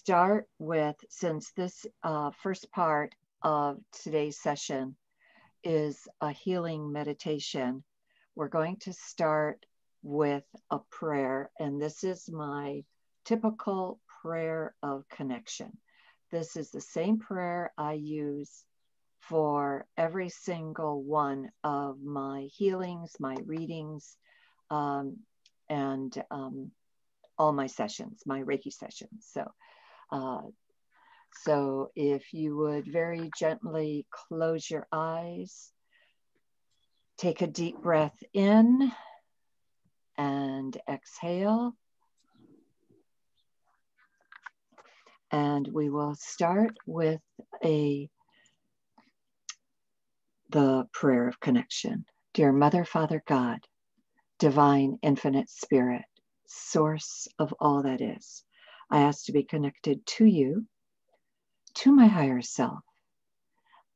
start with, since this first part of today's session is a healing meditation, we're going to start with a prayer, and this is my typical prayer of connection. This is the same prayer I use for every single one of my healings, my readings, and all my sessions, my Reiki sessions. So if you would very gently close your eyes, take a deep breath in and exhale. And we will start with the prayer of connection. Dear Mother, Father, God, Divine, Infinite Spirit, Source of all that is, I ask to be connected to you, to my higher self,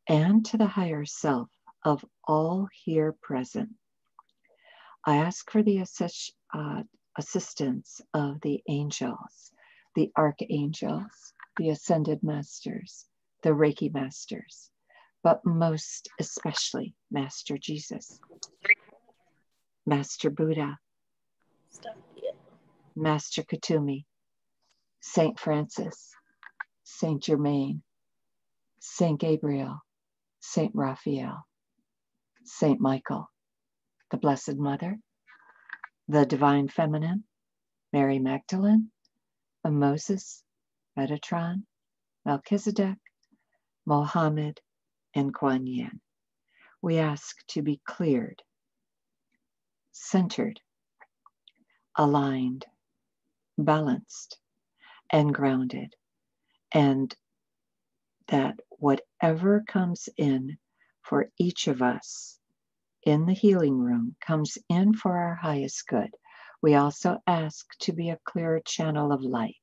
and to the higher self of all here present. I ask for the assistance of the angels, the archangels, the ascended masters, the Reiki masters, but most especially Master Jesus, Master Buddha, Master Kutumi, Saint Francis, Saint Germain, Saint Gabriel, Saint Raphael, Saint Michael, the Blessed Mother, the Divine Feminine, Mary Magdalene, Moses, Metatron, Melchizedek, Mohammed, and Kuan Yin. We ask to be cleared, centered, aligned, balanced, and grounded, and that whatever comes in for each of us in the healing room comes in for our highest good. We also ask to be a clearer channel of light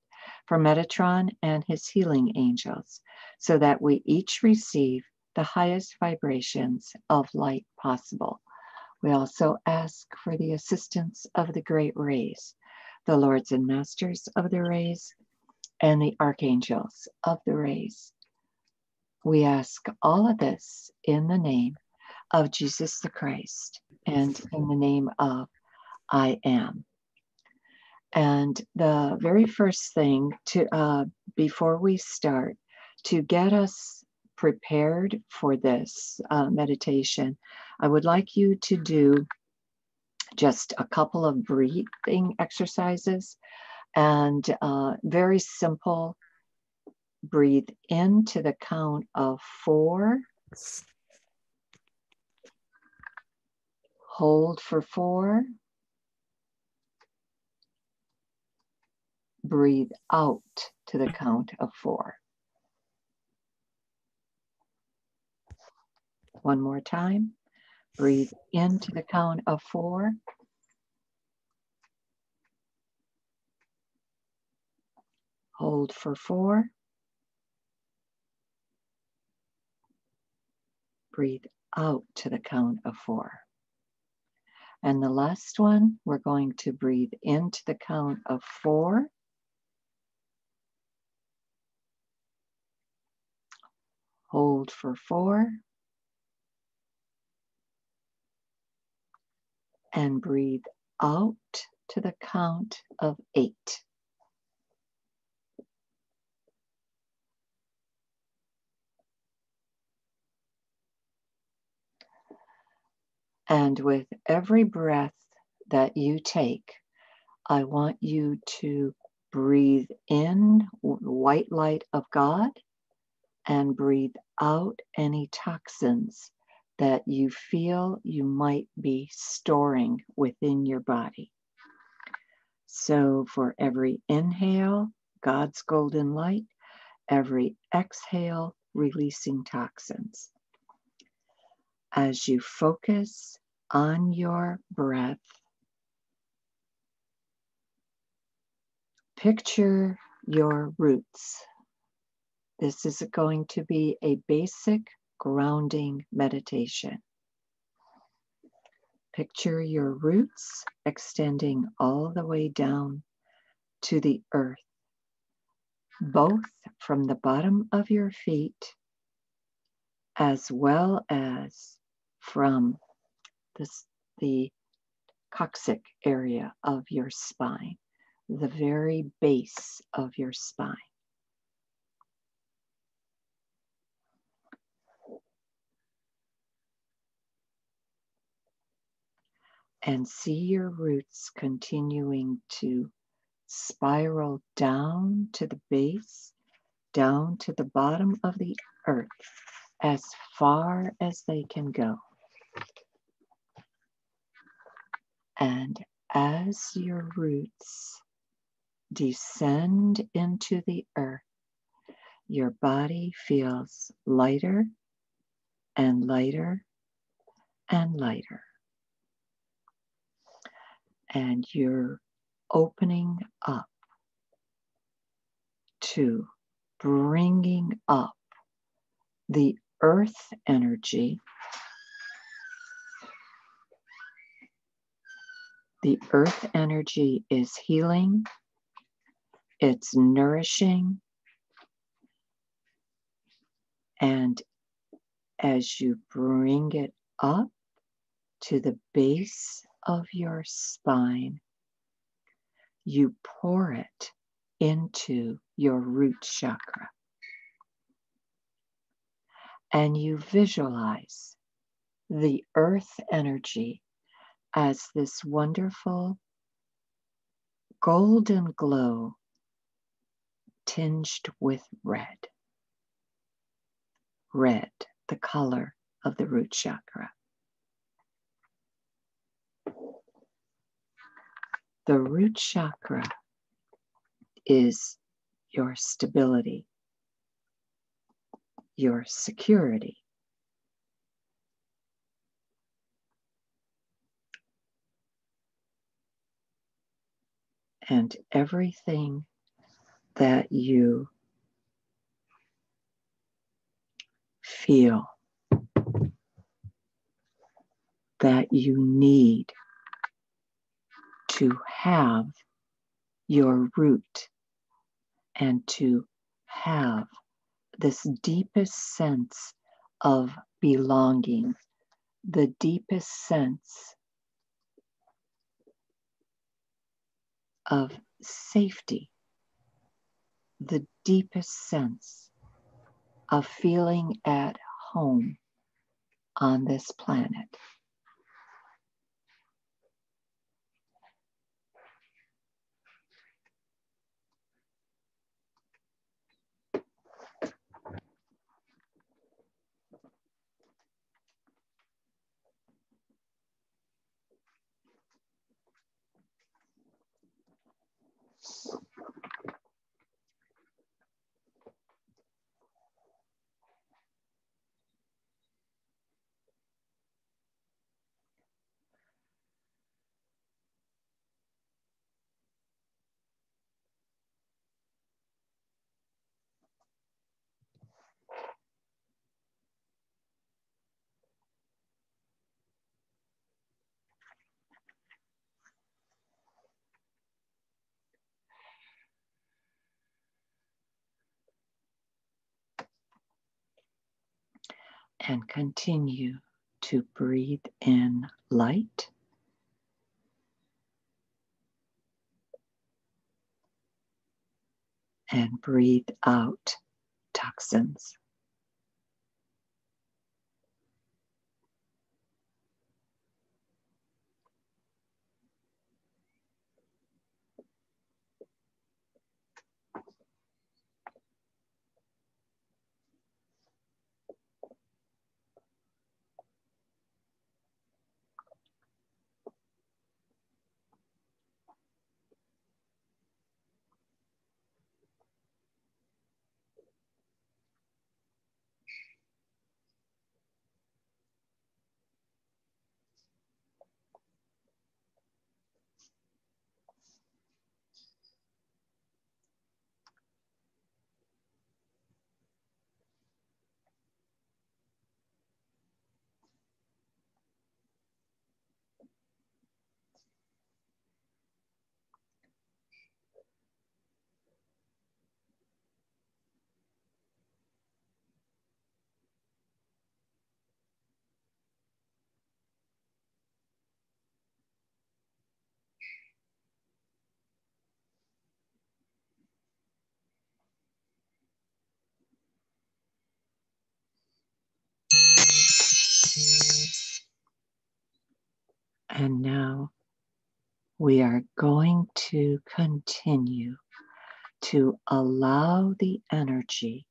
for Metatron and his healing angels, so that we each receive the highest vibrations of light possible. We also ask for the assistance of the great rays, the lords and masters of the rays, and the archangels of the rays. We ask all of this in the name of Jesus the Christ and in the name of I am. And the very first thing to before we start, to get us prepared for this meditation, I would like you to do just a couple of breathing exercises, and very simple. Breathe into the count of 4. Hold for 4. Breathe out to the count of 4. One more time. Breathe into the count of 4. Hold for 4. Breathe out to the count of 4. And the last one, we're going to breathe into the count of 4. Hold for 4. And breathe out to the count of 8. And with every breath that you take, I want you to breathe in white light of God and breathe out any toxins that you feel you might be storing within your body. So for every inhale, God's golden light, every exhale, releasing toxins. As you focus on your breath, picture your roots. This is going to be a basic grounding meditation. Picture your roots extending all the way down to the earth, both from the bottom of your feet as well as from the coccyx area of your spine, the very base of your spine. And see your roots continuing to spiral down to the base, down to the bottom of the earth, as far as they can go. And as your roots descend into the earth, your body feels lighter and lighter and lighter. And you're opening up to bringing up the earth energy. The earth energy is healing, it's nourishing, and as you bring it up to the base of your spine, you pour it into your root chakra. And you visualize the earth energy as this wonderful golden glow tinged with red. Red, the color of the root chakra. The root chakra is your stability, your security. And everything that you feel that you need to have your root and to have this deepest sense of belonging, the deepest sense of safety, the deepest sense of feeling at home on this planet. And continue to breathe in light and breathe out toxins. And now we are going to continue to allow the energy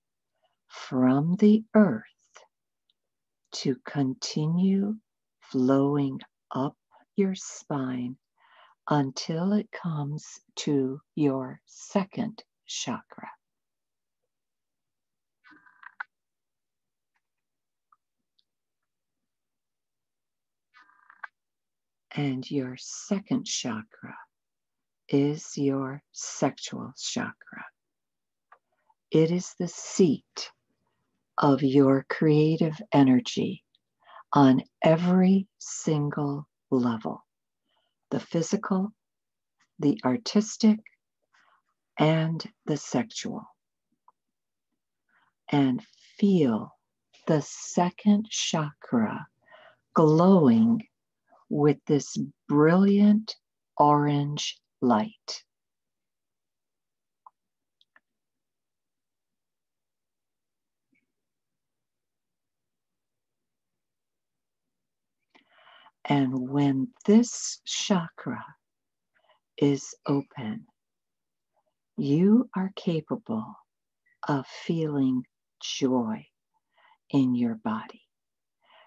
from the earth to continue flowing up your spine until it comes to your second chakra. And your second chakra is your sexual chakra. It is the seat of your creative energy on every single level, the physical, the artistic, and the sexual. And feel the second chakra glowing with this brilliant orange light. And when this chakra is open, you are capable of feeling joy in your body.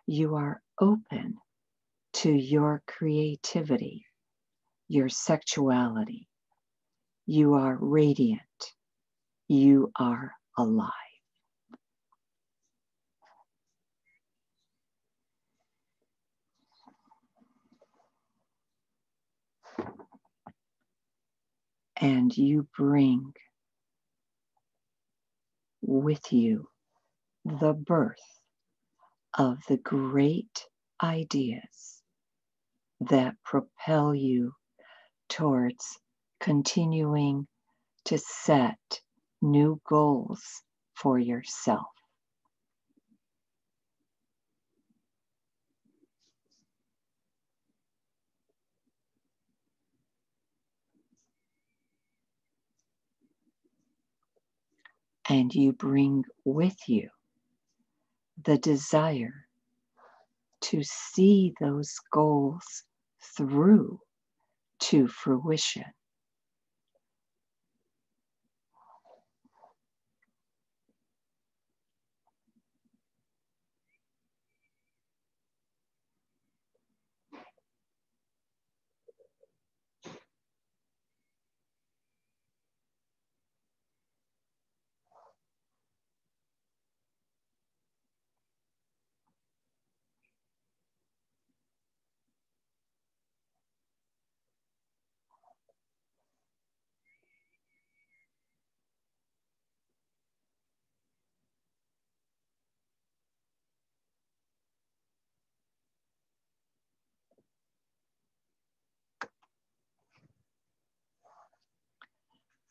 You are open to your creativity, your sexuality. You are radiant. You are alive. And you bring with you the birth of the great ideas that propel you towards continuing to set new goals for yourself. And you bring with you the desire to see those goals through to fruition.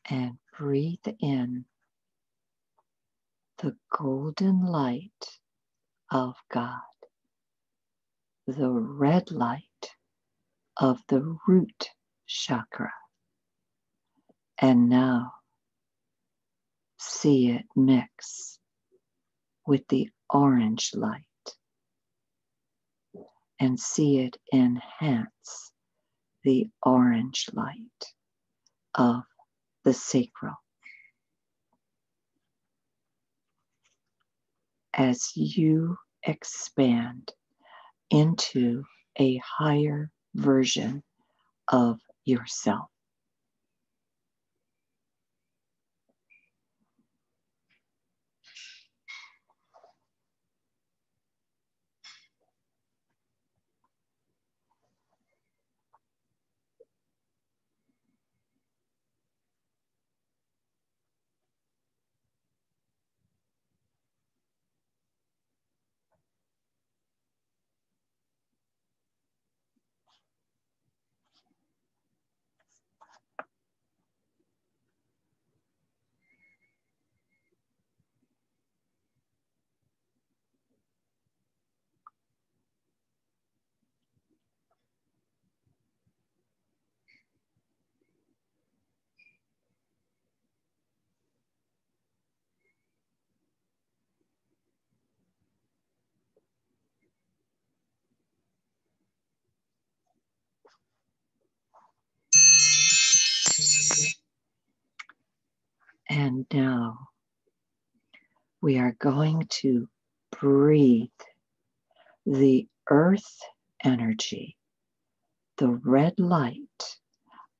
And breathe in the golden light of God, the red light of the root chakra. And now see it mix with the orange light and see it enhance the orange light of the sacral. As you expand into a higher version of yourself. And now we are going to breathe the earth energy, the red light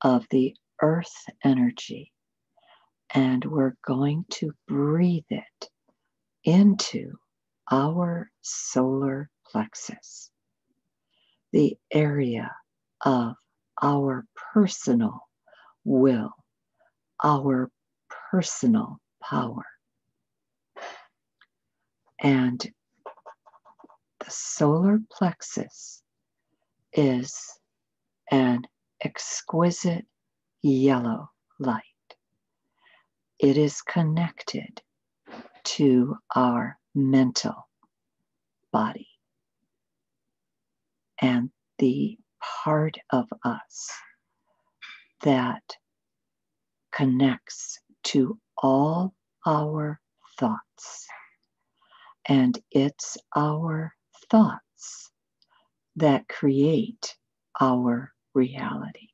of the earth energy, and we're going to breathe it into our solar plexus, the area of our personal will, our personal power. And the solar plexus is an exquisite yellow light. It is connected to our mental body and the part of us that connects to all our thoughts. And it's our thoughts that create our reality.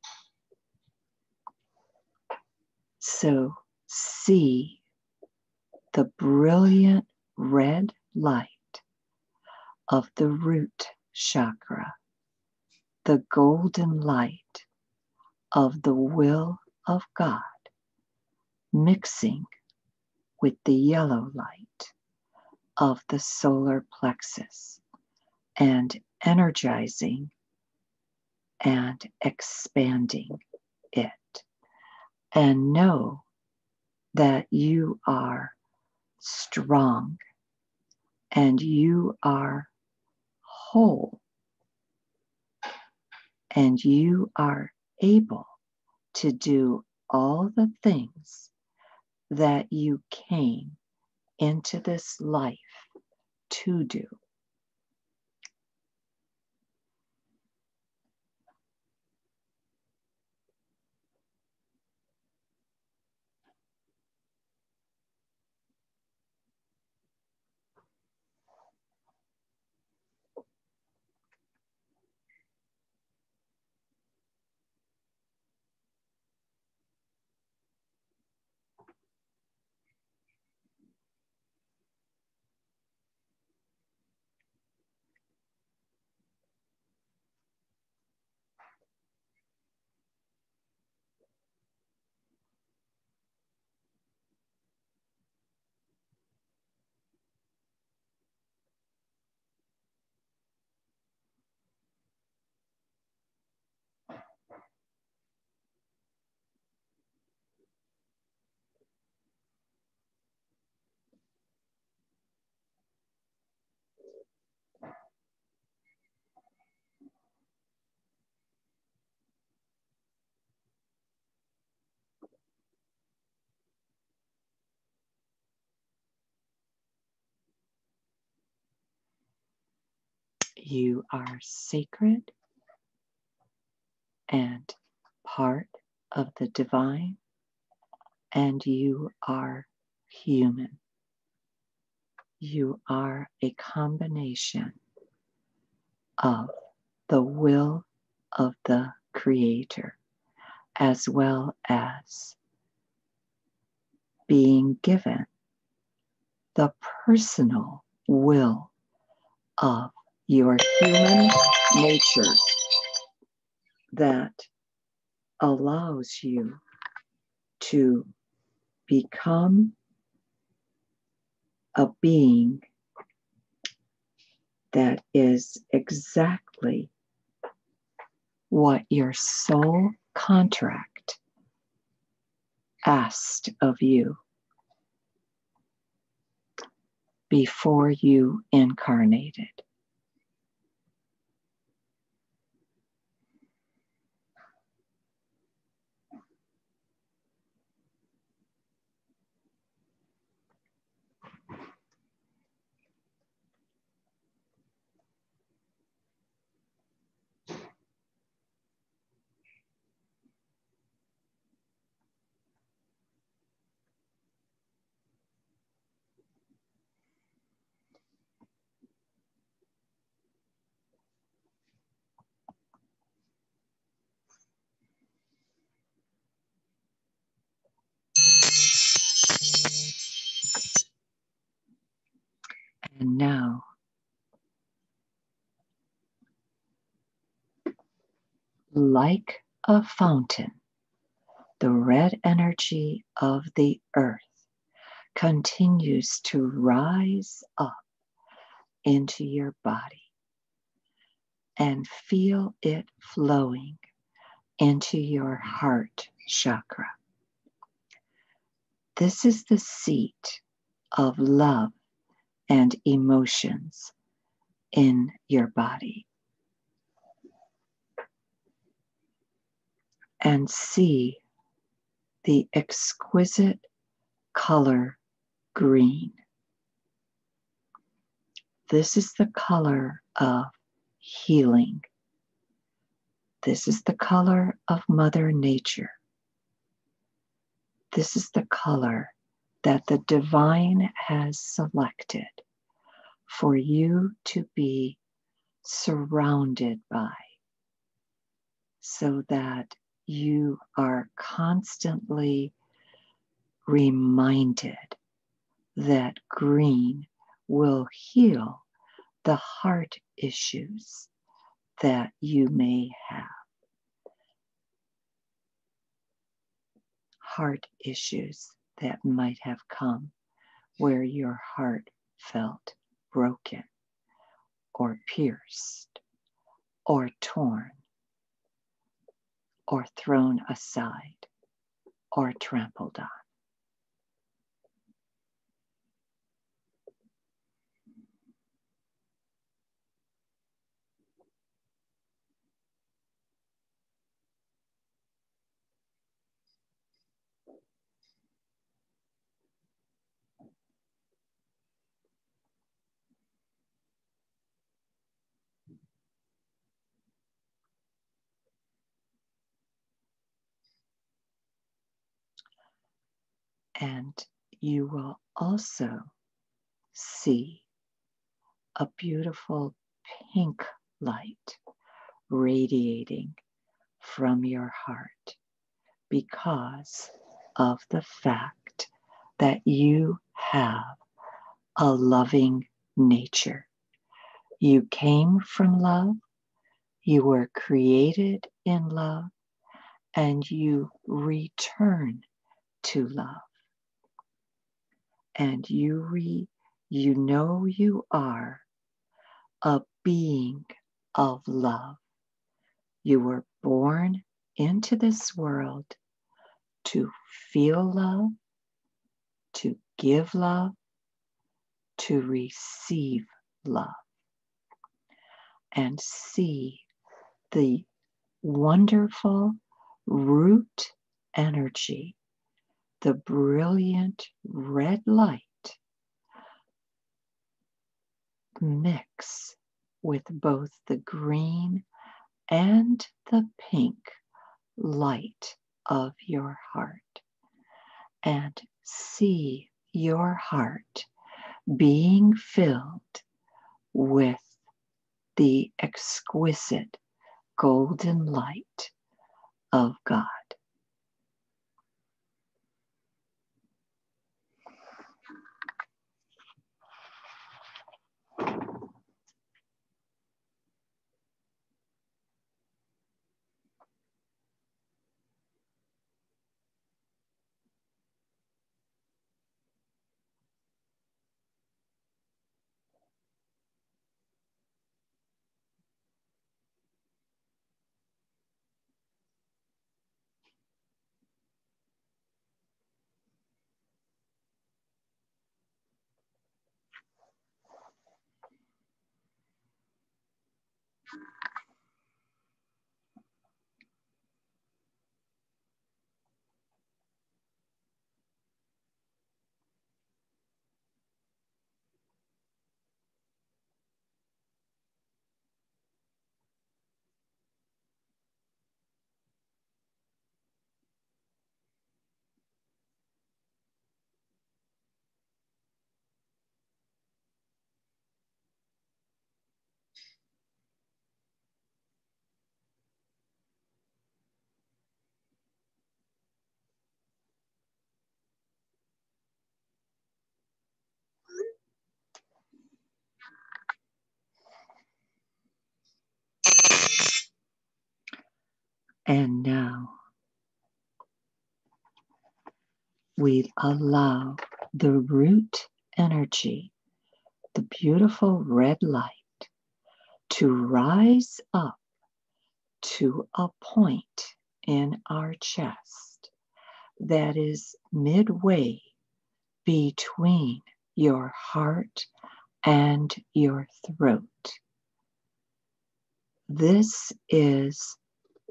So see the brilliant red light of the root chakra, the golden light of the will of God, mixing with the yellow light of the solar plexus and energizing and expanding it. And know that you are strong and you are whole and you are able to do all the things that you came into this life to do. You are sacred and part of the divine, and you are human. You are a combination of the will of the Creator, as well as being given the personal will of your human nature that allows you to become a being that is exactly what your soul contract asked of you before you incarnated. And now, like a fountain, the red energy of the earth continues to rise up into your body, and feel it flowing into your heart chakra. This is the seat of love and emotions in your body. And see the exquisite color green. This is the color of healing. This is the color of Mother Nature. This is the color that the divine has selected for you to be surrounded by, so that you are constantly reminded that green will heal the heart issues that you may have. Heart issues that might have come where your heart felt broken or pierced or torn or thrown aside or trampled on. And you will also see a beautiful pink light radiating from your heart because of the fact that you have a loving nature. You came from love, you were created in love, and you return to love. And you know you are a being of love. You were born into this world to feel love, to give love, to receive love, and see the wonderful root energy, the brilliant red light mix with both the green and the pink light of your heart, and see your heart being filled with the exquisite golden light of God. And now we allow the root energy, the beautiful red light, to rise up to a point in our chest that is midway between your heart and your throat. This is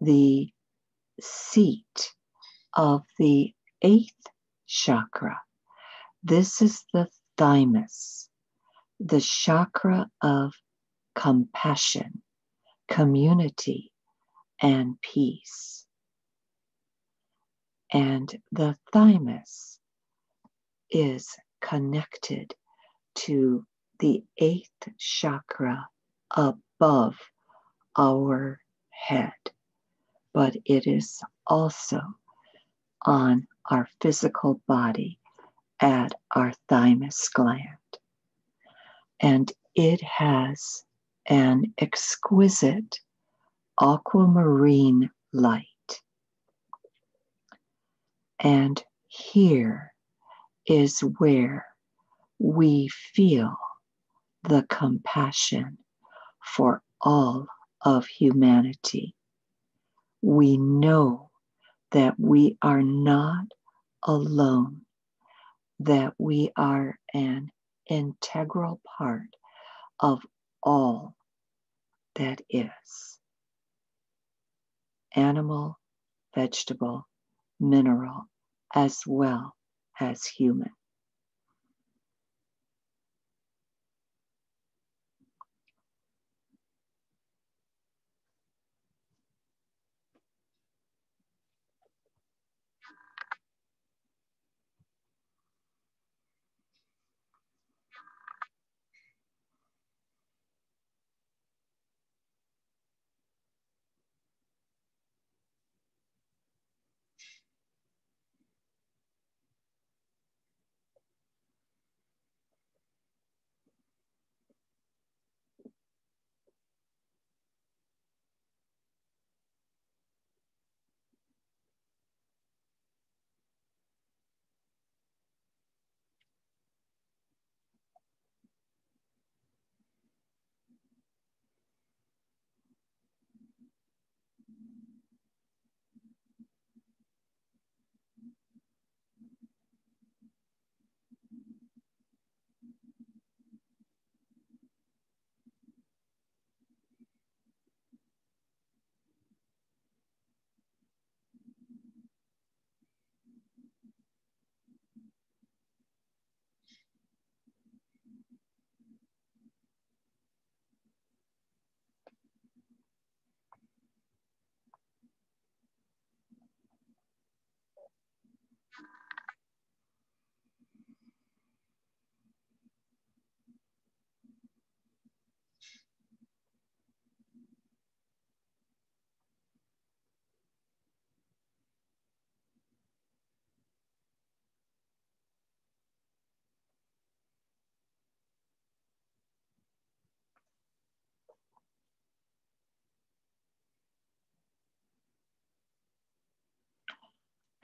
the seat of the 8th chakra. This is the thymus, the chakra of compassion, community, and peace. And the thymus is connected to the 8th chakra above our head, but it is also on our physical body at our thymus gland. And it has an exquisite aquamarine light. And here is where we feel the compassion for all of humanity. We know that we are not alone, that we are an integral part of all that is. Animal, vegetable, mineral, as well as human.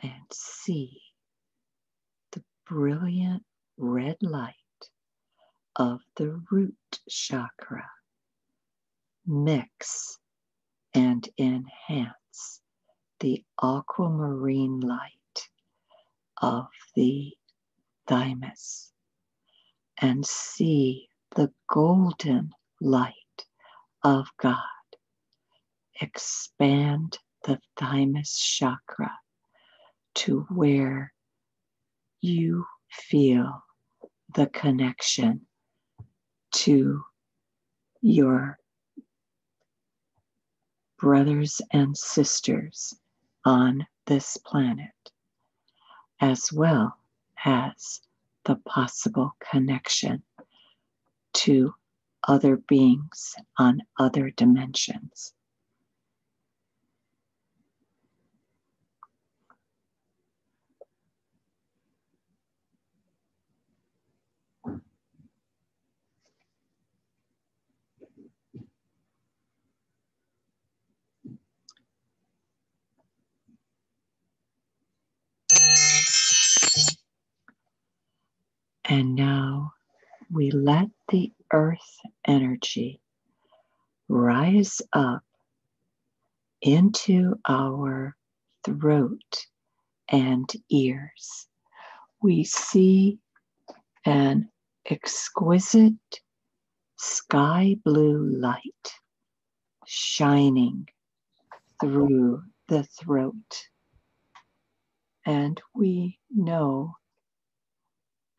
And see the brilliant red light of the root chakra mix and enhance the aquamarine light of the thymus, and see the golden light of God expand the thymus chakra to where you feel the connection to your brothers and sisters on this planet, as well as the possible connection to other beings on other dimensions. And now we let the earth energy rise up into our throat and ears. We see an exquisite sky blue light shining through the throat. And we know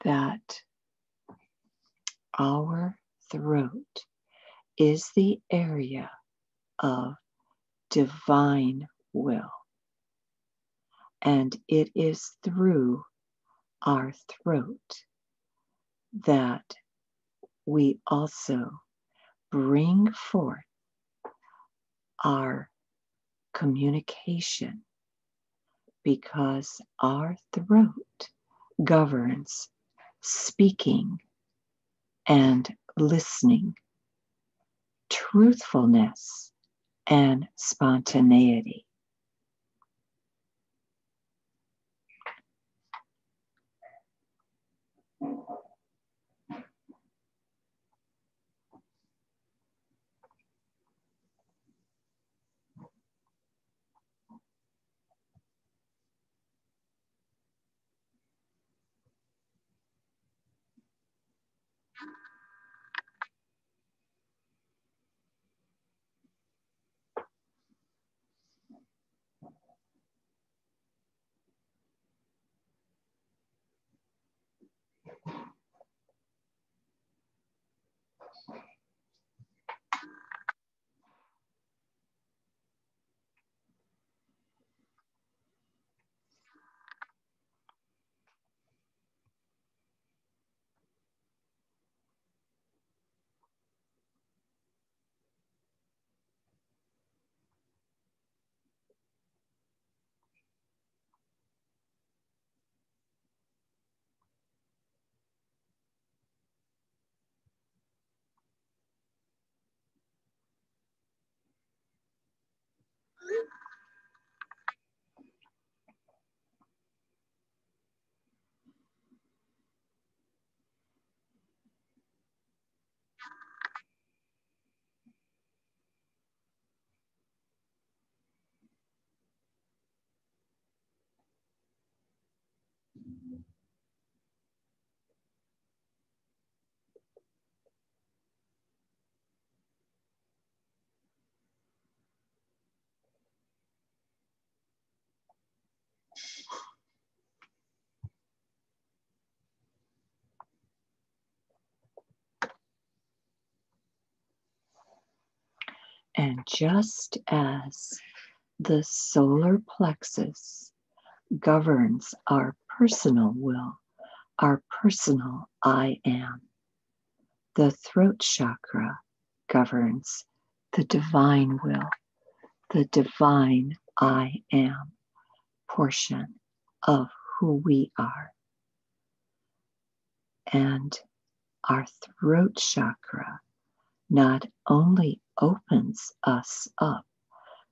that our throat is the area of divine will. And it is through our throat that we also bring forth our communication, because our throat governs speaking and listening, truthfulness and spontaneity. And just as the solar plexus governs our personal will, our personal I am, the throat chakra governs the divine will, the divine I am portion of who we are. And our throat chakra not only opens us up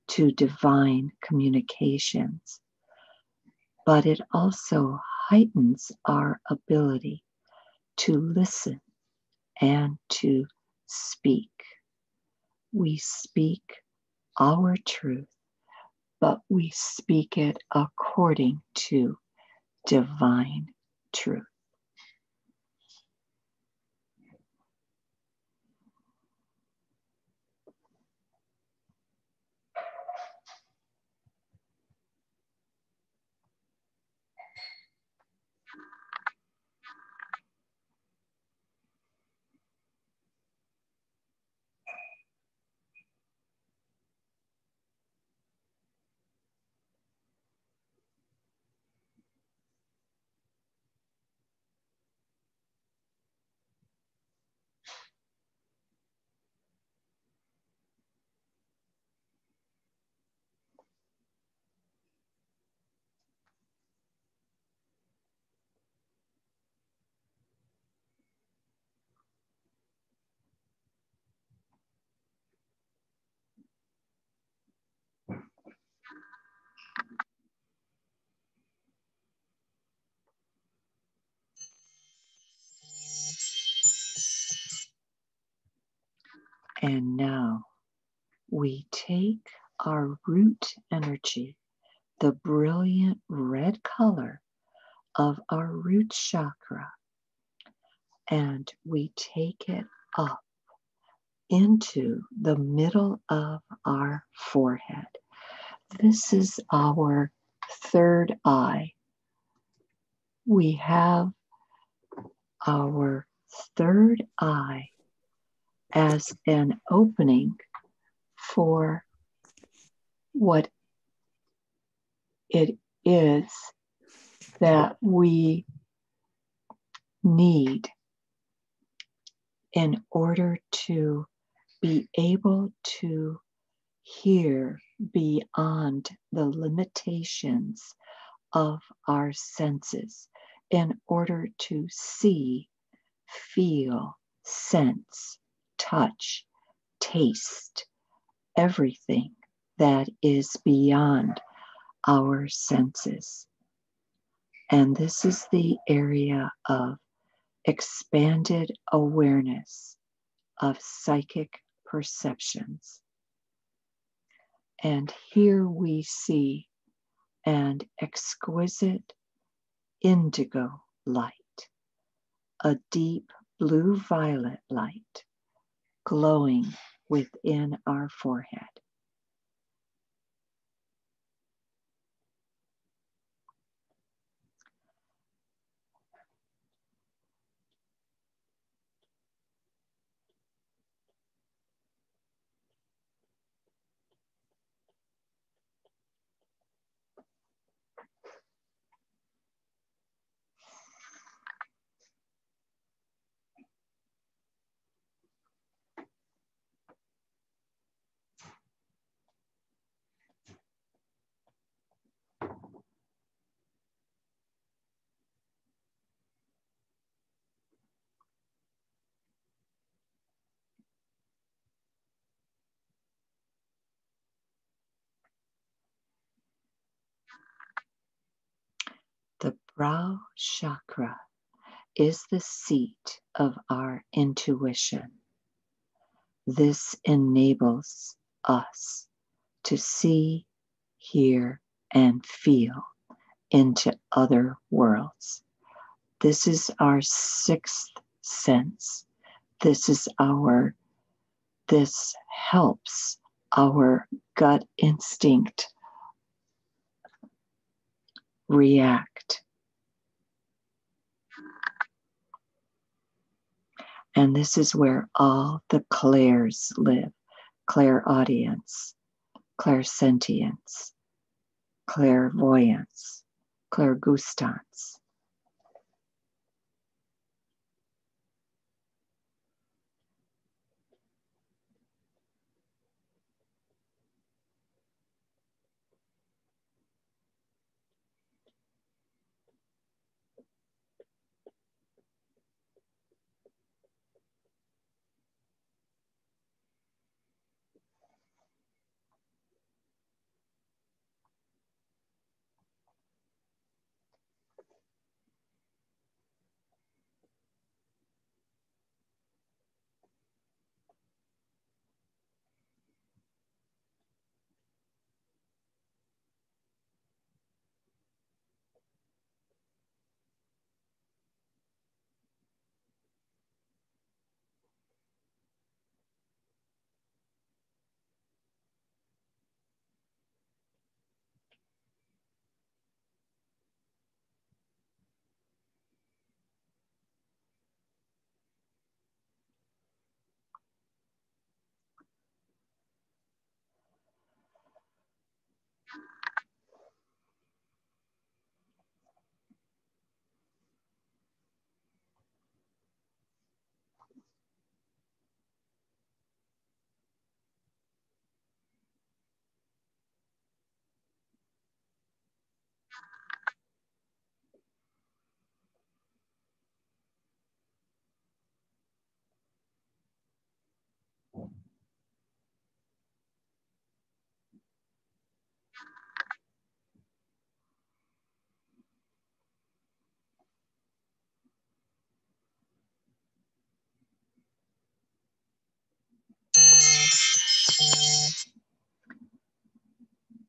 to divine communications, but it also heightens our ability to listen and to speak. We speak our truth, but we speak it according to divine truth. And now we take our root energy, the brilliant red color of our root chakra, and we take it up into the middle of our forehead. This is our third eye. We have our third eye as an opening for what it is that we need in order to be able to hear beyond the limitations of our senses, in order to see, feel, sense, touch, taste, everything that is beyond our senses. And this is the area of expanded awareness of psychic perceptions. And here we see an exquisite indigo light, a deep blue-violet light glowing within our forehead. The brow chakra is the seat of our intuition. This enables us to see, hear, and feel into other worlds. This is our sixth sense. This helps our gut instinct react. And this is where all the clairs live: clairaudience, clairsentience, clairvoyance, clairgustance.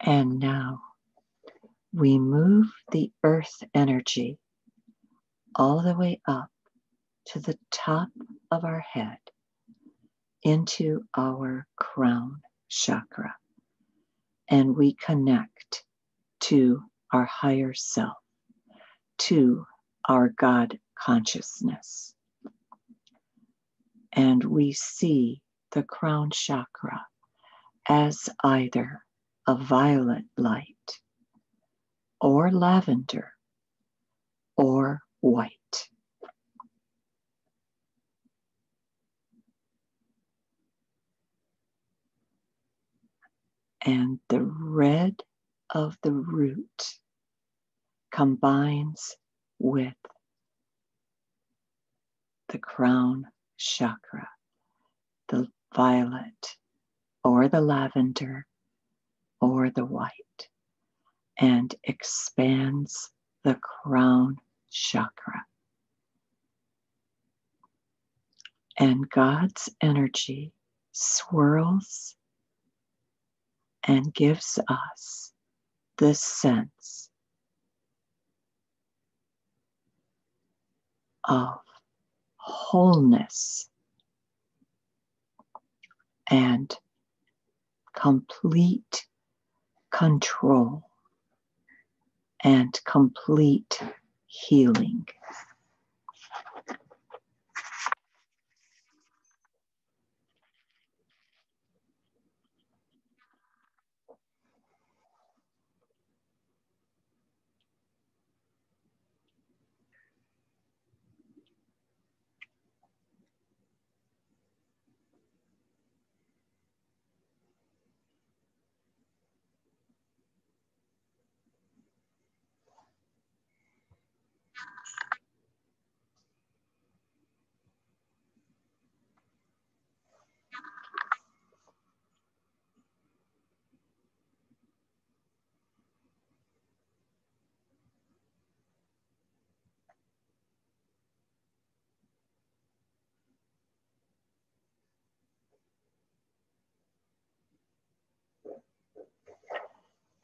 And now we move the earth energy all the way up to the top of our head into our crown chakra. And we connect to our higher self, to our God consciousness. And we see the crown chakra as either a violet light or lavender or white. And the red of the root combines with the crown chakra, the violet or the lavender or the white, and expands the crown chakra. And God's energy swirls and gives us this sense of wholeness and complete control and complete healing.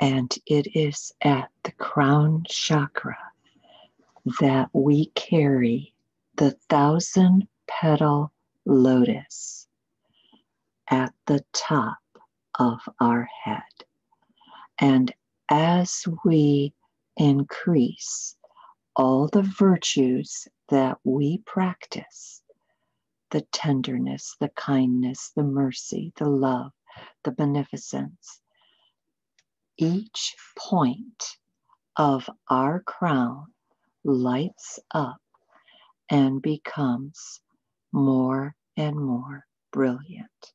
And it is at the crown chakra that we carry the 1,000-petal lotus at the top of our head. And as we increase all the virtues that we practice, the tenderness, the kindness, the mercy, the love, the beneficence, each point of our crown lights up and becomes more and more brilliant.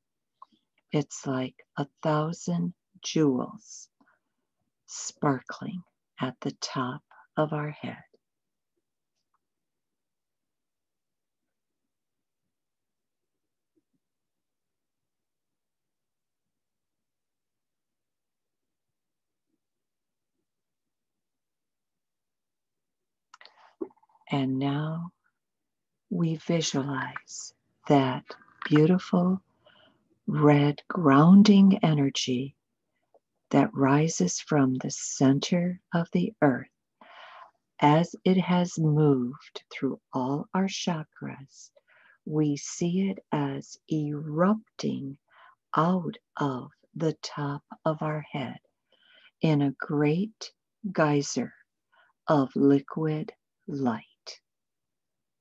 It's like 1,000 jewels sparkling at the top of our head. And now we visualize that beautiful red grounding energy that rises from the center of the earth as it has moved through all our chakras. We see it as erupting out of the top of our head in a great geyser of liquid light.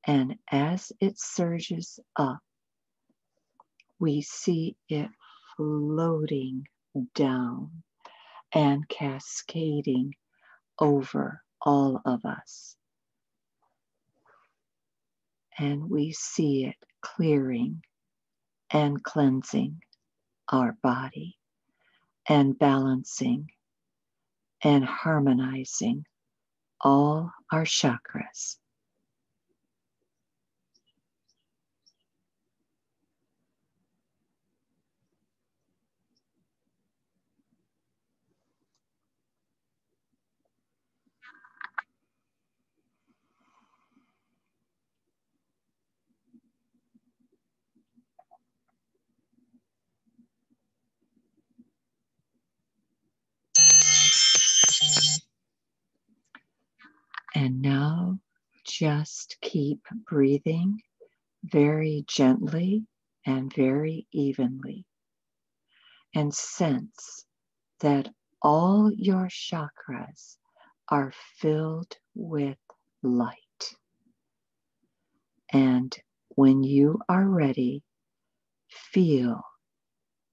And as it surges up, we see it floating down and cascading over all of us. And we see it clearing and cleansing our body and balancing and harmonizing all our chakras. just keep breathing very gently and very evenly, and sense that all your chakras are filled with light. And when you are ready, feel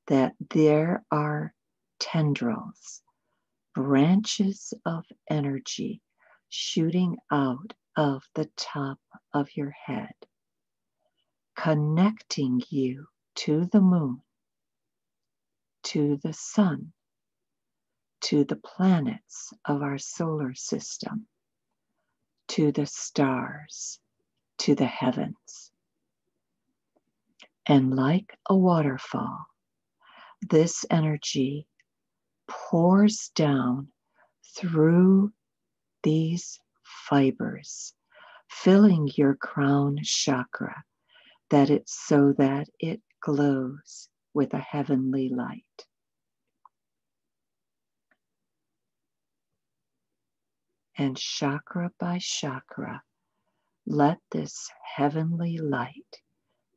that there are tendrils, branches of energy shooting out of the top of your head, connecting you to the moon, to the sun, to the planets of our solar system, to the stars, to the heavens. And like a waterfall, this energy pours down through these fibers, filling your crown chakra, that it glows with a heavenly light. And chakra by chakra, let this heavenly light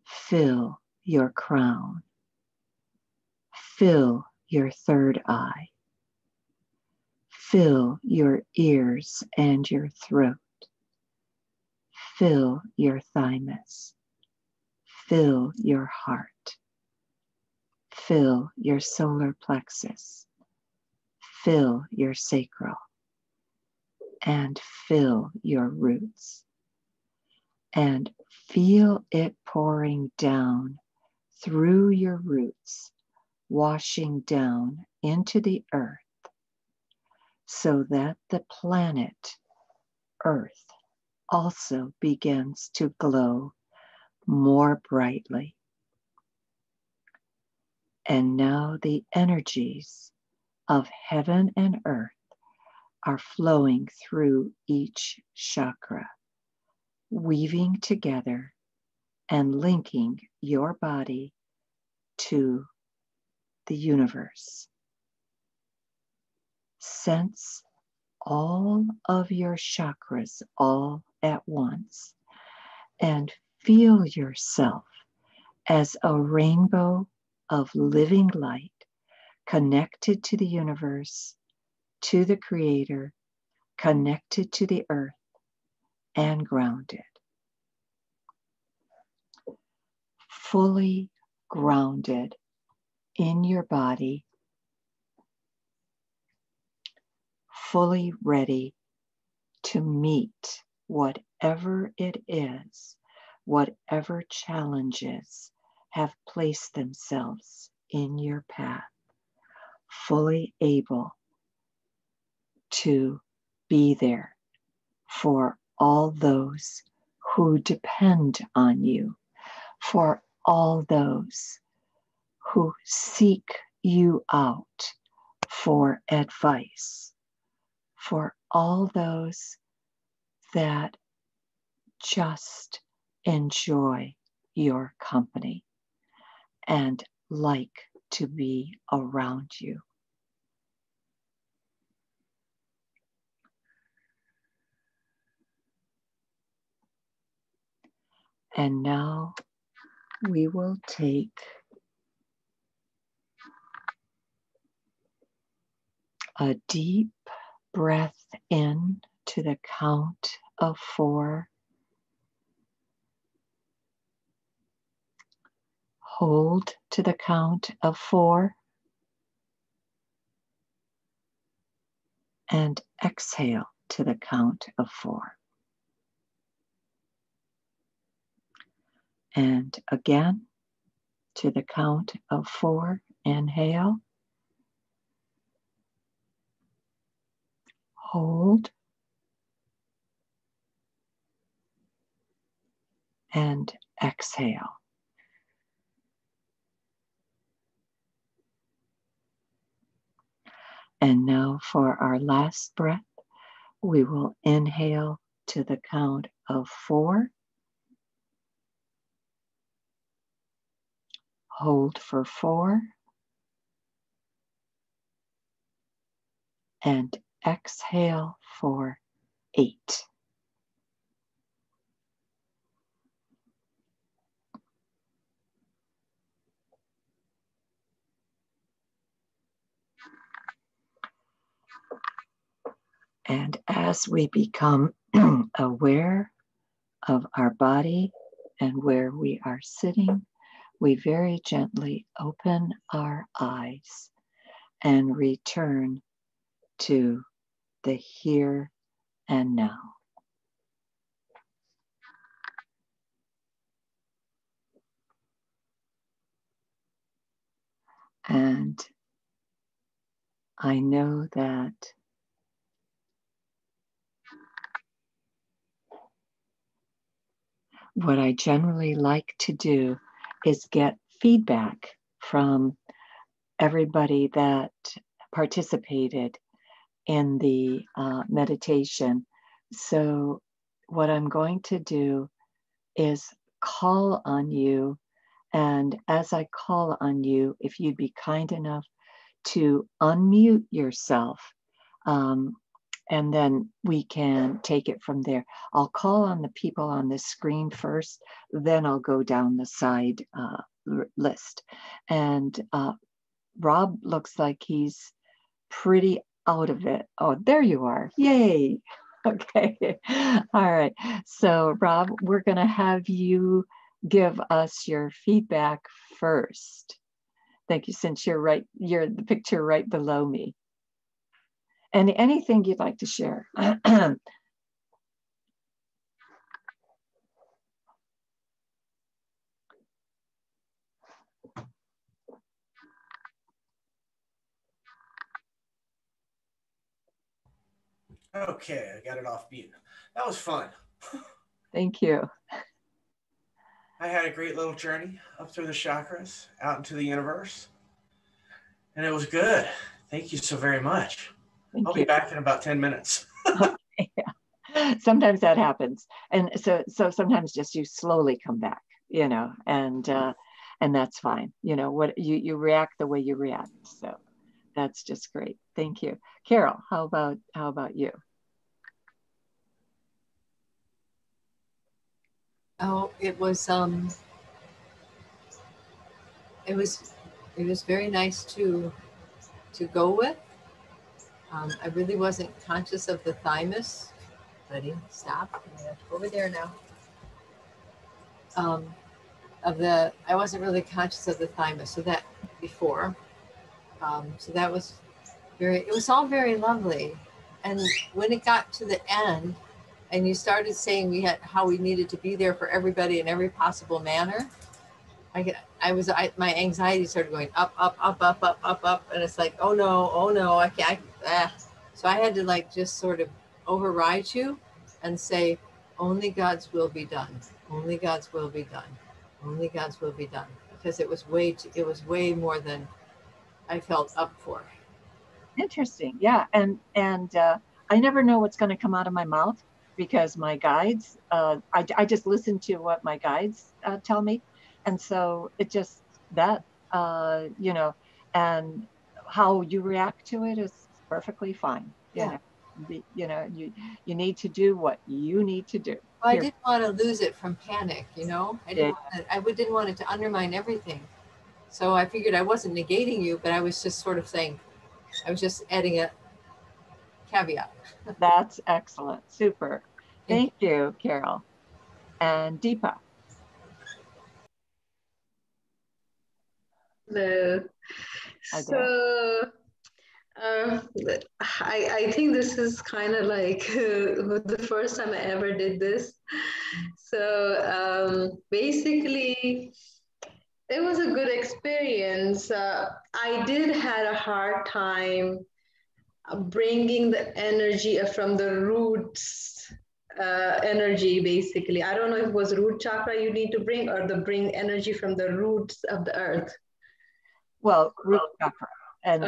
fill your crown, fill your third eye, fill your ears and your throat, fill your thymus, fill your heart, fill your solar plexus, fill your sacral, and fill your roots. And feel it pouring down through your roots, washing down into the earth, so that the planet Earth also begins to glow more brightly. And now the energies of heaven and earth are flowing through each chakra, weaving together and linking your body to the universe. Sense all of your chakras all at once and feel yourself as a rainbow of living light connected to the universe, to the Creator, connected to the earth, and grounded. Fully grounded in your body, fully ready to meet whatever it is, whatever challenges have placed themselves in your path, fully able to be there for all those who depend on you, for all those who seek you out for advice, for all those that just enjoy your company and like to be around you. And now we will take a deep breath in to the count of 4. Hold to the count of 4. And exhale to the count of 4. And again, to the count of 4, inhale. Hold. And exhale. And now for our last breath, we will inhale to the count of 4. Hold for 4. And exhale for 8. And as we become aware of our body and where we are sitting, we very gently open our eyes and return to the here and now. And I know that what I generally like to do is get feedback from everybody that participated in the meditation. So what I'm going to do is call on you. And as I call on you, if you'd be kind enough to unmute yourself, and then we can take it from there. I'll call on the people on the screen first, then I'll go down the side list. And Rob looks like he's pretty out of it. Oh, there you are. Yay. Okay. All right. So Rob, we're going to have you give us your feedback first. Thank you, since you're the picture right below me. And anything you'd like to share. Okay, I got it off mute. That was fun. Thank you. I had a great little journey up through the chakras, out into the universe. And it was good. Thank you so very much. I'll be back in about 10 minutes. Okay, yeah. Sometimes that happens. And so sometimes just you slowly come back, you know, and that's fine. You know, what you react the way you react. So that's just great. Thank you. Carol, how about you? Oh, it was very nice to go with. I really wasn't conscious of the thymus. Buddy, stop. Over there now. I wasn't really conscious of the thymus, so that before. So that was it was all very lovely. And when it got to the end, and you started saying how we needed to be there for everybody in every possible manner, my anxiety started going up, and it's like, oh no, I can't. So I had to like just sort of override you and say, only God's will be done. Only God's will be done. Only God's will be done. Because it was way more than I felt up for. Interesting. Yeah. And I never know what's going to come out of my mouth, because my guides, I just listen to what my guides tell me. And so it just you know, and how you react to it is perfectly fine. You know, you need to do what you need to do. Well, I didn't want to lose it from panic, you know. I didn't want it to undermine everything. So I figured I wasn't negating you, but I was just sort of saying, I was just adding a caveat. That's excellent. Super. Thank you, Carol. And Deepa. Hello. So I think this is kind of like the first time I ever did this. So basically, it was a good experience. I did had a hard time bringing the energy from the roots energy, basically. I don't know if it was root chakra you need to bring, or bring energy from the roots of the earth. Well, root chakra, and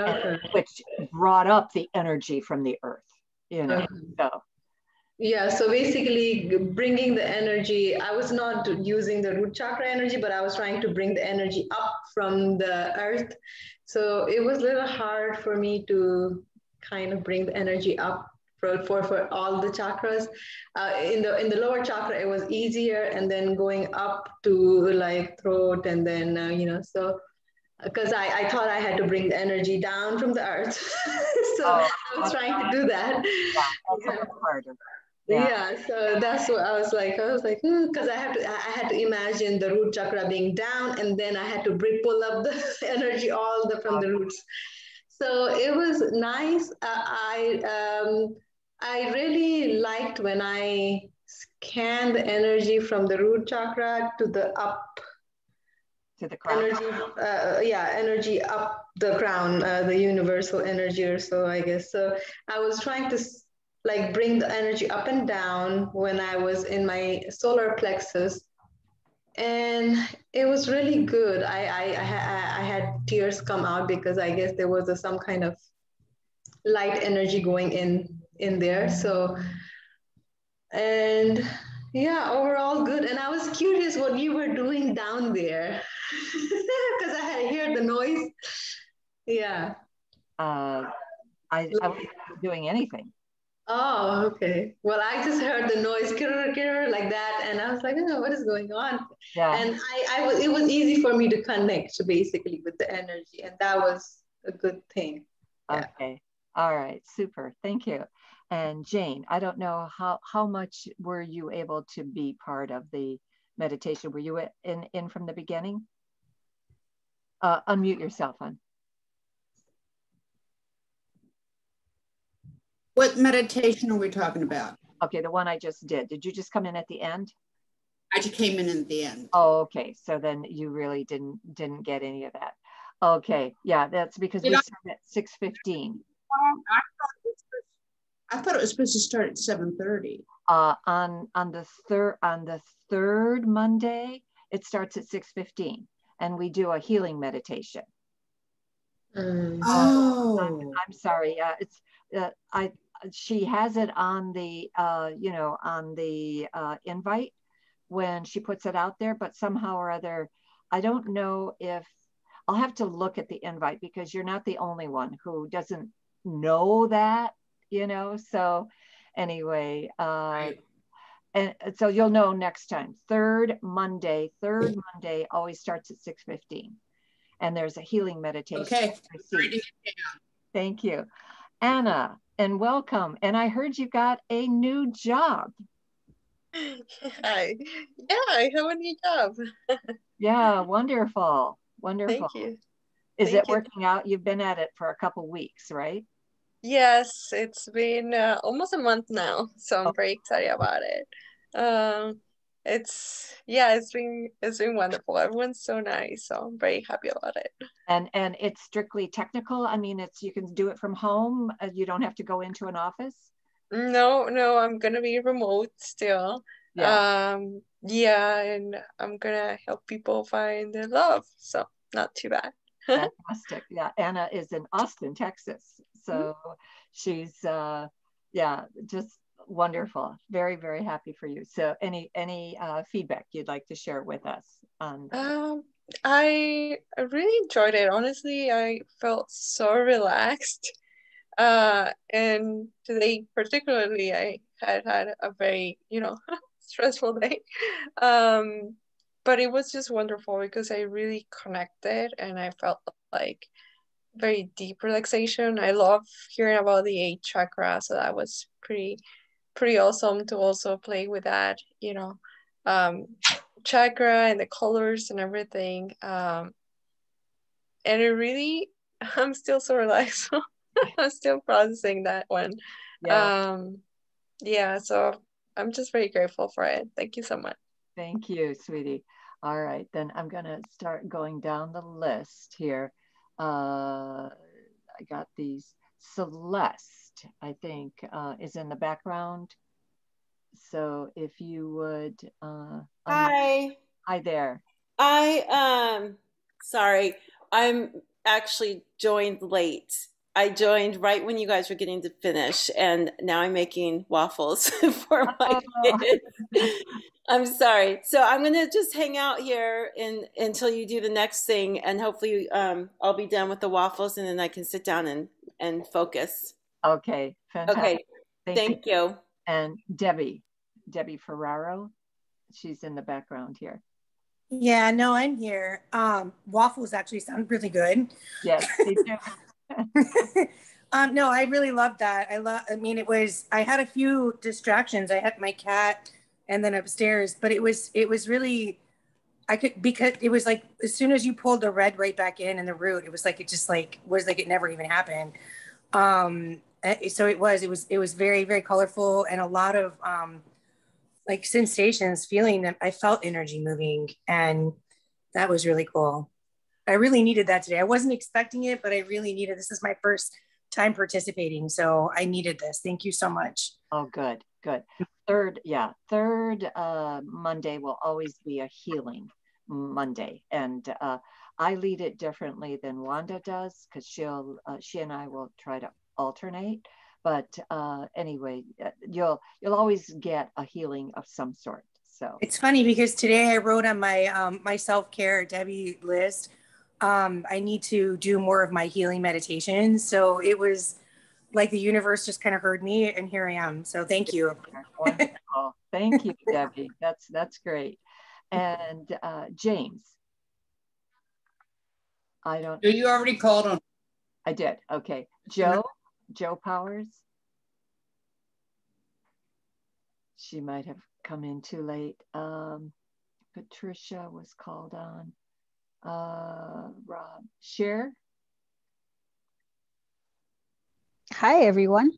which brought up the energy from the earth, you know. So yeah, so basically bringing the energy, I was not using the root chakra energy, but I was trying to bring the energy up from the earth. So it was a little hard for me to kind of bring the energy up for all the chakras. In the lower chakra, it was easier, and then going up to like throat, and then you know, so because I thought I had to bring the energy down from the earth. So Oh, I was trying to do that. yeah, that's a little harder. Yeah, so that's what I was like, because I had to imagine the root chakra being down, and then I had to pull up the energy from the roots. So it was nice. I really liked when I scanned the energy from the root chakra to the up to the crown. Energy, energy up the crown, the universal energy or so, I guess. So I was trying to like bring the energy up and down when I was in my solar plexus, and it was really good. I had tears come out because I guess there was some kind of light energy going in there. So, and yeah, overall good. And I was curious what you were doing down there because I had heard the noise. Yeah. I wasn't doing anything. Oh, okay. Well, I just heard the noise, like that, and I was like, oh, what is going on? Yeah. And it was easy for me to connect basically with the energy, and that was a good thing. Yeah. Okay. All right. Super. Thank you. And Jane, I don't know how much were you able to be part of the meditation? Were you in from the beginning? Unmute yourself, hon. What meditation are we talking about? Okay, the one I just did. Did you just come in at the end? I just came in at the end. Oh, okay. So then you really didn't get any of that. Okay, yeah, that's because we started at 6:15. I thought it was supposed to start at 7:30. On the third Monday, it starts at 6:15, and we do a healing meditation. Oh, I'm sorry. It's she has it on the on the invite when she puts it out there, but somehow or other, I don't know if I'll have to look at the invite because you're not the only one who doesn't know that, so anyway, and so you'll know next time. Third Monday always starts at 6:15, and there's a healing meditation. Okay. Thank you, Anna, and welcome. And I heard you got a new job. Hi. Yeah, I have a new job. Yeah, wonderful. Thank you. Is it working out? You've been at it for a couple weeks, right? Yes, it's been almost a month now, so I'm very excited about it. It's been wonderful. Everyone's so nice, so I'm very happy about it. And it's strictly technical. I mean, you can do it from home. You don't have to go into an office. No, I'm gonna be remote still. Yeah. And I'm gonna help people find their love, so not too bad. Fantastic. Yeah, Anna is in Austin, Texas, so she's just wonderful. Very, very happy for you. So any feedback you'd like to share with us on I really enjoyed it. Honestly, I felt so relaxed. And today particularly, I had a very, stressful day. But it was just wonderful because I really connected and I felt like very deep relaxation. I love hearing about the 8th chakra, so that was pretty awesome to also play with that, chakra and the colors and everything. And it really, I'm still so relaxed. I'm still processing that one. So I'm just very grateful for it. Thank you so much. Thank you, sweetie. All right, then I'm gonna start going down the list here. I got these. Celeste, I think, is in the background. So if you would. Hi. Hi there. Sorry, I'm actually joined late. I joined right when you guys were getting to finish, and now I'm making waffles for my kids. I'm sorry. So I'm going to just hang out here until you do the next thing, and hopefully I'll be done with the waffles, and then I can sit down and focus. Okay, fantastic. Okay, thank you. And Debbie Ferraro, she's in the background here. Yeah, no, I'm here. Waffles actually sound really good. Yes, they do. No, I really loved that. I mean, I had a few distractions. I had my cat and then upstairs, but it was really, because it was like, as soon as you pulled the red right back in the root, it was like, it never even happened. So it was very, very colorful, and a lot of, like sensations, feeling that I felt energy moving, and that was really cool. I really needed that today. I wasn't expecting it, but I really needed, this is my first time participating. So I needed this. Thank you so much. Oh, good, good. Third Monday will always be a healing Monday. And I lead it differently than Wanda does, because she and I will try to alternate. But anyway, you'll always get a healing of some sort. So it's funny because today I wrote on my my self-care Debbie list, I need to do more of my healing meditations. So it was like the universe just kind of heard me, and here I am. So thank you. Wonderful. Thank you, Debbie. That's great. And James, You already called on. I did. Okay. Joe Powers. She might have come in too late. Patricia was called on. Rob. Cher. Hi, everyone.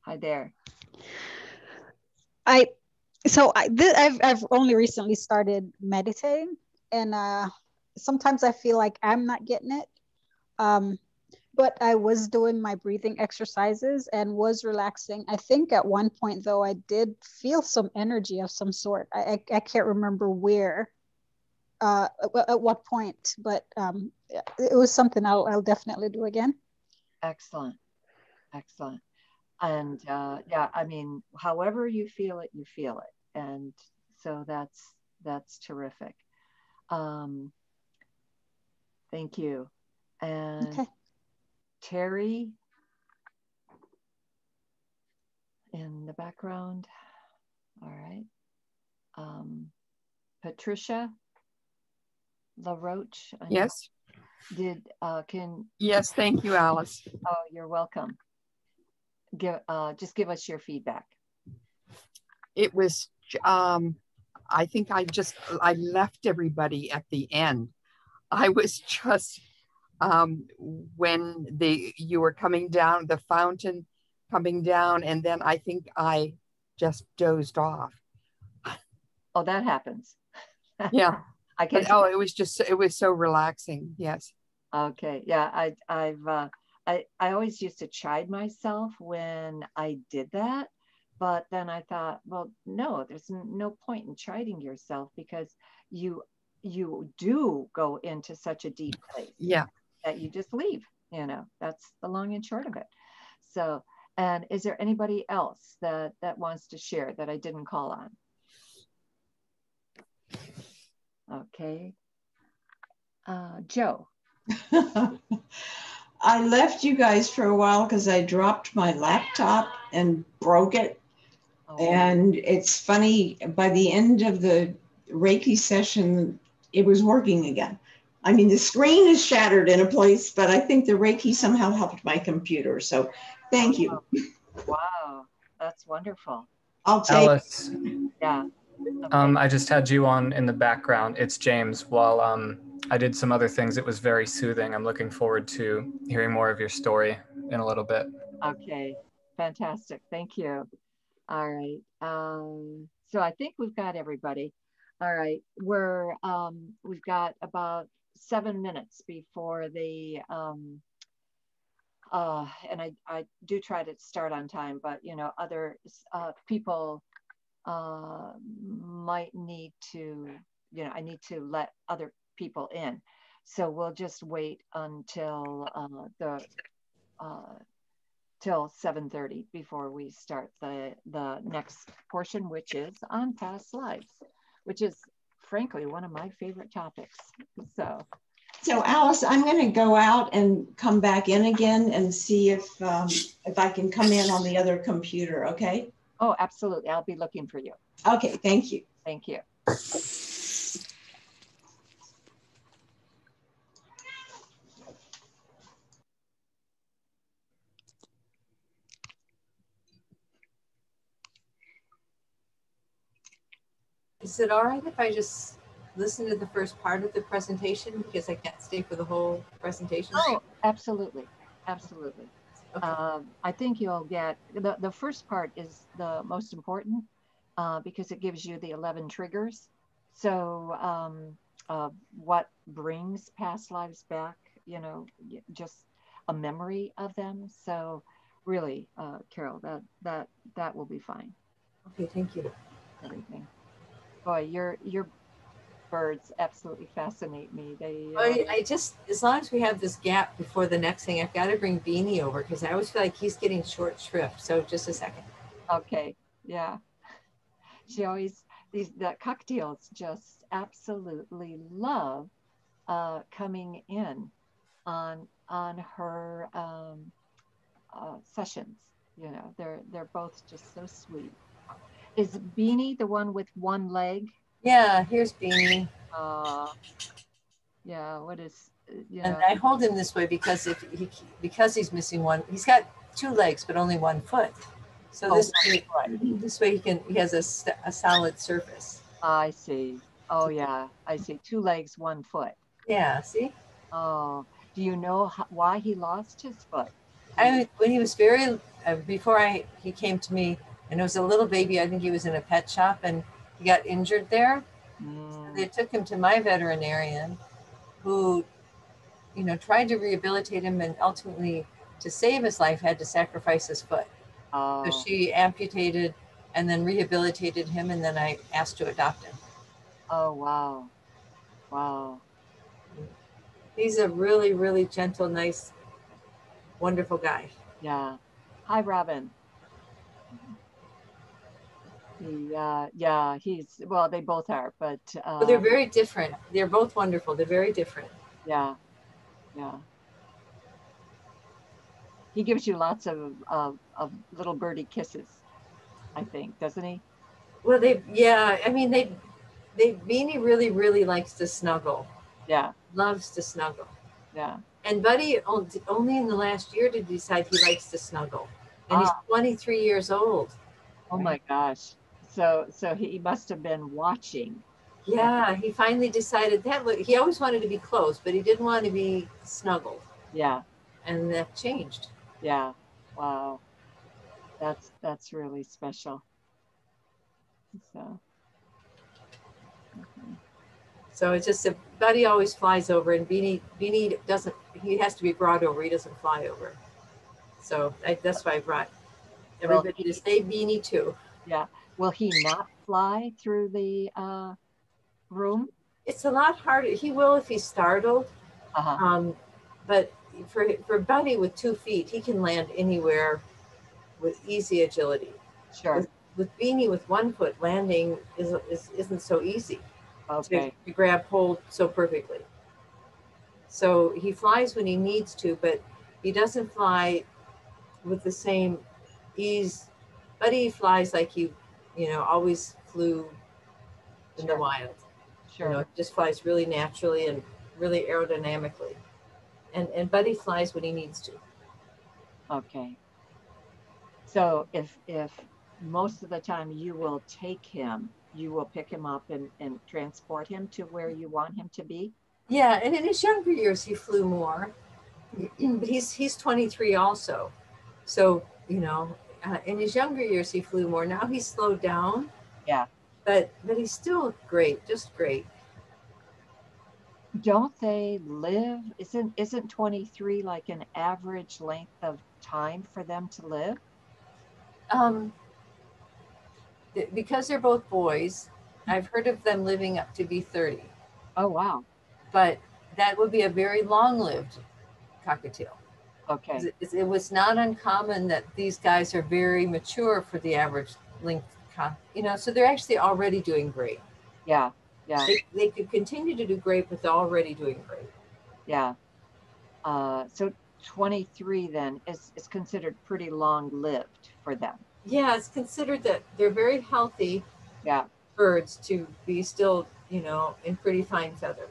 Hi there. I've only recently started meditating, and sometimes I feel like I'm not getting it. But I was doing my breathing exercises and was relaxing. I think at one point, though, I did feel some energy of some sort. I can't remember where, at what point, but it was something I'll definitely do again. Excellent. Excellent. And yeah, I mean, however you feel it, you feel it. And so that's terrific. Thank you. And okay. Terry in the background. All right. Patricia LaRoche. Yes. Yes, thank you, Alice. Oh, you're welcome. Just give us your feedback. It was, I think I left everybody at the end. I was just, when you were coming down, the fountain coming down, and then I think I just dozed off. Oh, that happens. Yeah. It was so relaxing. Yes. Okay. Yeah. I always used to chide myself when I did that, but then I thought, well, no, there's no point in chiding yourself, because you do go into such a deep place. Yeah. That you just leave, that's the long and short of it. So, and is there anybody else that wants to share that I didn't call on? Okay. Joe. I left you guys for a while because I dropped my laptop and broke it. Oh. And it's funny, by the end of the Reiki session, it was working again. I mean, the screen is shattered in a place, but I think the Reiki somehow helped my computer. So thank you. Wow, that's wonderful. I'll take Alice. Yeah. Okay. I just had you on in the background. It's James. While I did some other things, it was very soothing. I'm looking forward to hearing more of your story in a little bit. Okay, fantastic. Thank you. All right. So I think we've got everybody. All right. We've got about 7 minutes before the and I do try to start on time, but other people might need to, I need to let other people in. So we'll just wait until till 7:30 before we start the next portion, which is on past lives, which is frankly one of my favorite topics. So Alice, I'm going to go out and come back in again and see if I can come in on the other computer. Okay. Oh, absolutely. I'll be looking for you. Okay. Thank you. Thank you. Is it all right if I just listen to the first part of the presentation because I can't stay for the whole presentation? Oh, absolutely. Absolutely. Okay. I think you'll get, the first part is the most important because it gives you the 11 triggers. So what brings past lives back, you know, just a memory of them. So really, Carol, that will be fine. Okay, thank you. Everything. Boy, your birds absolutely fascinate me. They. I just, as long as we have this gap before the next thing, I've got to bring Beanie over because I always feel like he's getting short shrift. So just a second. Okay. Yeah. She always, the cocktails just absolutely love coming in on her sessions. You know, they're both just so sweet. Is Beanie the one with one leg? Yeah, here's Beanie. Yeah, what is, you know. And I hold him this way because because he's missing one, he's got 2 legs but only 1 foot. So this way he has a solid surface. I see. Oh yeah, I see. 2 legs, 1 foot. Yeah, see? Oh, do you know why he lost his foot? When he was very, before he came to me, and it was a little baby, I think he was in a pet shop and he got injured there. So they took him to my veterinarian who, you know, tried to rehabilitate him and ultimately to save his life had to sacrifice his foot. So she amputated and then rehabilitated him, and then I asked to adopt him. Oh, wow. Wow. He's a really, really gentle, nice, wonderful guy. Yeah. Hi, Robin. Yeah, well, they both are, but. But they're very different. They're both wonderful. They're very different. Yeah. Yeah. He gives you lots of little birdie kisses, I think, doesn't he? Well, I mean, Beanie really, really likes to snuggle. Yeah. Loves to snuggle. Yeah. And Buddy, only in the last year did decide he likes to snuggle. And he's 23 years old. Oh my gosh. So he must have been watching. Yeah, he finally decided that. Look, he always wanted to be close, but he didn't want to be snuggled. Yeah. And that changed. Yeah. Wow. That's really special. So. Okay. So it's just Buddy always flies over, and Beanie doesn't. He has to be brought over. He doesn't fly over. So that's why I brought everybody to stay Beanie too. Yeah. Will he not fly through the room? It's a lot harder. He will if he's startled. But for Buddy with 2 feet, he can land anywhere with easy agility. Sure. With Beanie with 1 foot, landing isn't so easy. Okay. To grab hold so perfectly. So he flies when he needs to, but he doesn't fly with the same ease. Buddy flies like he, always flew in the wild. Sure. Just flies really naturally and really aerodynamically. And Buddy flies when he needs to. Okay. So if most of the time you will take him, you will pick him up and transport him to where you want him to be? Yeah, and in his younger years he flew more. But he's 23 also. So, in his younger years he flew more. Now he's slowed down. Yeah. But he's still great, just great. Don't they live? Isn't 23 like an average length of time for them to live? Because they're both boys, I've heard of them living up to be 30. Oh, wow. But that would be a very long-lived cockatiel. Okay. It was not uncommon that these guys are very mature for the average length, so they're actually already doing great. Yeah, yeah. They could continue to do great, but they're already doing great. Yeah. So 23 then is considered pretty long-lived for them. Yeah, it's considered that they're very healthy birds to be still, in pretty fine feather.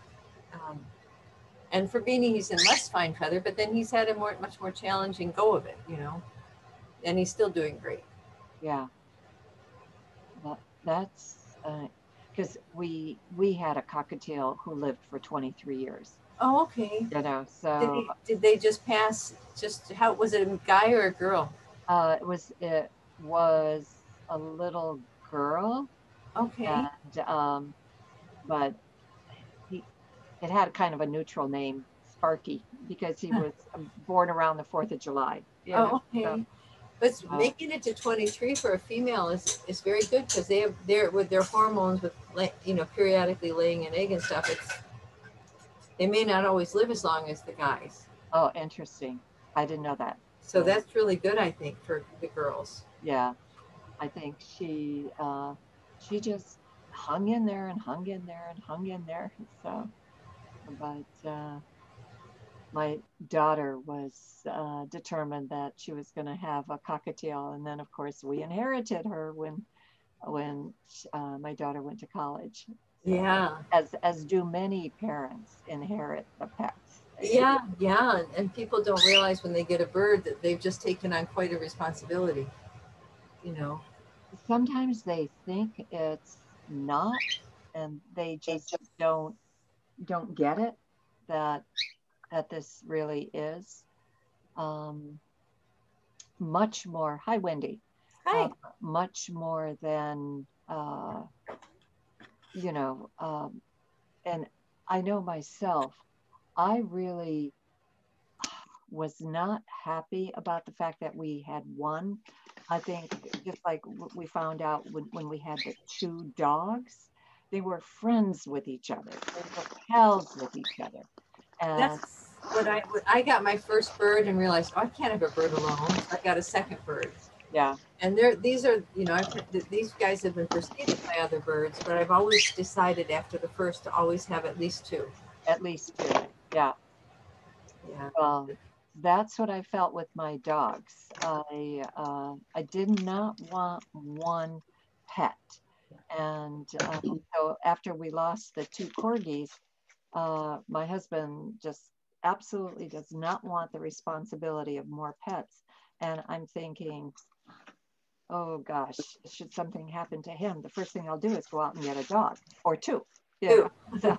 And for Beanie, he's in less fine feather, but then he's had a much more challenging go of it, and he's still doing great. Yeah. That's because we had a cockatiel who lived for 23 years. Oh, okay. You know, so did they just pass? Just how was it, a guy or a girl? It was a little girl. Okay. And but it had kind of a neutral name, Sparky, because he was born around the 4th of July. Okay. So, but making it to 23 for a female is very good, because they're with their hormones, with periodically laying an egg and stuff. They may not always live as long as the guys. Oh, interesting. I didn't know that. So that's really good, I think, for the girls. Yeah, I think she just hung in there and hung in there and hung in there. So, but my daughter was determined that she was going to have a cockatiel, and then of course we inherited her when my daughter went to college. So, yeah, as do many parents inherit the pets. Yeah, yeah, and people don't realize when they get a bird that they've just taken on quite a responsibility. Sometimes they think it's not, and they just don't get it, that this really is much more. Hi, Wendy. Hi. Much more than and I know myself, I really was not happy about the fact that we had one. I think just like we found out when we had the 2 dogs, they were friends with each other. They were pals with each other. And that's what I got my first bird and realized, oh, I can't have a bird alone. I got a second bird. Yeah. And these are, these guys have been preceded by other birds, but I've always decided after the first to always have at least 2. At least 2, yeah. Yeah. That's what I felt with my dogs. I did not want one pet. And so after we lost the 2 corgis, my husband just absolutely does not want the responsibility of more pets. And I'm thinking, oh gosh, should something happen to him, the first thing I'll do is go out and get a dog or 2. Yeah. So,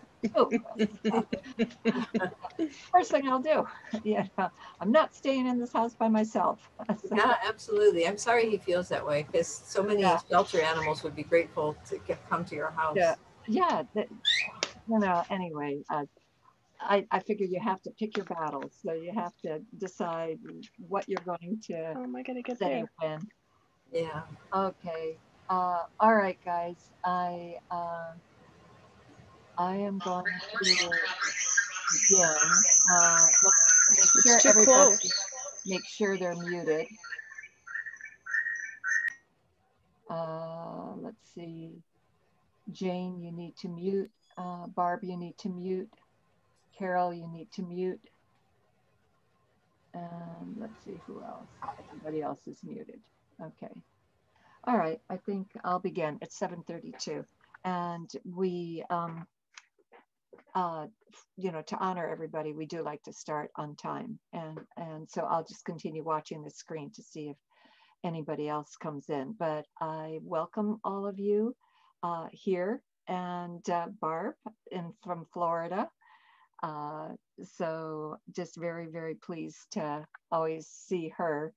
first thing I'll do. Yeah, I'm not staying in this house by myself. So, yeah, absolutely. I'm sorry he feels that way, because so many shelter animals would be grateful to come to your house. Yeah. Anyway, I figure you have to pick your battles. So you have to decide what you're going to am I gonna get say there? when. Yeah. Okay. All right, guys. I am going to begin. Make sure they're muted. Let's see. Jane, you need to mute. Barb, you need to mute. Carol, you need to mute. And let's see who else. Everybody else is muted. Okay. All right. I think I'll begin. It's 7:32. And we, to honor everybody, we do like to start on time. And so I'll just continue watching the screen to see if anybody else comes in. But I welcome all of you here, and Barb from Florida. So just very, very pleased to always see her.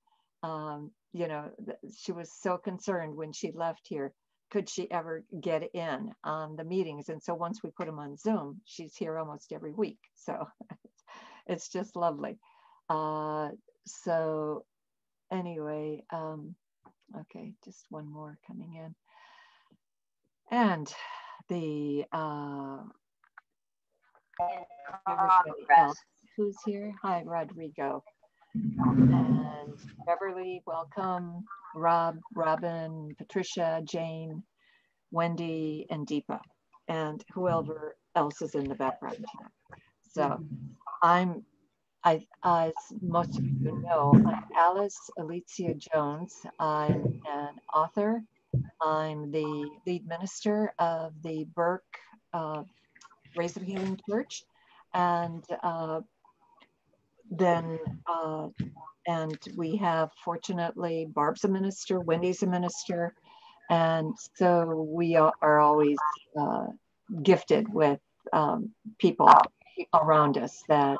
She was so concerned when she left here, could she ever get in on the meetings? And so once we put them on Zoom, she's here almost every week. So it's just lovely. So anyway, okay, just one more coming in. And the everybody else who's here. Hi, Rodrigo. And Beverly, welcome. Rob, Robin, Patricia, Jane, Wendy, and Deepa, and whoever else is in the background chat. So as most of you know, I'm Alicia Jones. I'm an author. I'm the lead minister of the Burke Rays of Healing Church, and and we have, fortunately, Barb's a minister, Wendy's a minister, And so we are always gifted with people around us that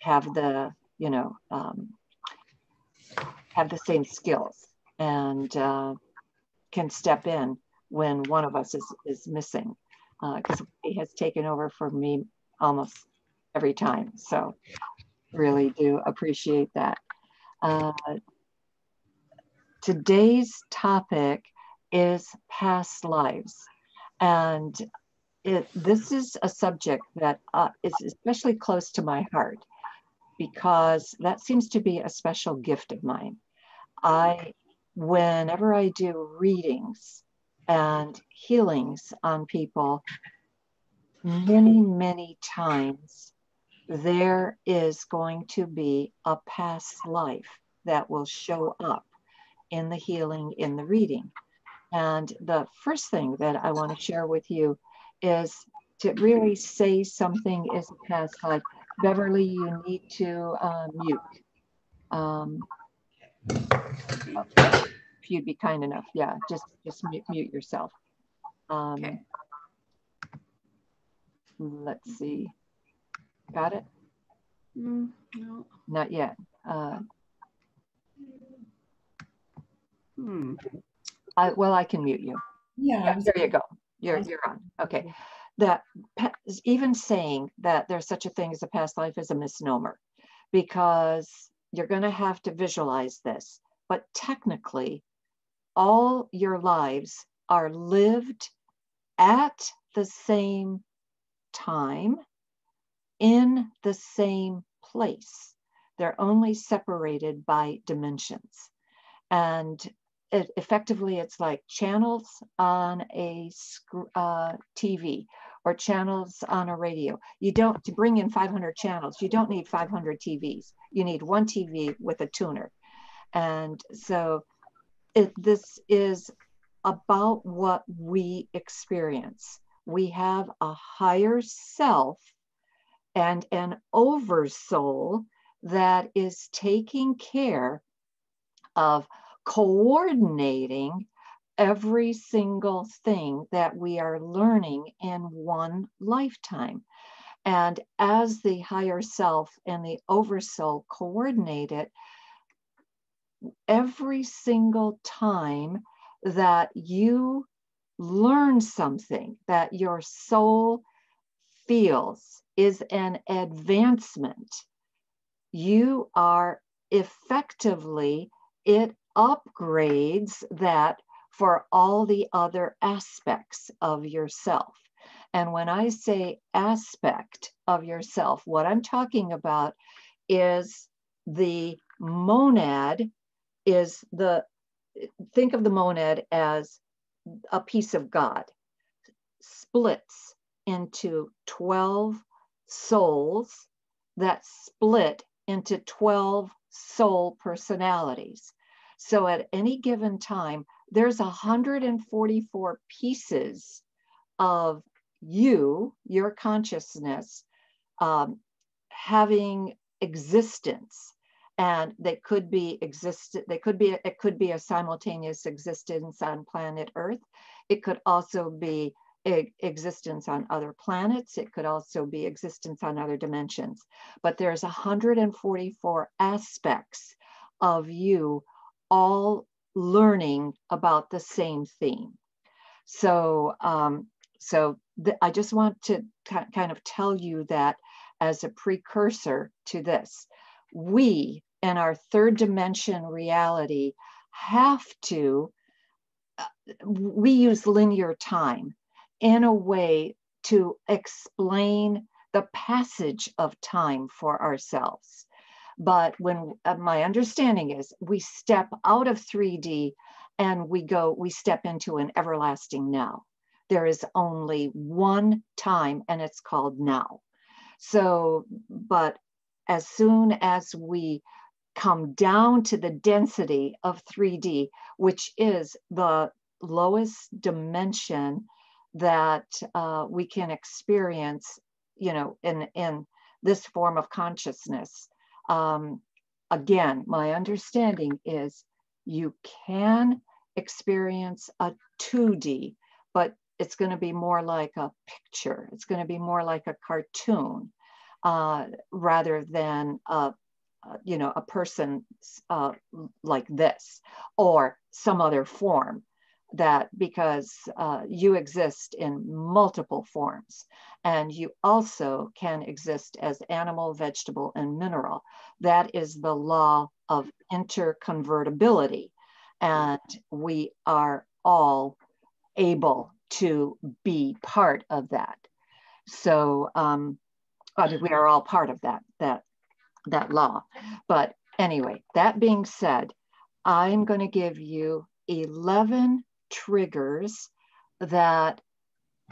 have the, you know, have the same skills and can step in when one of us is missing, because it has taken over for me almost every time. So really do appreciate that. Today's topic is past lives. And this is a subject that is especially close to my heart, because that seems to be a special gift of mine. Whenever I do readings and healings on people, many, many times there is going to be a past life that will show up in the healing, in the reading. And the first thing that I want to share with you is to really say something is a past life. Beverly, you need to mute. If you'd be kind enough, yeah, just mute yourself. Okay. Let's see. Got it? No. Not yet. Well, I can mute you. Yeah. There you go. You're on. Okay. That even saying that there's such a thing as a past life is a misnomer, because you're going to have to visualize this. But technically, all your lives are lived at the same time, in the same place. They're only separated by dimensions. And effectively, it's like channels on a TV or channels on a radio. You don't, to bring in 500 channels, you don't need 500 TVs. You need one TV with a tuner. And so this is about what we experience. We have a higher self and an oversoul that is taking care of coordinating every single thing that we are learning in one lifetime. And as the higher self and the oversoul coordinate it, every single time that you learn something that your soul feels is an advancement, you are effectively, it upgrades that for all the other aspects of yourself. And when I say aspect of yourself, what I'm talking about is the monad is think of the monad as a piece of God, splits into 12 souls that split into 12 soul personalities. So at any given time, there's 144 pieces of you, your consciousness, having existence. And they could be it could be a simultaneous existence on planet Earth. It could also be existence on other planets. It could also be existence on other dimensions. But there's 144 aspects of you all learning about the same theme. So, I just want to kind of tell you that as a precursor to this. We, in our third dimension reality, we use linear time in a way to explain the passage of time for ourselves. But when my understanding is we step out of 3D and we step into an everlasting now. There is only one time and it's called now. So, but as soon as we come down to the density of 3D, which is the lowest dimension that we can experience, you know, in this form of consciousness. Again, my understanding is you can experience a 2D, but it's going to be more like a picture. It's going to be more like a cartoon rather than a person like this or some other form, that because you exist in multiple forms, and you also can exist as animal, vegetable, and mineral. That is the law of interconvertibility, and we are all able to be part of that. So we are all part of that law. But anyway, that being said, I'm going to give you 11 triggers that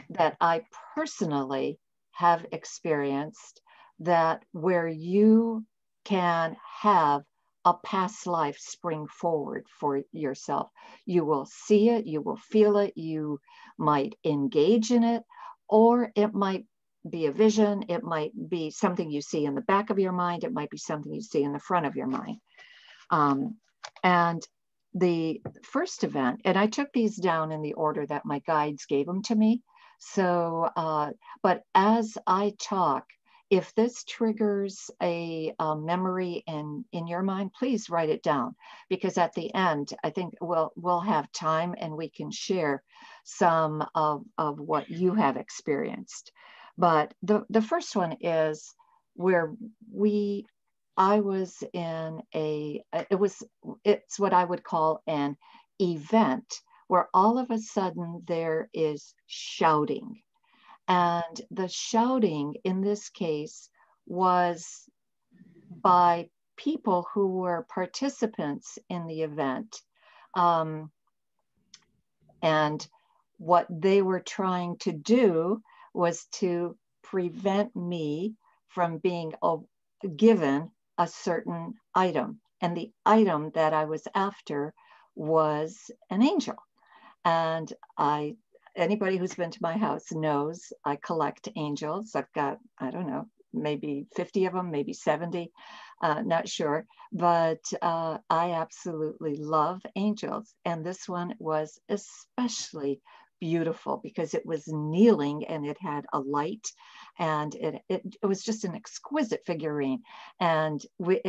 I personally have experienced, that where you can have a past life spring forward for yourself. You will see it, you will feel it, you might engage in it, or it might be a vision, it might be something you see in the back of your mind, it might be something you see in the front of your mind. And the first event, and I took these down in the order that my guides gave them to me. So, but as I talk, if this triggers a memory in your mind, please write it down, because at the end, I think we'll have time and we can share some of what you have experienced. But the first one is where I was in it's what I would call an event where all of a sudden there is shouting. And the shouting in this case was by people who were participants in the event. And what they were trying to do was to prevent me from being given a certain item. And the item that I was after was an angel. And anybody who's been to my house knows I collect angels. I've got, I don't know, maybe 50 of them, maybe 70, not sure. But I absolutely love angels. And this one was especially beautiful because it was kneeling and it had a light, and it was just an exquisite figurine. And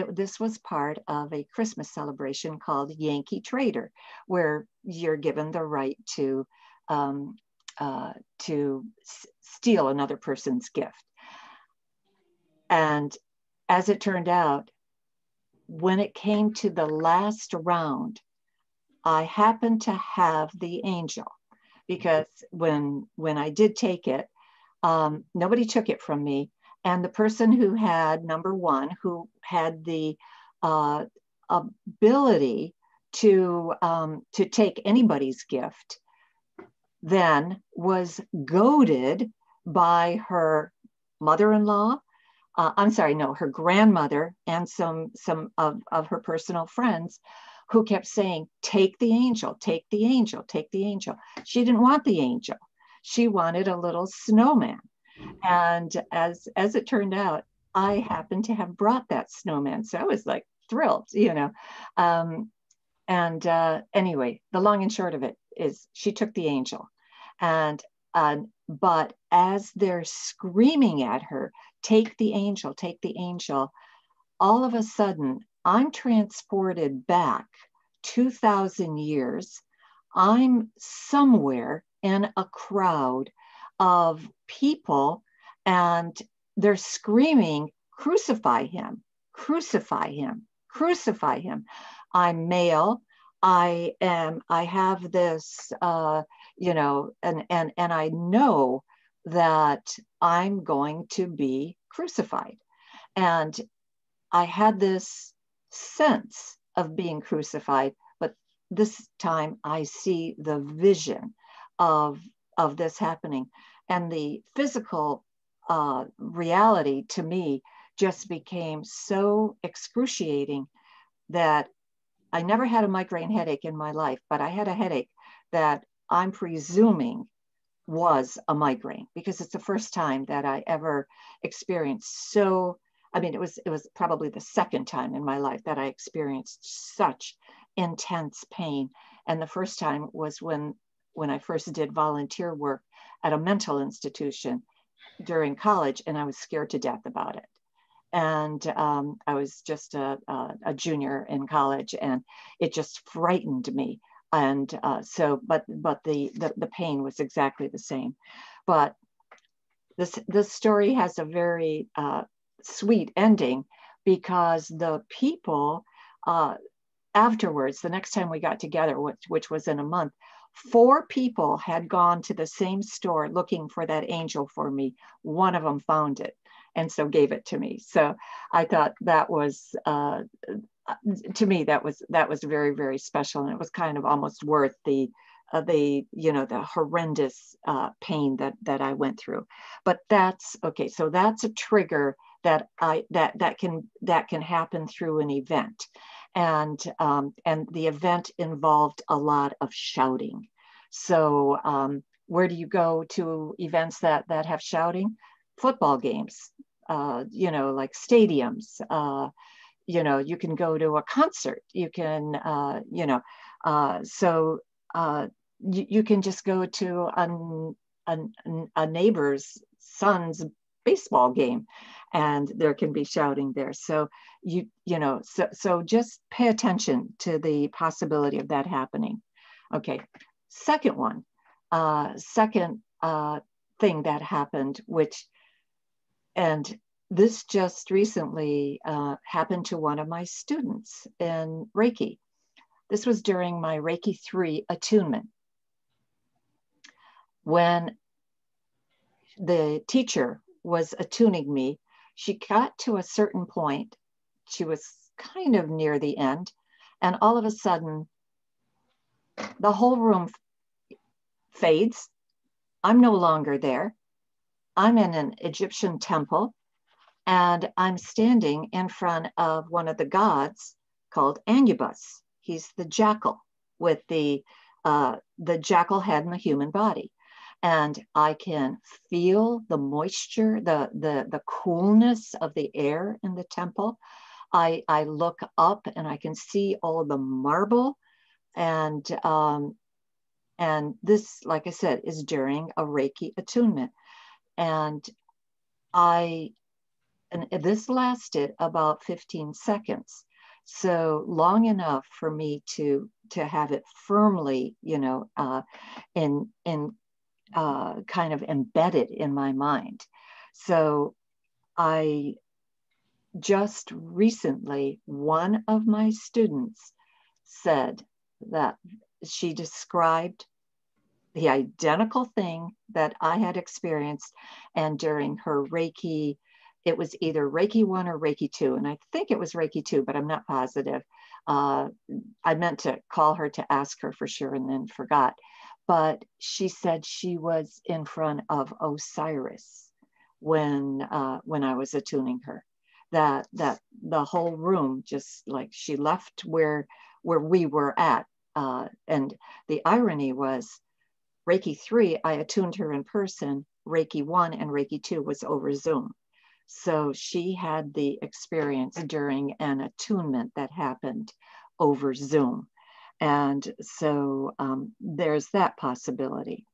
this was part of a Christmas celebration called Yankee Trader, where you're given the right to steal another person's gift. And as it turned out, when it came to the last round, I happened to have the angel, because when I did take it, nobody took it from me. And the person who had number one, who had the ability to take anybody's gift, then was goaded by her mother-in-law, her grandmother, and some of her personal friends, who kept saying, take the angel, take the angel, take the angel. She didn't want the angel. She wanted a little snowman. And as it turned out, I happened to have brought that snowman. So I was like thrilled, anyway, the long and short of it is she took the angel. But as they're screaming at her, take the angel, all of a sudden, I'm transported back 2,000 years. I'm somewhere in a crowd of people, and they're screaming, crucify him, crucify him, crucify him. I'm male. I have this, and I know that I'm going to be crucified. And I had this sense of being crucified, but this time I see the vision of this happening. And the physical reality to me just became so excruciating that I never had a migraine headache in my life, but I had a headache that I'm presuming was a migraine, because it's the first time that I ever experienced it was probably the second time in my life that I experienced such intense pain. And the first time was when I first did volunteer work at a mental institution during college, and I was scared to death about it. And I was just a junior in college, and it just frightened me. And but the pain was exactly the same. But this story has a very sweet ending, because the people afterwards, the next time we got together, which was in a month, 4 people had gone to the same store looking for that angel for me. One of them found it, and so gave it to me. So I thought that was, to me, that was very, very special, and it was kind of almost worth the horrendous pain that I went through. But that's okay. So that's a trigger that can happen through an event. And the event involved a lot of shouting. So where do you go to events that have shouting? Football games, like stadiums. You can go to a concert. You can, you can just go to a neighbor's son's baseball game, and there can be shouting there. So so just pay attention to the possibility of that happening. Okay, second thing that happened, and this just recently happened to one of my students in Reiki. This was during my Reiki 3 attunement. When the teacher was attuning me, she got to a certain point. She was kind of near the end, and all of a sudden, the whole room fades. I'm no longer there. I'm in an Egyptian temple, and I'm standing in front of one of the gods called Anubis. He's the jackal with the jackal head and the human body. And I can feel the moisture, the coolness of the air in the temple. I look up and I can see all the marble. And this, like I said, is during a Reiki attunement. And this lasted about 15 seconds. So long enough for me to have it firmly, kind of embedded in my mind. So I just recently, one of my students said that she described the identical thing that I had experienced, and during her Reiki, it was either Reiki 1 or Reiki 2, and I think it was Reiki 2, but I'm not positive. I meant to call her to ask her for sure and then forgot. But she said she was in front of Osiris when I was attuning her. That the whole room, just like she left where we were at. And the irony was, Reiki 3, I attuned her in person. Reiki 1 and Reiki 2 was over Zoom. So she had the experience during an attunement that happened over Zoom. And so there's that possibility.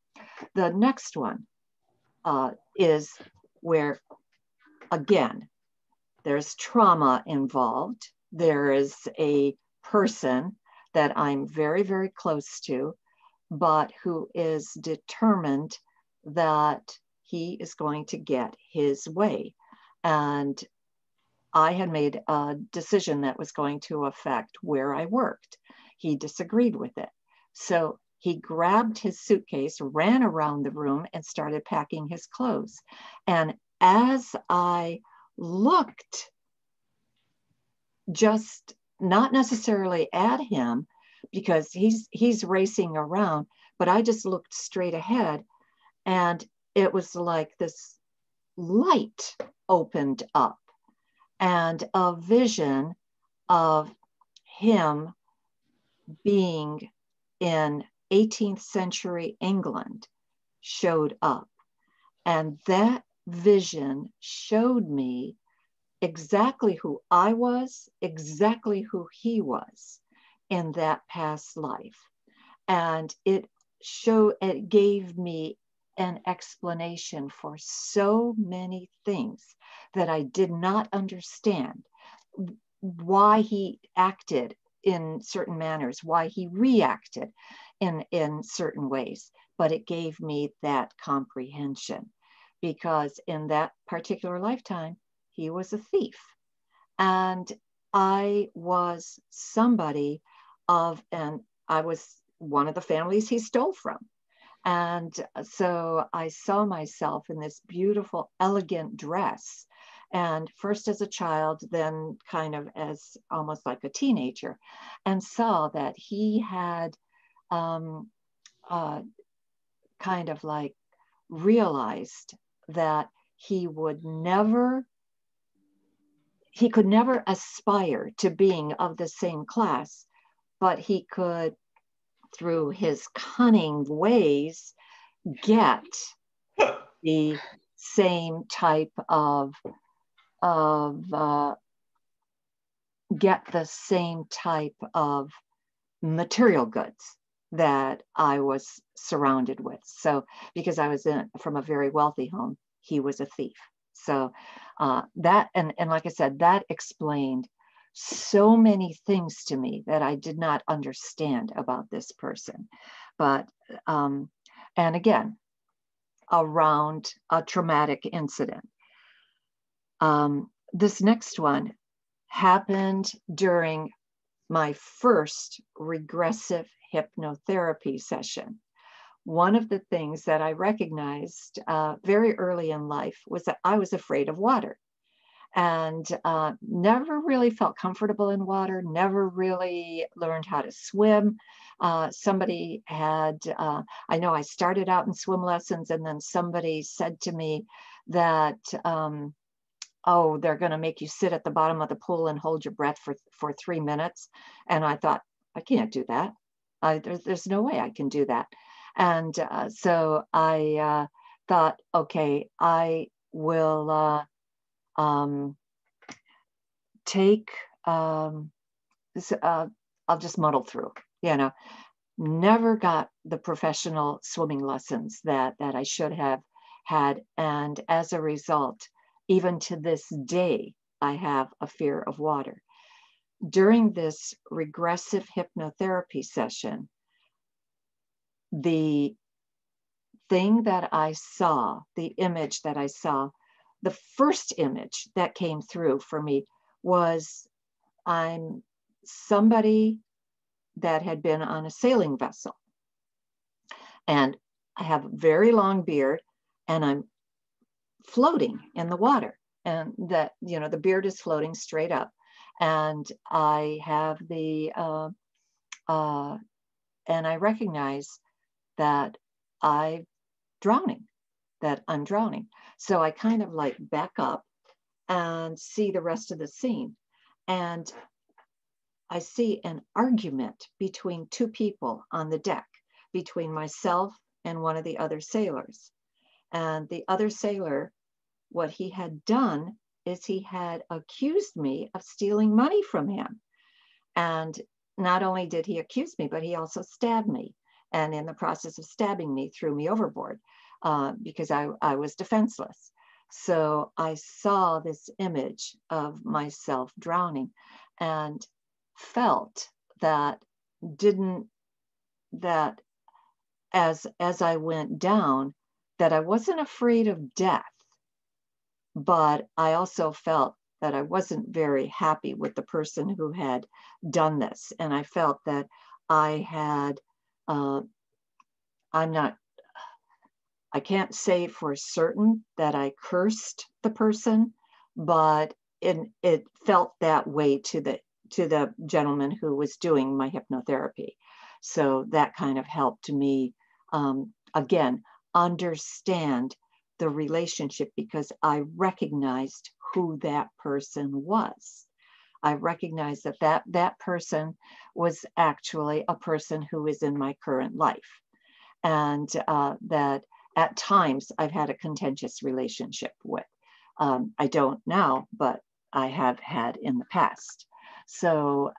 The next one is where, again, there's trauma involved. There is a person that I'm very, very close to, but who is determined that he is going to get his way. And I had made a decision that was going to affect where I worked. He disagreed with it. So he grabbed his suitcase, ran around the room, and started packing his clothes. And as I looked, just not necessarily at him, because he's racing around, but I just looked straight ahead, and it was like this light opened up, and a vision of him being in 18th century England showed up. And that vision showed me exactly who I was, exactly who he was in that past life. And it gave me an explanation for so many things that I did not understand, why he acted in certain manners, why he reacted in certain ways. But it gave me that comprehension, because in that particular lifetime, he was a thief. And I was somebody and I was one of the families he stole from. And so I saw myself in this beautiful, elegant dress. And first as a child, then kind of as almost like a teenager, and saw that he had kind of like realized that he could never aspire to being of the same class, but he could, through his cunning ways, get the same type of material goods that I was surrounded with. So because I was from a very wealthy home, he was a thief. So that, and like I said, that explained so many things to me that I did not understand about this person. But, and again, around a traumatic incident. This next one happened during my first regressive hypnotherapy session. One of the things that I recognized very early in life was that I was afraid of water, and never really felt comfortable in water, never really learned how to swim. Somebody had, I know I started out in swim lessons, and then somebody said to me that, oh, they're going to make you sit at the bottom of the pool and hold your breath for 3 minutes. And I thought, I can't do that. There's no way I can do that. And so I thought, okay, I will take, I'll just muddle through, never got the professional swimming lessons that I should have had. And as a result, even to this day, I have a fear of water. During this regressive hypnotherapy session, the thing that I saw, the image that I saw, the first image that came through for me was I'm somebody that had been on a sailing vessel. And I have a very long beard, and I'm floating in the water, and that, the beard is floating straight up, and I have and I recognize that I'm drowning. So I kind of like back up and see the rest of the scene, and I see an argument between two people on the deck, between myself and one of the other sailors. And the other sailor, what he had done is he had accused me of stealing money from him. And not only did he accuse me, but he also stabbed me. And in the process of stabbing me, threw me overboard because I was defenseless. So I saw this image of myself drowning and felt that as I went down, that I wasn't afraid of death, but I also felt that I wasn't very happy with the person who had done this. And I felt that I had, I can't say for certain that I cursed the person, but it felt that way to the gentleman who was doing my hypnotherapy. So that kind of helped me, again, understand the relationship, because I recognized who that person was. I recognized that person was actually a person who is in my current life. And that at times I've had a contentious relationship with. I don't now, but I have had in the past. So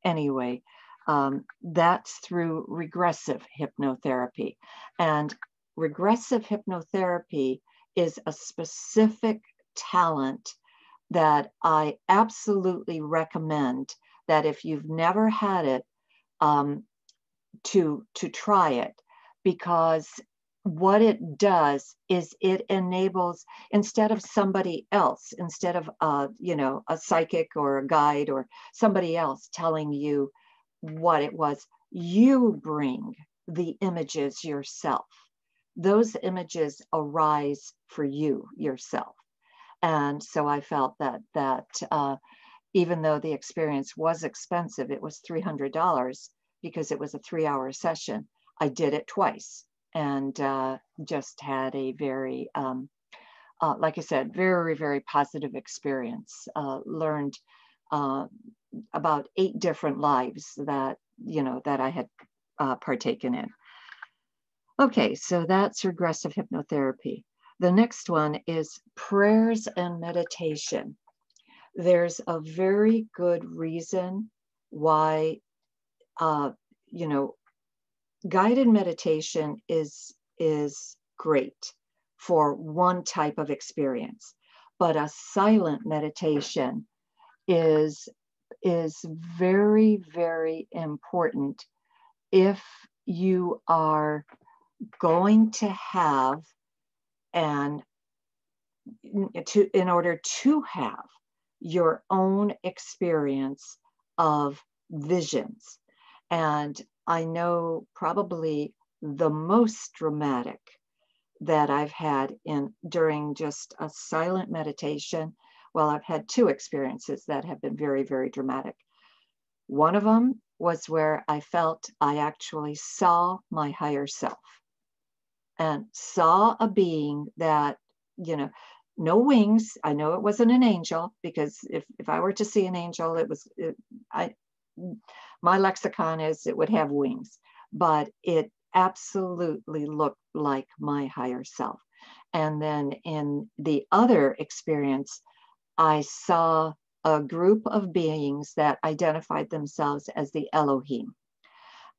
anyway, That's through regressive hypnotherapy. And regressive hypnotherapy is a specific talent that I absolutely recommend that if you've never had it, to try it, because what it does is it enables, instead of somebody else, instead of a psychic or a guide or somebody else telling you what it was, you bring the images yourself. Those images arise for you yourself. And so I felt that even though the experience was expensive, it was $300 because it was a 3-hour session. I did it twice and just had a very, like I said, very, very positive experience. Learned about 8 different lives that, that I had partaken in. Okay, so that's regressive hypnotherapy. The next one is prayers and meditation. There's a very good reason why, guided meditation is great for one type of experience, but a silent meditation is very, very important if you are going to have in order to have your own experience of visions. And I know probably the most dramatic that I've had during just a silent meditation. Well, I've had 2 experiences that have been very, very dramatic. One of them was where I felt I actually saw my higher self and saw a being that, no wings. I know it wasn't an angel, because if I were to see an angel, my lexicon is it would have wings, but it absolutely looked like my higher self. And then in the other experience, I saw a group of beings that identified themselves as the Elohim.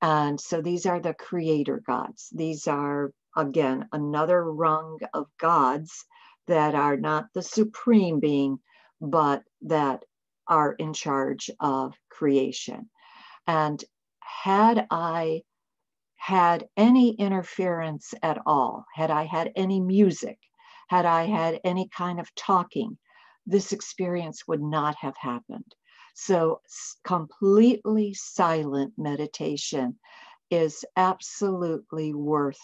And so these are the creator gods. These are, again, another rung of gods that are not the supreme being, but that are in charge of creation. And had I had any interference at all, had I had any music, had I had any kind of talking, this experience would not have happened. So completely silent meditation is absolutely worth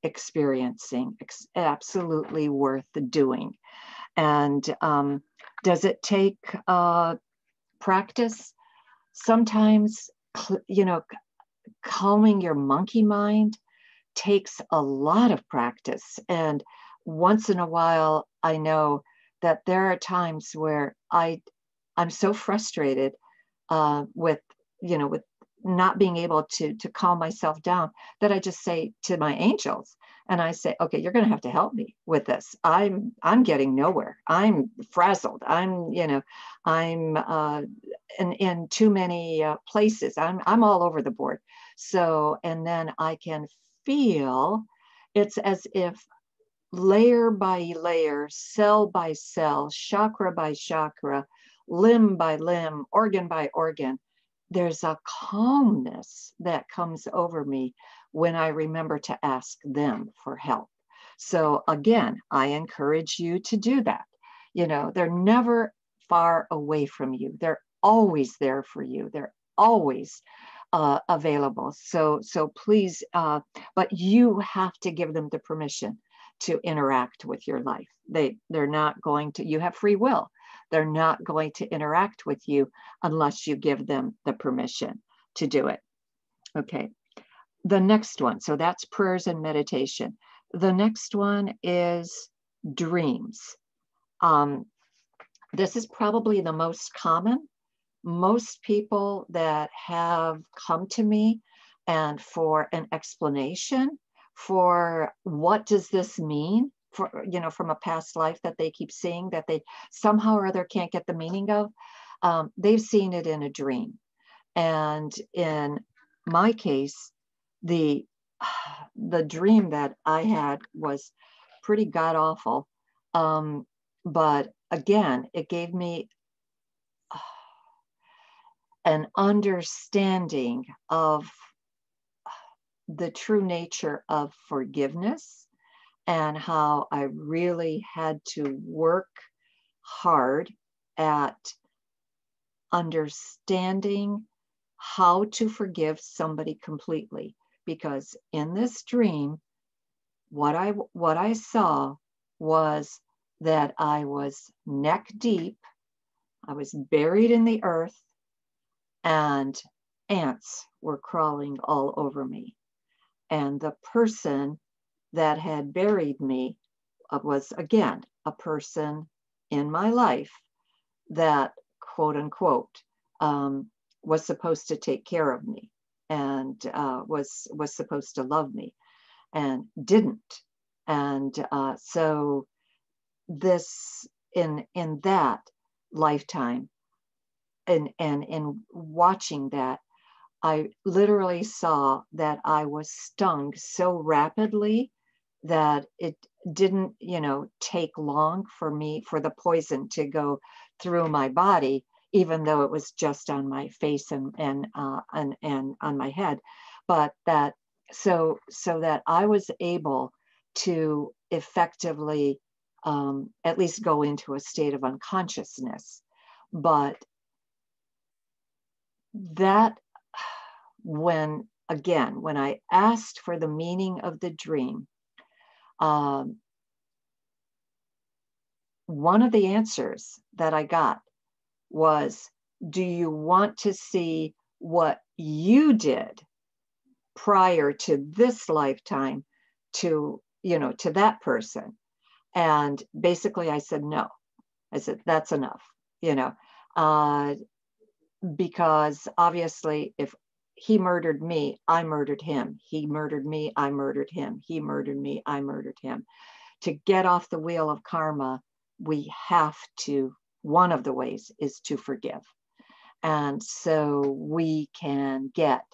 experiencing, absolutely worth doing. And does it take practice? Sometimes, calming your monkey mind takes a lot of practice. And once in a while, I know that there are times where I'm so frustrated with not being able to calm myself down that I just say to my angels, and I say, okay, you're going to have to help me with this. I'm getting nowhere. I'm frazzled. I'm in too many places. I'm all over the board. So, and then I can feel it's as if layer by layer, cell by cell, chakra by chakra, limb by limb, organ by organ, there's a calmness that comes over me when I remember to ask them for help. So again, I encourage you to do that. They're never far away from you. They're always there for you. They're always available. So please, but you have to give them the permission to interact with your life. They're not going to, you have free will. They're not going to interact with you unless you give them the permission to do it. Okay, the next one, so that's prayers and meditation. The next one is dreams. This is probably the most common. Most people that have come to me and for an explanation for what does this mean, from a past life that they keep seeing that they somehow or other can't get the meaning of, they've seen it in a dream. And in my case, the dream that I had was pretty god awful. But again, it gave me an understanding of the true nature of forgiveness and how I really had to work hard at understanding how to forgive somebody completely. Because in this dream, what I saw was that I was neck deep, I was buried in the earth, and ants were crawling all over me. And the person that had buried me was, again, a person in my life that, quote unquote, was supposed to take care of me and was supposed to love me and didn't. And so this, in that lifetime, and in watching that, I literally saw that I was stung so rapidly that it didn't, take long for the poison to go through my body, even though it was just on my face and on my head. But that, so that I was able to effectively at least go into a state of unconsciousness. But that, when I asked for the meaning of the dream, one of the answers that I got was, do you want to see what you did prior to this lifetime to that person? And basically I said, no. I said, that's enough, because obviously if he murdered me, I murdered him. He murdered me, I murdered him. He murdered me, I murdered him. To get off the wheel of karma, we have to, one of the ways is to forgive. And so we can get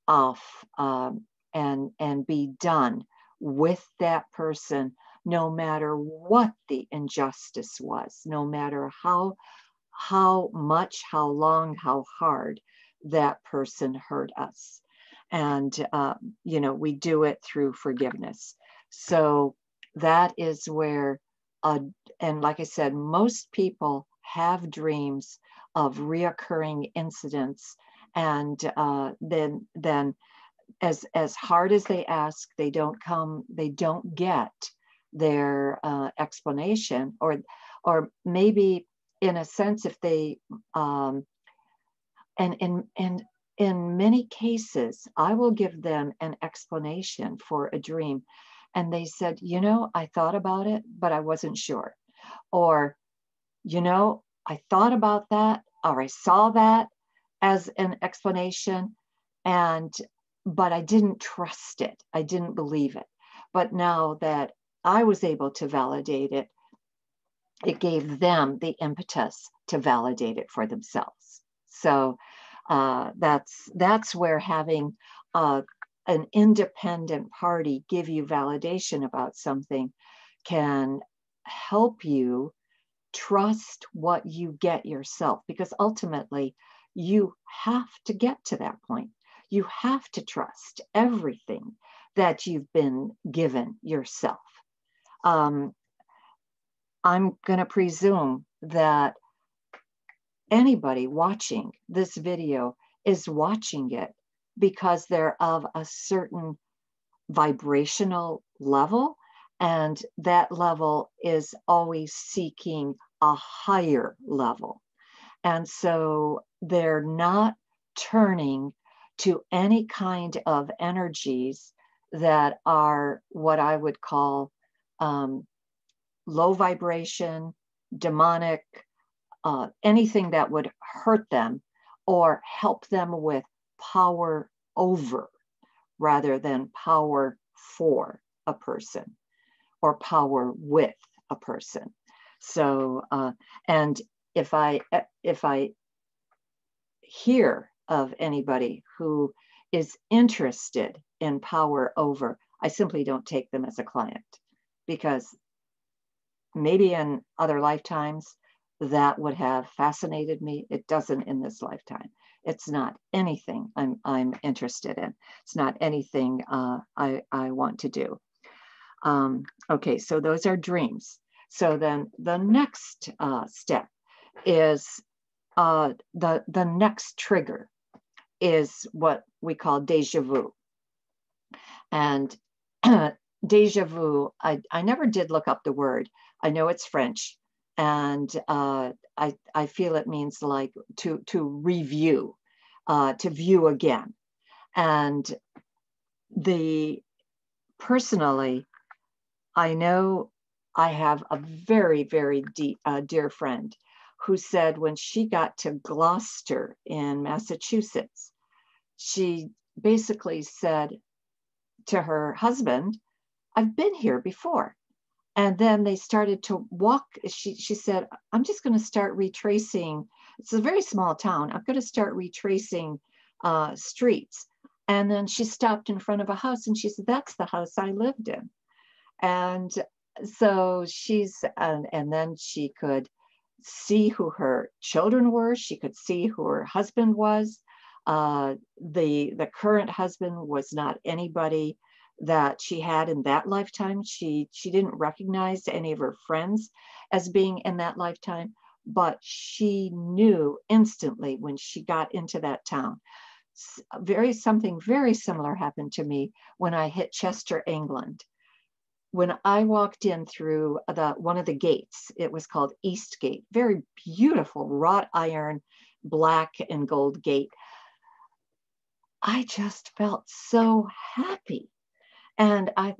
off and be done with that person, no matter what the injustice was, no matter how much, how long, how hard that person hurt us. And, we do it through forgiveness. So that is where, and like I said, most people have dreams of reoccurring incidents. And then as hard as they ask, they don't get their explanation, or maybe in a sense, if they, and in many cases, I will give them an explanation for a dream. And they said, I thought about it, but I wasn't sure. Or, I thought about that, or I saw that as an explanation, but I didn't trust it. I didn't believe it. But now that I was able to validate it, it gave them the impetus to validate it for themselves. So that's where having an independent party give you validation about something can help you trust what you get yourself, because ultimately you have to get to that point. You have to trust everything that you've been given yourself. I'm going to presume that anybody watching this video is watching it because they're of a certain vibrational level, and that level is always seeking a higher level. And so they're not turning to any kind of energies that are what I would call low vibration, demonic, anything that would hurt them or help them with power over rather than power for a person or power with a person. So, and if I hear of anybody who is interested in power over. I simply don't take them as a client, because maybe in other lifetimes that would have fascinated me. It doesn't in this lifetime. It's not anything I'm interested in. It's not anything I want to do. Okay, so those are dreams. So then the next step is the next trigger is what we call deja vu. And deja vu, I never did look up the word. I know it's French, and I feel it means like to review, to view again. And personally, I know I have a very, very dear friend who said when she got to Gloucester in Massachusetts, she basically said to her husband, I've been here before. And then they started to walk. She said, I'm just going to start retracing. It's a very small town. I'm going to start retracing streets. And then she stopped in front of a house and she said, that's the house I lived in. And so and then she could see who her children were. She could see who her husband was. The current husband was not anybody that she had in that lifetime. She didn't recognize any of her friends as being in that lifetime, but she knew instantly when she got into that town. Something very similar happened to me when I hit Chester, England. When I walked in through one of the gates, it was called East Gate, very beautiful wrought iron, black and gold gate. I just felt so happy. And I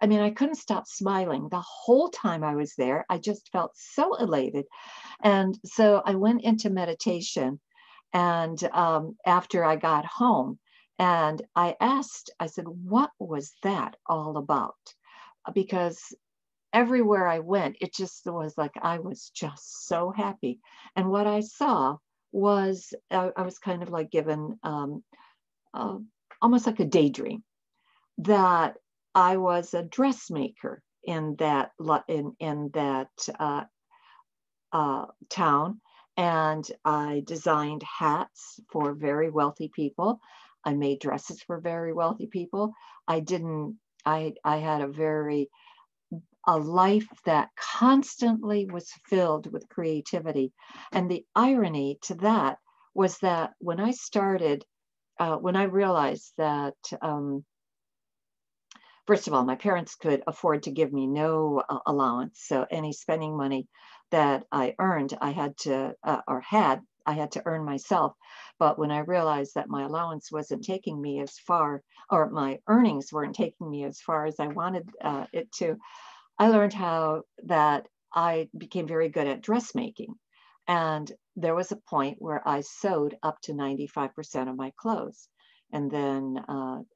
mean, I couldn't stop smiling the whole time I was there. I just felt so elated. And so I went into meditation. And after I got home, and I said, what was that all about? Because everywhere I went, it just was like, I was just so happy. And what I saw was, I was kind of like given almost like a daydream that I was a dressmaker in that town, and I designed hats for very wealthy people. I made dresses for very wealthy people. I had a life that constantly was filled with creativity. And the irony to that was that when I started, when I realized that, first of all, my parents could afford to give me no allowance. So any spending money that I earned, I had to earn myself. But when I realized that my allowance wasn't taking me as far, or my earnings weren't taking me as far as I wanted it to, I learned that I became very good at dressmaking. And there was a point where I sewed up to 95% of my clothes. And then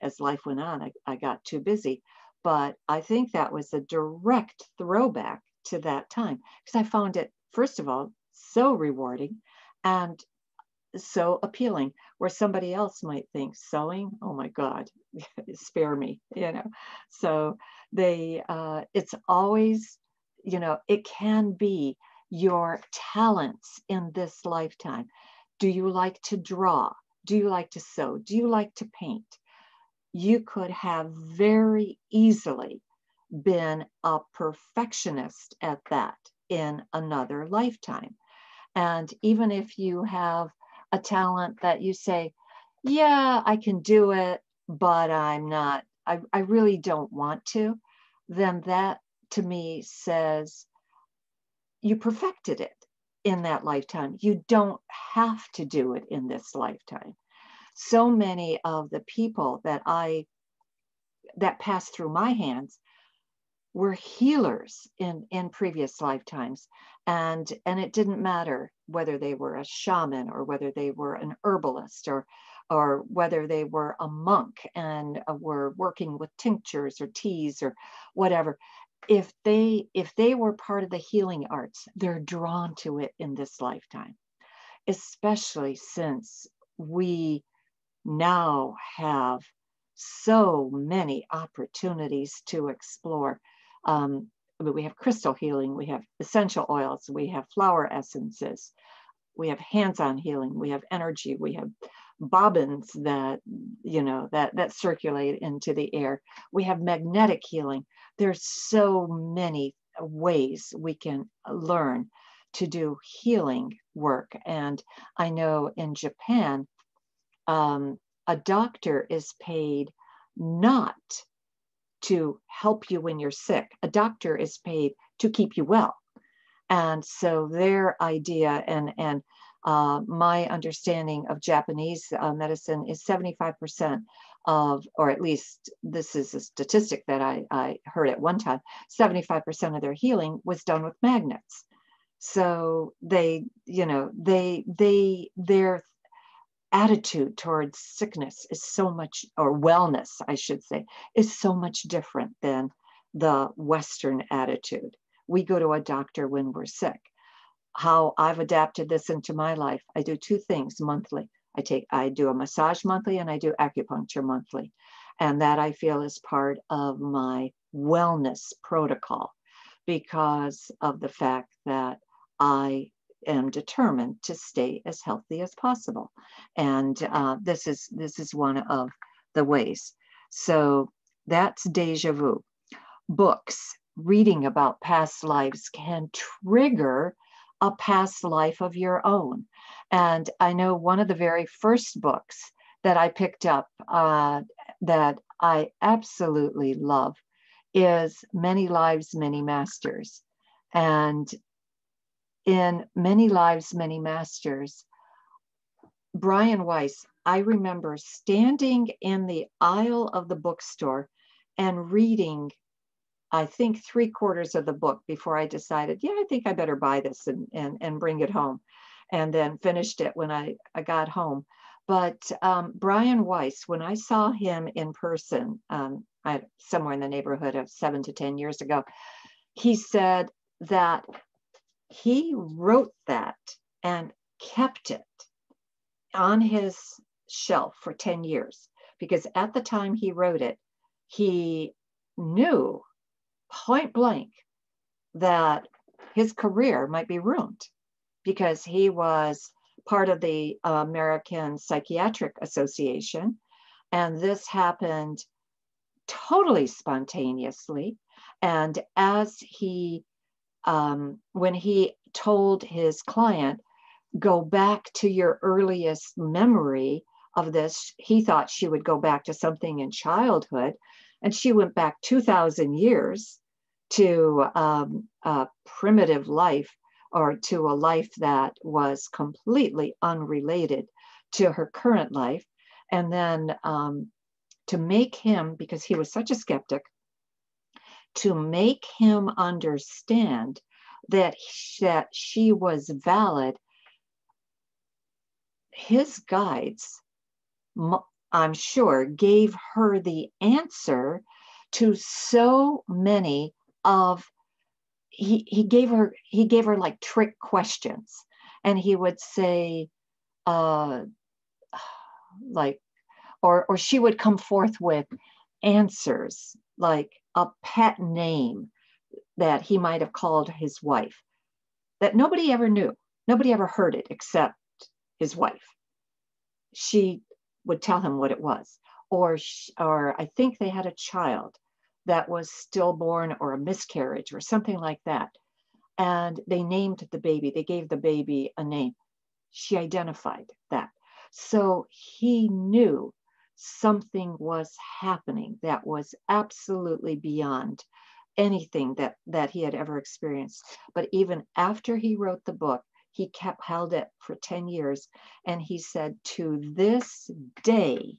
as life went on, I got too busy. But I think that was a direct throwback to that time, because I found it, first of all, so rewarding and so appealing, where somebody else might think sewing, oh my God, spare me, So it's always, it can be your talents in this lifetime. Do you like to draw? Do you like to sew? Do you like to paint? You could have very easily been a perfectionist at that in another lifetime. And even if you have a talent that you say, yeah, I can do it, but I'm not, I really don't want to, then that to me says you perfected it in that lifetime. You don't have to do it in this lifetime. So many of the people that passed through my hands were healers in previous lifetimes. And it didn't matter whether they were a shaman or whether they were an herbalist or whether they were a monk and were working with tinctures or teas or whatever. If they were part of the healing arts, they're drawn to it in this lifetime, especially since we now have so many opportunities to explore. We have crystal healing, we have essential oils, we have flower essences, we have hands-on healing, we have energy, we have bobbins that, you know, that circulate into the air. We have magnetic healing. There's so many ways we can learn to do healing work. And I know in Japan, a doctor is paid not to help you when you're sick. A doctor is paid to keep you well. And so their idea and my understanding of Japanese medicine is 75% of, or at least this is a statistic that I heard at one time, 75% of their healing was done with magnets. So they, you know, their attitude towards sickness is so much, or wellness, I should say, is so much different than the Western attitude. We go to a doctor when we're sick. How I've adapted this into my life, I do two things monthly. I do a massage monthly and I do acupuncture monthly. And that I feel is part of my wellness protocol because of the fact that I am determined to stay as healthy as possible. And this is one of the ways. So that's deja vu. Books, reading about past lives can trigger a past life of your own. And I know one of the very first books that I picked up that I absolutely love is Many Lives, Many Masters. And in Many Lives, Many Masters, Brian Weiss, I remember standing in the aisle of the bookstore and reading, I think, 3/4 of the book before I decided, yeah, I think I better buy this and bring it home, and then finished it when I got home. But Brian Weiss, when I saw him in person, somewhere in the neighborhood of 7 to 10 years ago, he said that he wrote that and kept it on his shelf for 10 years, because at the time he wrote it, he knew point blank that his career might be ruined because he was part of the American Psychiatric Association. And this happened totally spontaneously. And as he, when he told his client, go back to your earliest memory of this, he thought she would go back to something in childhood. And she went back 2,000 years to a primitive life, or to a life that was completely unrelated to her current life. And then to make him, because he was such a skeptic, to make him understand that she was valid, his guides, I'm sure, gave her the answer to so many of, he gave her like trick questions, and he would say like, or she would come forth with answers like a pet name that he might have called his wife that nobody ever knew, nobody ever heard it except his wife. She would tell him what it was, or I think they had a child that was stillborn or a miscarriage or something like that. And they named the baby, they gave the baby a name. She identified that. So he knew something was happening that was absolutely beyond anything that he had ever experienced. But even after he wrote the book, he held it for 10 years. And he said, to this day,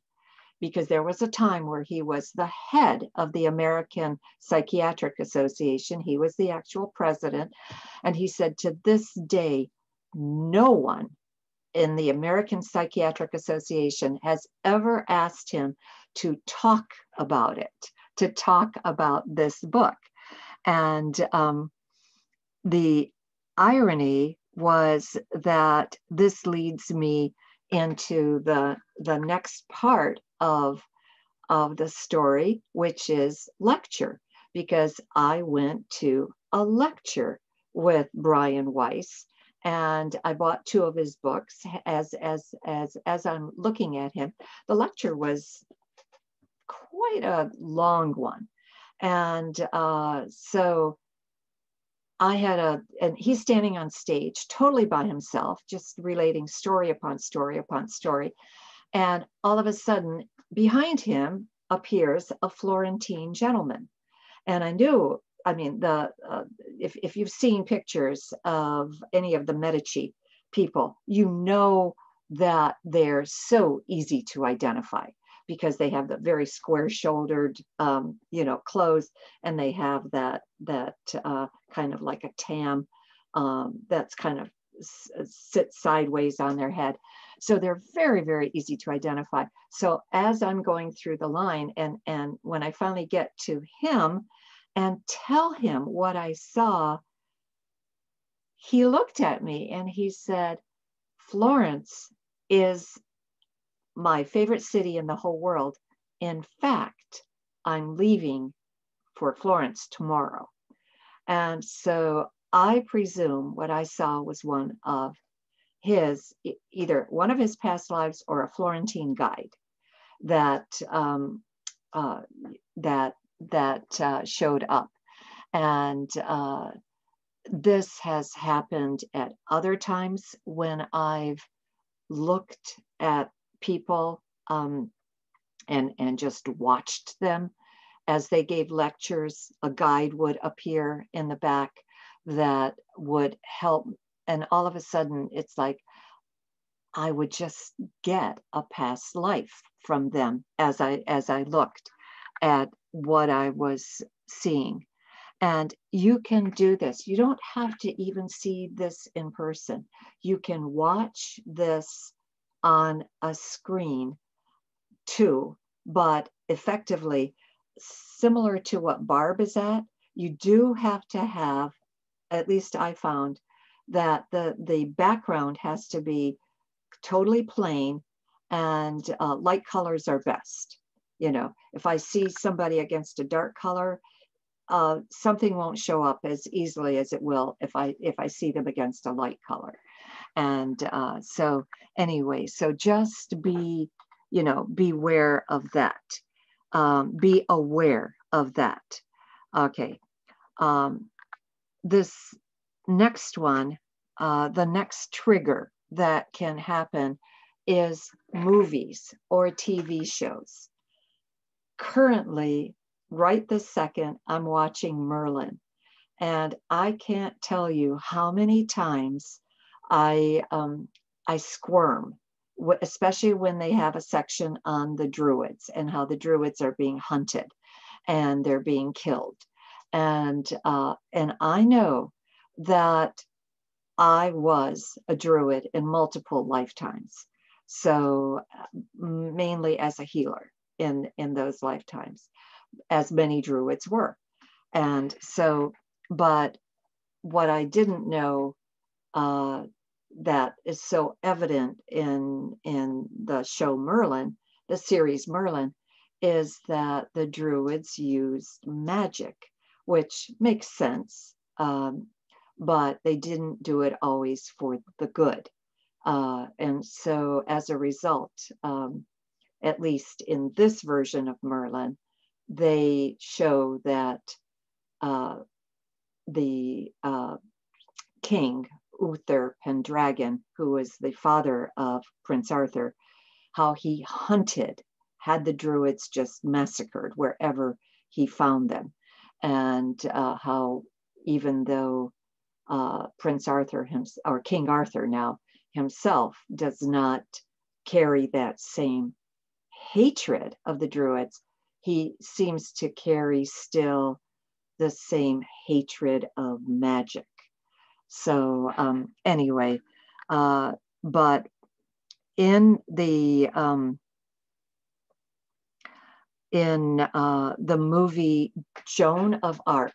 because there was a time where he was the head of the American Psychiatric Association, he was the actual president. And he said, to this day, no one in the American Psychiatric Association has ever asked him to talk about it, to talk about this book. And the irony was that this leads me into the next part of the story, which is lecture, because I went to a lecture with Brian Weiss, and I bought 2 of his books. As I'm looking at him, the lecture was quite a long one, and so I had and he's standing on stage totally by himself, just relating story upon story upon story. And all of a sudden, behind him appears a Florentine gentleman. And I knew, I mean, if you've seen pictures of any of the Medici people, you know that they're so easy to identify, because they have the very square-shouldered, clothes, and they have that kind of like a tam that's kind of sits sideways on their head. So they're very, very easy to identify. So as I'm going through the line, and when I finally get to him and tell him what I saw, he looked at me and he said, "Florence is my favorite city in the whole world. In fact, I'm leaving for Florence tomorrow." And so I presume what I saw was one of his, either one of his past lives or a Florentine guide that showed up. And this has happened at other times when I've looked at people and just watched them as they gave lectures. A guide would appear in the back that would help, and all of a sudden it's like I would just get a past life from them as I looked at what I was seeing. And you can do this. You don't have to even see this in person. You can watch this on a screen too, but effectively, similar to what Barb is at, you do have to have, at least I found, that the background has to be totally plain, and light colors are best. You know, if I see somebody against a dark color, something won't show up as easily as it will if I see them against a light color. And so anyway, so just beware of that. Be aware of that. Okay. This next one, the next trigger that can happen is movies or TV shows. Currently, right this second, I'm watching Merlin, and I can't tell you how many times I squirm, especially when they have a section on the druids and how the druids are being hunted and they're being killed. And I know that I was a druid in multiple lifetimes. So mainly as a healer in those lifetimes, as many druids were. And so, but what I didn't know that is so evident in the show Merlin, the series Merlin, is that the druids used magic, which makes sense, but they didn't do it always for the good. And so as a result, at least in this version of Merlin, they show that the king, Uther Pendragon, who was the father of Prince Arthur, how he had the druids just massacred wherever he found them. And how even though Prince Arthur, or King Arthur now himself, does not carry that same hatred of the druids, he seems to carry still the same hatred of magic. So anyway, but in the movie Joan of Arc,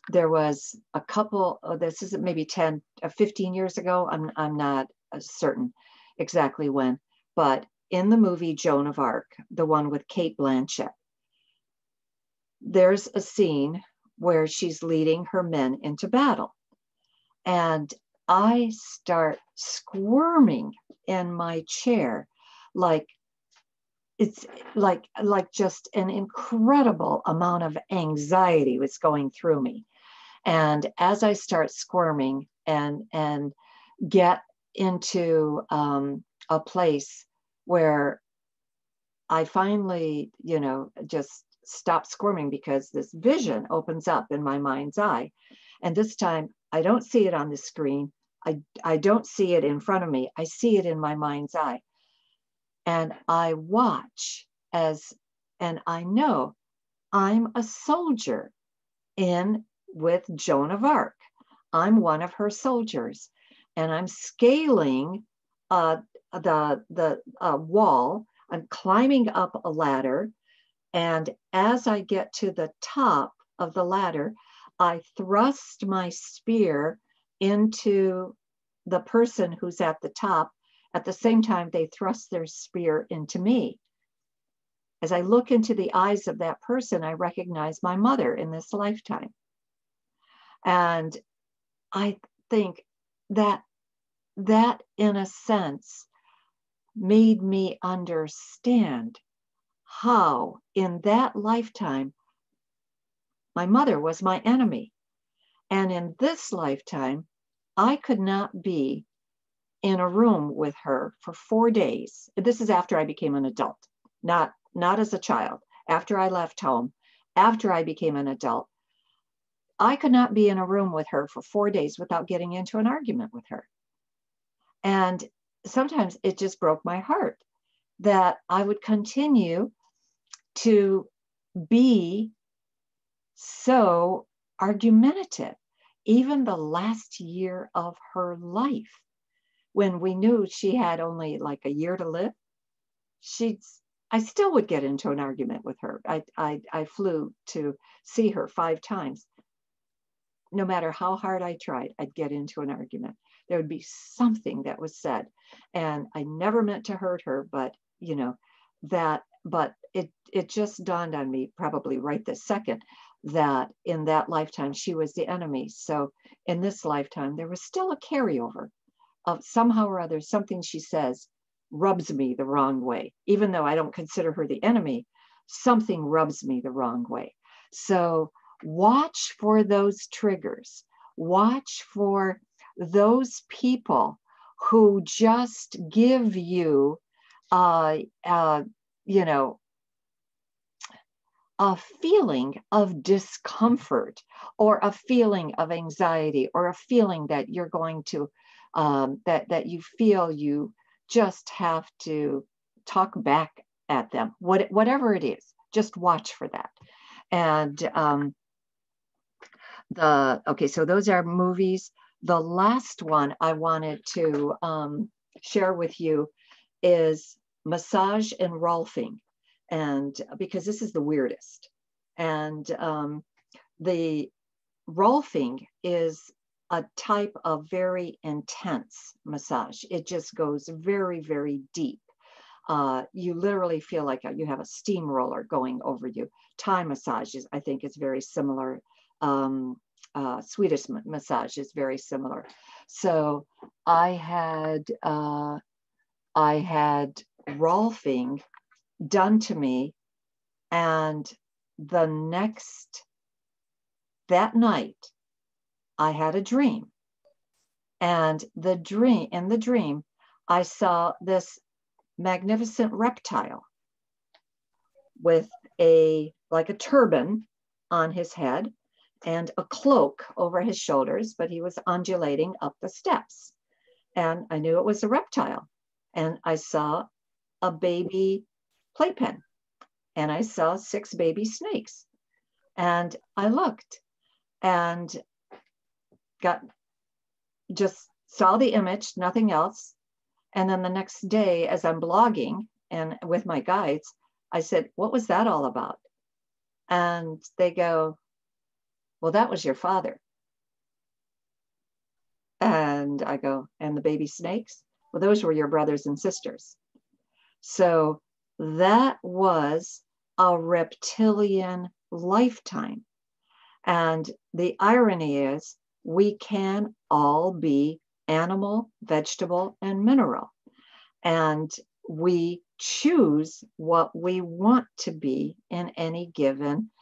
there was a couple, this is maybe 10 or 15 years ago, I'm not certain exactly when, but in the movie Joan of Arc, the one with Cate Blanchett, there's a scene where she's leading her men into battle. And I start squirming in my chair, like it's like just an incredible amount of anxiety was going through me. And as I start squirming and get into a place where I finally, you know, just stop squirming, because this vision opens up in my mind's eye. And this time I don't see it on the screen. I don't see it in front of me. I see it in my mind's eye. And I watch and I know I'm a soldier with Joan of Arc. I'm one of her soldiers, and I'm scaling the wall. I'm climbing up a ladder, and as I get to the top of the ladder, I thrust my spear into the person who's at the top. At the same time, they thrust their spear into me. As I look into the eyes of that person, I recognize my mother in this lifetime. And I think that in a sense made me understand how in that lifetime my mother was my enemy. And in this lifetime, I could not be in a room with her for 4 days. This is after I became an adult, not as a child. After I left home, after I became an adult, I could not be in a room with her for 4 days without getting into an argument with her. And sometimes it just broke my heart that I would continue to be so argumentative, even the last year of her life, when we knew she had only like a year to live. I still would get into an argument with her. I flew to see her 5 times. No matter how hard I tried, I'd get into an argument. There would be something that was said, and I never meant to hurt her, but you know, but it just dawned on me, probably right this second, that in that lifetime she was the enemy. So in this lifetime, there was still a carryover of somehow or other, something she says rubs me the wrong way. Even though I don't consider her the enemy, something rubs me the wrong way. So watch for those triggers. Watch for those people who just give you, you know, a feeling of discomfort, or a feeling of anxiety, or a feeling that you're going to, that you feel you just have to talk back at them, whatever it is. Just watch for that. And okay, so those are movies. The last one I wanted to share with you is massage and rolfing, and because this is the weirdest. And the rolfing is a type of very intense massage. It just goes very, very deep. You literally feel like you have a steamroller going over you. Thai massages, I think, is very similar. Swedish massage is very similar. So I had rolfing done to me, and that night I had a dream, and in the dream I saw this magnificent reptile with like a turban on his head and a cloak over his shoulders, but he was undulating up the steps. And I knew it was a reptile. And I saw a baby playpen, and I saw 6 baby snakes. And I looked and just saw the image, nothing else. And then the next day, as I'm blogging and with my guides, I said, "What was that all about?" And they go, "Well, that was your father." And I go, "And the baby snakes?" "Well, those were your brothers and sisters." So that was a reptilian lifetime. And the irony is we can all be animal, vegetable, and mineral. And we choose what we want to be in any given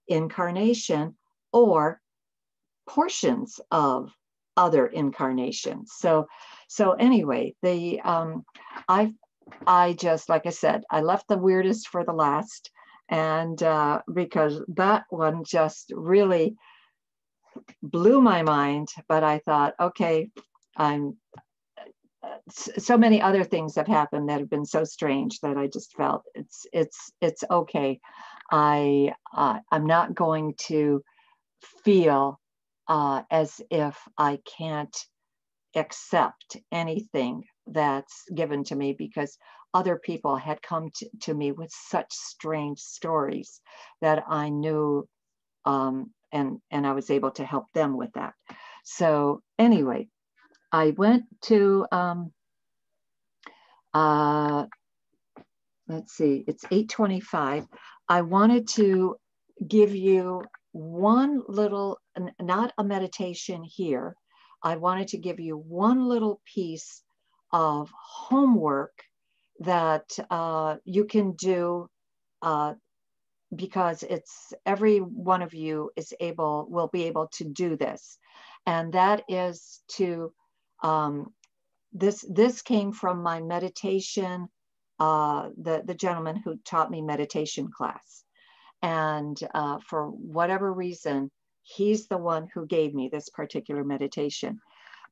incarnation or portions of other incarnations. So anyway, I just, like I said, I left the weirdest for the last, and because that one just really blew my mind. But I thought, okay, so many other things have happened that have been so strange that I just felt it's okay. I'm not going to feel as if I can't accept anything that's given to me, because other people had come to me with such strange stories that I knew, and I was able to help them with that. So anyway, I went to, let's see, it's 8:25. I wanted to give you one little, not a meditation here. I wanted to give you one little piece of homework that you can do, because it's every one of you will be able to do this. And that is to, this came from my meditation, the gentleman who taught me meditation class. And for whatever reason, he's the one who gave me this particular meditation.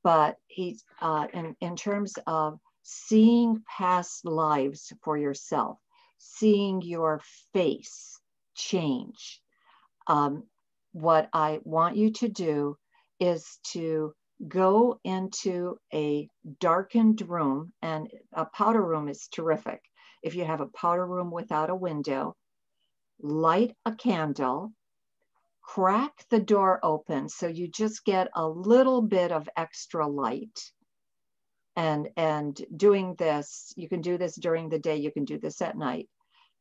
But he's in terms of seeing past lives for yourself, seeing your face change. What I want you to do is to go into a darkened room, and a powder room is terrific. If you have a powder room without a window, light a candle, crack the door open so you just get a little bit of extra light. And doing this, you can do this during the day, you can do this at night,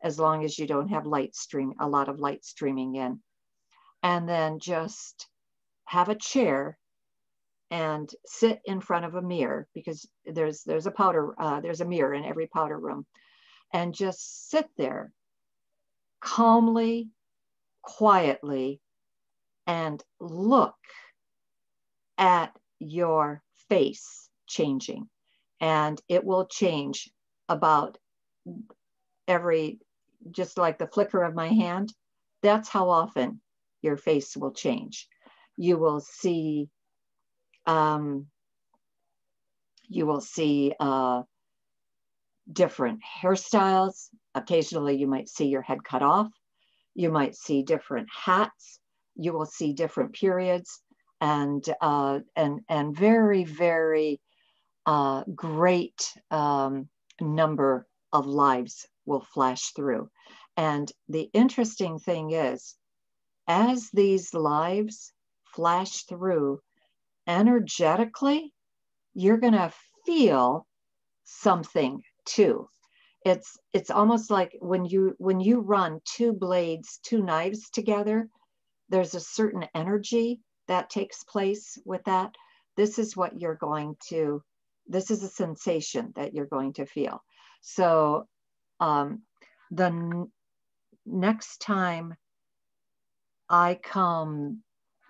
as long as you don't have a lot of light streaming in. And then just have a chair and sit in front of a mirror, because there's a mirror in every powder room, and just sit there calmly, quietly, and look at your face changing. And it will change about just like the flicker of my hand. That's how often your face will change. You will see different hairstyles. Occasionally you might see your head cut off. You might see different hats. You will see different periods, and very, very great number of lives will flash through. And the interesting thing is, as these lives flash through, energetically, you're going to feel something too. It's almost like when you run two knives together, there's a certain energy that takes place with that. This is a sensation that you're going to feel. So the next time I come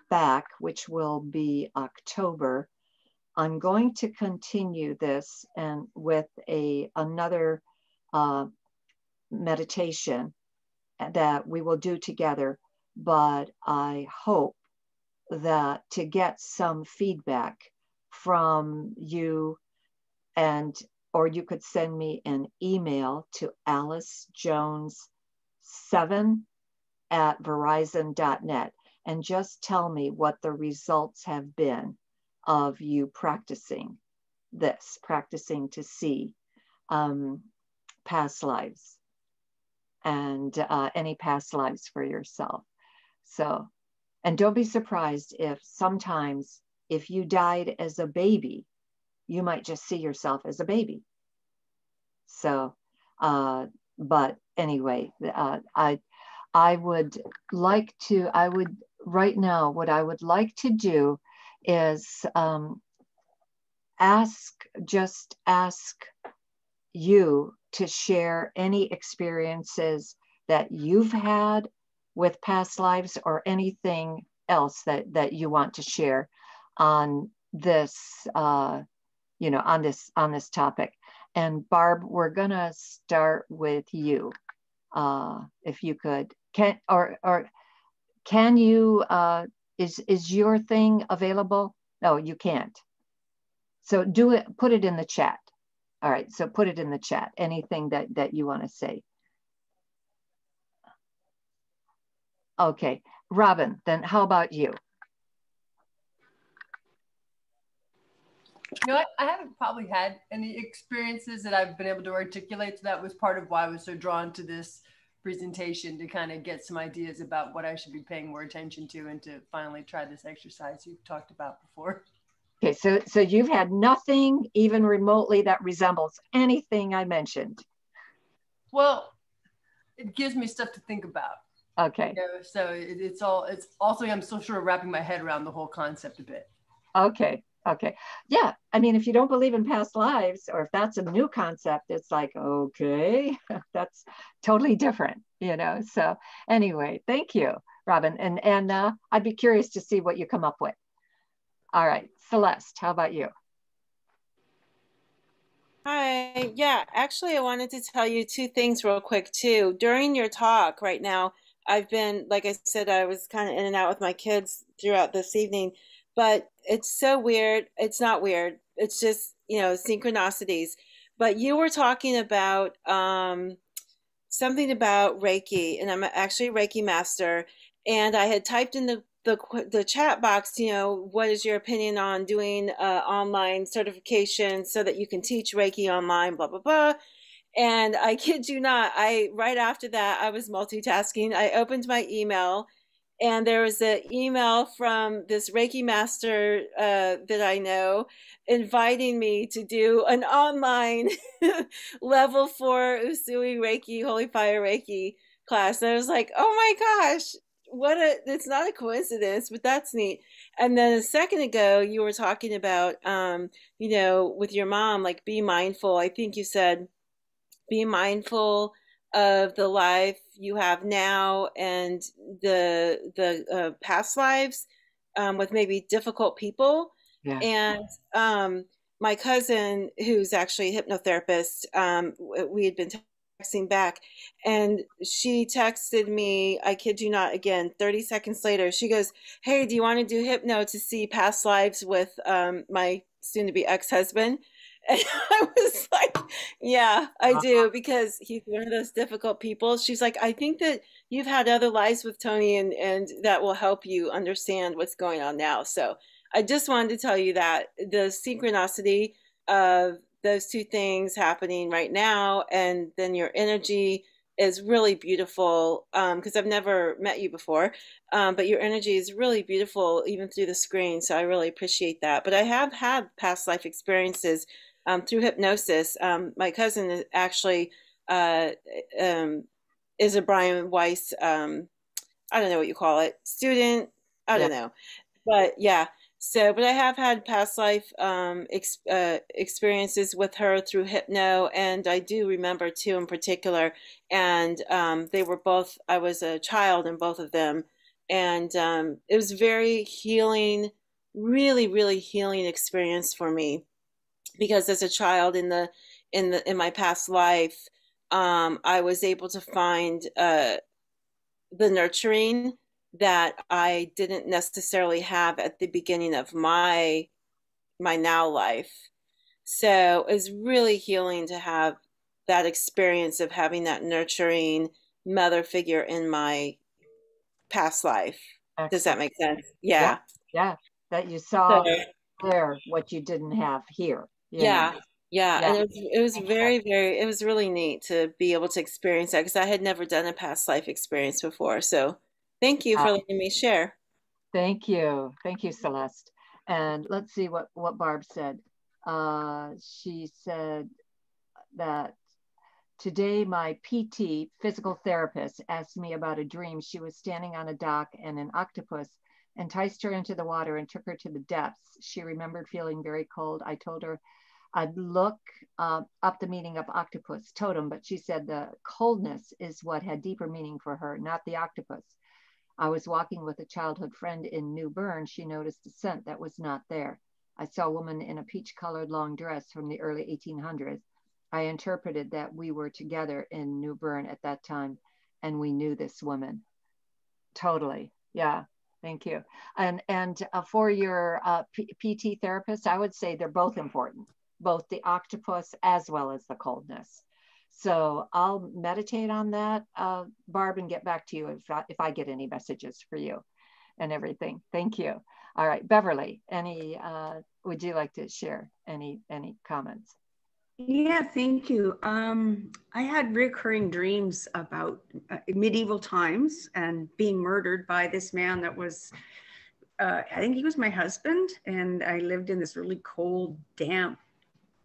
back, which will be October, I'm going to continue this and with another meditation that we will do together. But I hope that to get some feedback from you, or you could send me an email to alicejones7@verizon.net and just tell me what the results have been of you practicing to see past lives and any past lives for yourself. So, and don't be surprised if sometimes if you died as a baby, you might just see yourself as a baby. So But anyway, I would like to, right now, what I would like to do is ask you to share any experiences that you've had with past lives or anything else that you want to share on this, you know, on this topic. And Barb, we're gonna start with you. If you could, can you, is your thing available? No, you can't. So do it, put it in the chat. All right, so put it in the chat, anything that you want to say. Okay, Robin, then how about you? You know, I haven't probably had any experiences that I've been able to articulate. So that was part of why I was so drawn to this presentation, to kind of get some ideas about what I should be paying more attention to and to finally try this exercise you've talked about before. Okay, so you've had nothing even remotely that resembles anything I mentioned. Well, it gives me stuff to think about. Okay. You know, so it's also, I'm still sort of wrapping my head around the whole concept a bit. Okay. Okay. Yeah. I mean, if you don't believe in past lives, or if that's a new concept, it's like, okay, that's totally different, you know? So anyway, thank you, Robin. And I'd be curious to see what you come up with. All right, Celeste, how about you? Hi, yeah, actually I wanted to tell you two things real quick too. During your talk right now, I've been, like I said, I was kind of in and out with my kids throughout this evening, but it's so weird. It's not weird. It's just, you know, synchronicities. But you were talking about something about Reiki, and I'm actually a Reiki master, and I had typed in the chat box, you know, what is your opinion on doing online certification so that you can teach Reiki online, blah, blah, blah. And I kid you not, right after that, I was multitasking. I opened my email, and there was an email from this Reiki master that I know inviting me to do an online level 4 Usui Reiki, Holy Fire Reiki class. And I was like, oh my gosh, it's not a coincidence, but that's neat. And then a second ago, you were talking about, you know, with your mom, like, be mindful. I think you said, be mindful of the life you have now and the past lives with maybe difficult people. Yeah. And my cousin, who's actually a hypnotherapist, we had been texting back, and she texted me, I kid you not, again, 30 seconds later, she goes, hey, do you want to do hypno to see past lives with my soon-to-be ex-husband? And I was like, yeah, I do, because he's one of those difficult people. She's like, I think that you've had other lives with Tony, and that will help you understand what's going on now. So I just wanted to tell you that the synchronicity of those two things happening right now, and then your energy is really beautiful, because I've never met you before, but your energy is really beautiful even through the screen. So I really appreciate that. But I have had past life experiences through hypnosis. My cousin actually is a Brian Weiss, I don't know what you call it, student, I don't know. But yeah, so, but I have had past life experiences with her through hypno, and I do remember two in particular, and they were both, I was a child in both of them, and it was very healing, really, really healing experience for me. Because as a child in my past life, I was able to find the nurturing that I didn't necessarily have at the beginning of my now life. So it's really healing to have that experience of having that nurturing mother figure in my past life. Excellent. Does that make sense? Yeah. Yeah. That you saw there what you didn't have here. Yeah. And it was very, very, it was really neat to be able to experience that, because I had never done a past life experience before. So thank you for letting me share. Thank you, Celeste. And let's see what Barb said. She said that Today, my PT, physical therapist, asked me about a dream. She was standing on a dock and an octopus enticed her into the water and took her to the depths. She remembered feeling very cold. I told her I'd look up the meaning of octopus totem, but she said the coldness is what had deeper meaning for her, not the octopus. I was walking with a childhood friend in New Bern. She noticed a scent that was not there. I saw a woman in a peach-colored long dress from the early 1800s. I interpreted that we were together in New Bern at that time, and we knew this woman. Totally, yeah. Thank you. And for your PT therapist, I would say they're both important, both the octopus as well as the coldness. So I'll meditate on that, Barb, and get back to you if I get any messages for you and everything. Thank you. All right, Beverly, would you like to share any comments? Yeah, thank you. I had recurring dreams about medieval times and being murdered by this man that was, I think he was my husband, and I lived in this really cold, damp,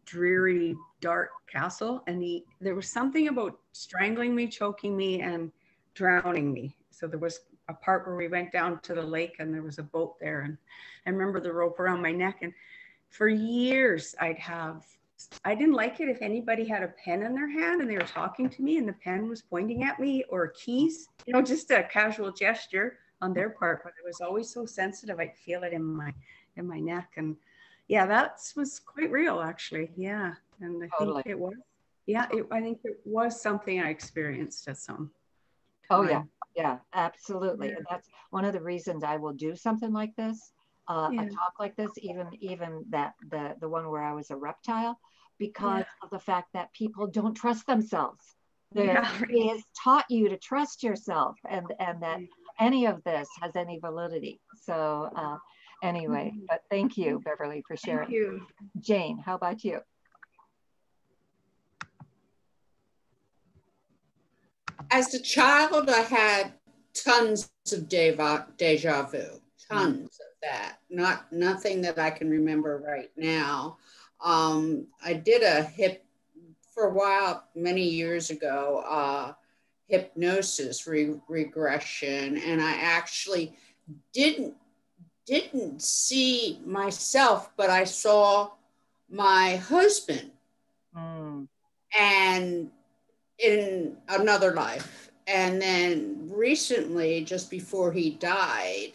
dreary, dark castle, and there was something about strangling me, choking me, and drowning me. So there was a part where we went down to the lake and there was a boat there, and I remember the rope around my neck. And for years I didn't like it if anybody had a pen in their hand and they were talking to me and the pen was pointing at me, or keys, just a casual gesture on their part, but it was always so sensitive. I'd feel it in my neck. And yeah, that was quite real, actually. Yeah. And I think it was, I think it was something I experienced at some time. Oh yeah. Yeah, absolutely. And that's one of the reasons I will do something like this, a talk like this, even the one where I was a reptile, because of the fact that people don't trust themselves. It has taught you to trust yourself, and that any of this has any validity. So anyway, but thank you, Beverly, for sharing. Thank you. Jane, how about you? As a child, I had tons of deja vu, tons of that. Nothing that I can remember right now. I did for a while, many years ago, hypnosis regression, and I actually didn't see myself, but I saw my husband and in another life. And then recently, just before he died,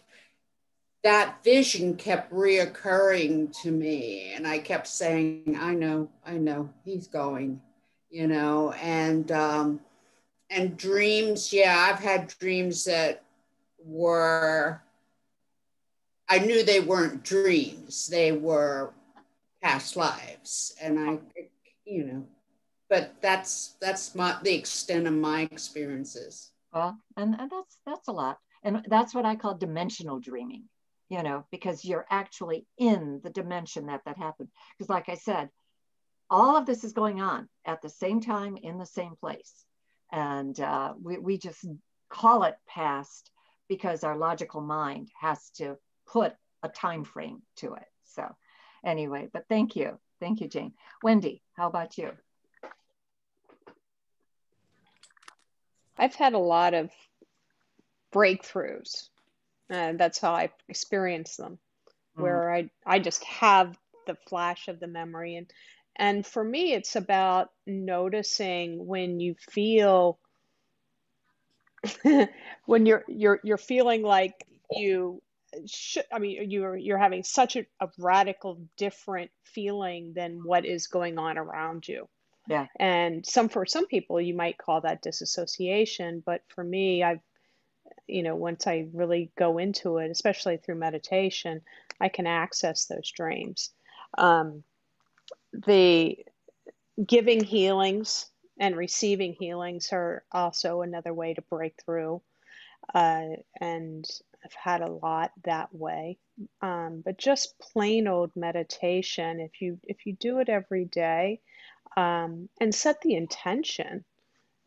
that vision kept reoccurring to me. And I kept saying, I know, he's going, and dreams. Yeah, I've had dreams that I knew they weren't dreams. They were past lives. And but that's the extent of my experiences. Well, and that's a lot. And that's what I call dimensional dreaming, because you're actually in the dimension that happened. Because like I said, all of this is going on at the same time in the same place. And we just call it past because our logical mind has to put a time frame to it. So anyway, but thank you. Thank you, Jane. Wendy, how about you? I've had a lot of breakthroughs. That's how I experience them, where I just have the flash of the memory. And for me, it's about noticing when you feel, when you're feeling like you should, you're having such a radical different feeling than what is going on around you. Yeah. And for some people, you might call that disassociation. But for me, once I really go into it, especially through meditation, I can access those dreams. The giving healings and receiving healings are also another way to break through. And I've had a lot that way. But just plain old meditation, if you do it every day, and set the intention,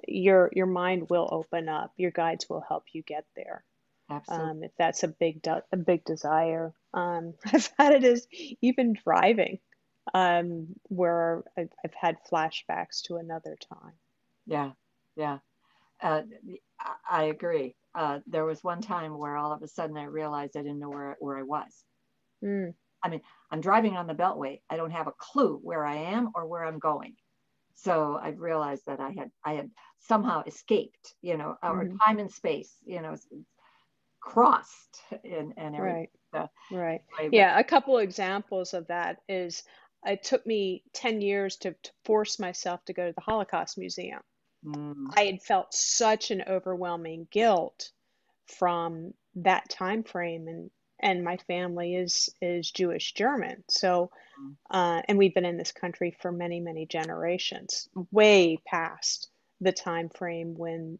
your mind will open up. Your guides will help you get there. Absolutely. If that's a big desire. I've had it as even driving, where I've had flashbacks to another time. Yeah. Yeah. I agree. There was one time where all of a sudden I realized I didn't know where I was. Mm. I mean, I'm driving on the Beltway. I don't have a clue where I am or where I'm going. So I realized that I had somehow escaped, you know, or time and space, you know, crossed and everything. Right. So, Right. anyway, Yeah. A couple examples of that is it took me 10 years to force myself to go to the Holocaust Museum. I had felt such an overwhelming guilt from that time frame, and my family is Jewish German, so and we've been in this country for many generations, way past the time frame when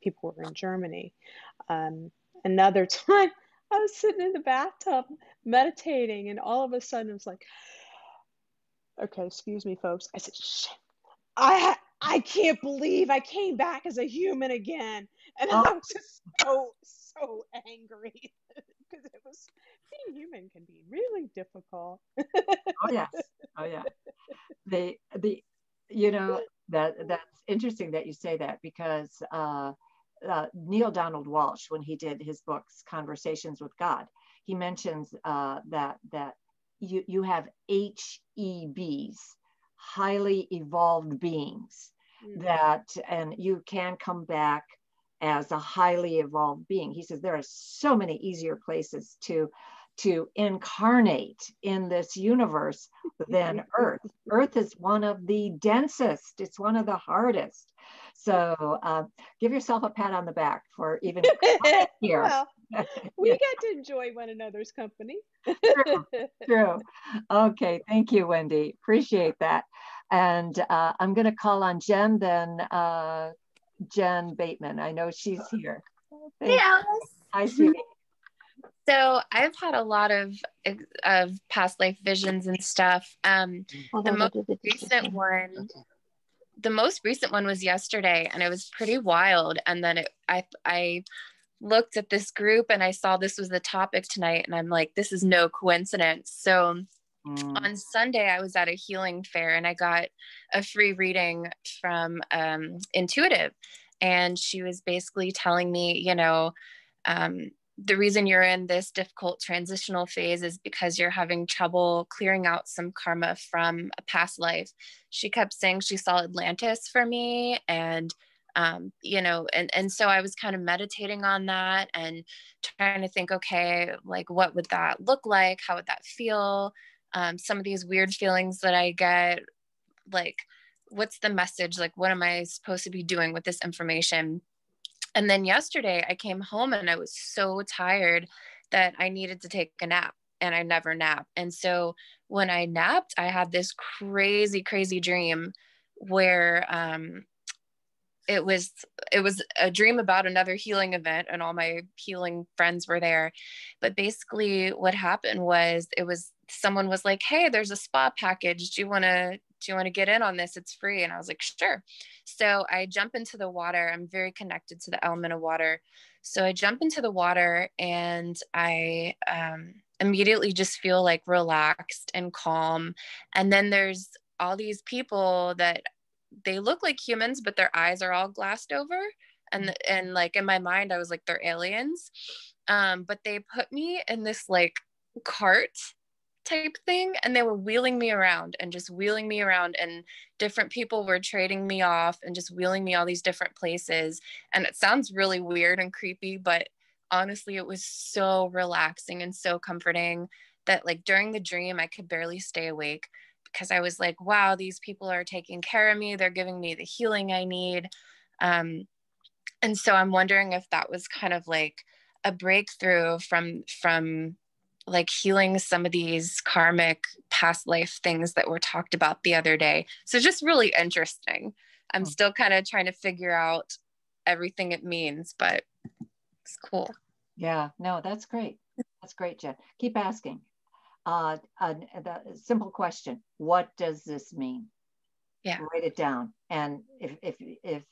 people were in Germany. Another time I was sitting in the bathtub meditating, and all of a sudden it was like, okay, excuse me folks, I said, shit, I can't believe I came back as a human again. And I was just so angry because it was, being human can be really difficult. Oh yes. Oh yeah. The you know, that's interesting that you say that, because Neil Donald Walsh, when he did his books Conversations with God, he mentions that you have HEBs, highly evolved beings, that, and you can come back as a highly evolved being. He says there are so many easier places to incarnate in this universe than Earth. Earth is one of the densest, it's one of the hardest. So give yourself a pat on the back for even here. Well, we get to enjoy one another's company. True. Okay, thank you, Wendy. Appreciate that. And I'm going to call on Jen, then Jen Bateman. I know she's here. Hey, Alice. Hi, sweetie. So I've had a lot of past life visions and stuff. The most recent one was yesterday, and it was pretty wild. And then I looked at this group and I saw this was the topic tonight, and I'm like, this is no coincidence. So on Sunday, I was at a healing fair and I got a free reading from Intuitive. And she was basically telling me, you know, the reason you're in this difficult transitional phase is because you're having trouble clearing out some karma from a past life. She kept saying she saw Atlantis for me, and you know, and so I was kind of meditating on that and trying to think, okay, like what would that look like? How would that feel? Some of these weird feelings that I get, like, what's the message? Like, what am I supposed to be doing with this information? And then yesterday I came home and I was so tired that I needed to take a nap, and I never nap. And so when I napped, I had this crazy dream where it was a dream about another healing event, and all my healing friends were there. But basically what happened was, someone was like, hey, there's a spa package. Do you want to get in on this? It's free. And I was like, sure. So I jump into the water. I'm very connected to the element of water. So I jump into the water, and I immediately just feel like relaxed and calm. And then there's all these people that they look like humans, but their eyes are all glassed over. And like in my mind, I was like, they're aliens. But they put me in this like cart type thing, and they were wheeling me around, and different people were trading me off and just wheeling me all these different places. And it sounds really weird and creepy, but honestly, it was so relaxing and so comforting that, like, during the dream, I could barely stay awake, because I was like, wow, these people are taking care of me. They're giving me the healing I need. And so I'm wondering if that was kind of like a breakthrough from like healing some of these karmic past life things that were talked about the other day. So just really interesting. I'm still kind of trying to figure out everything it means, but it's cool. Yeah, no, that's great. That's great, Jen. Keep asking. The simple question: what does this mean? Yeah. Write it down, and if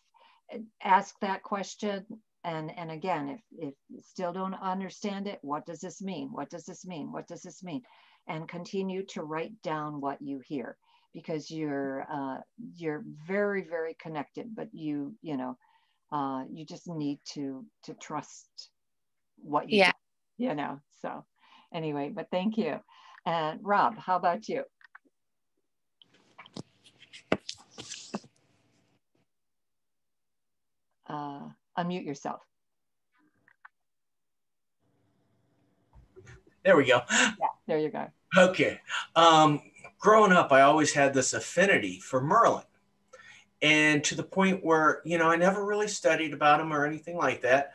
ask that question, and again, if you still don't understand it, what does this mean? What does this mean? What does this mean? And continue to write down what you hear, because you're very, very connected, but you just need to trust what you do, so anyway, but thank you. And Rob, how about you? Unmute yourself. There we go. Yeah, there you go. Okay. Growing up, I always had this affinity for Merlin. And to the point where, I never really studied about him or anything like that.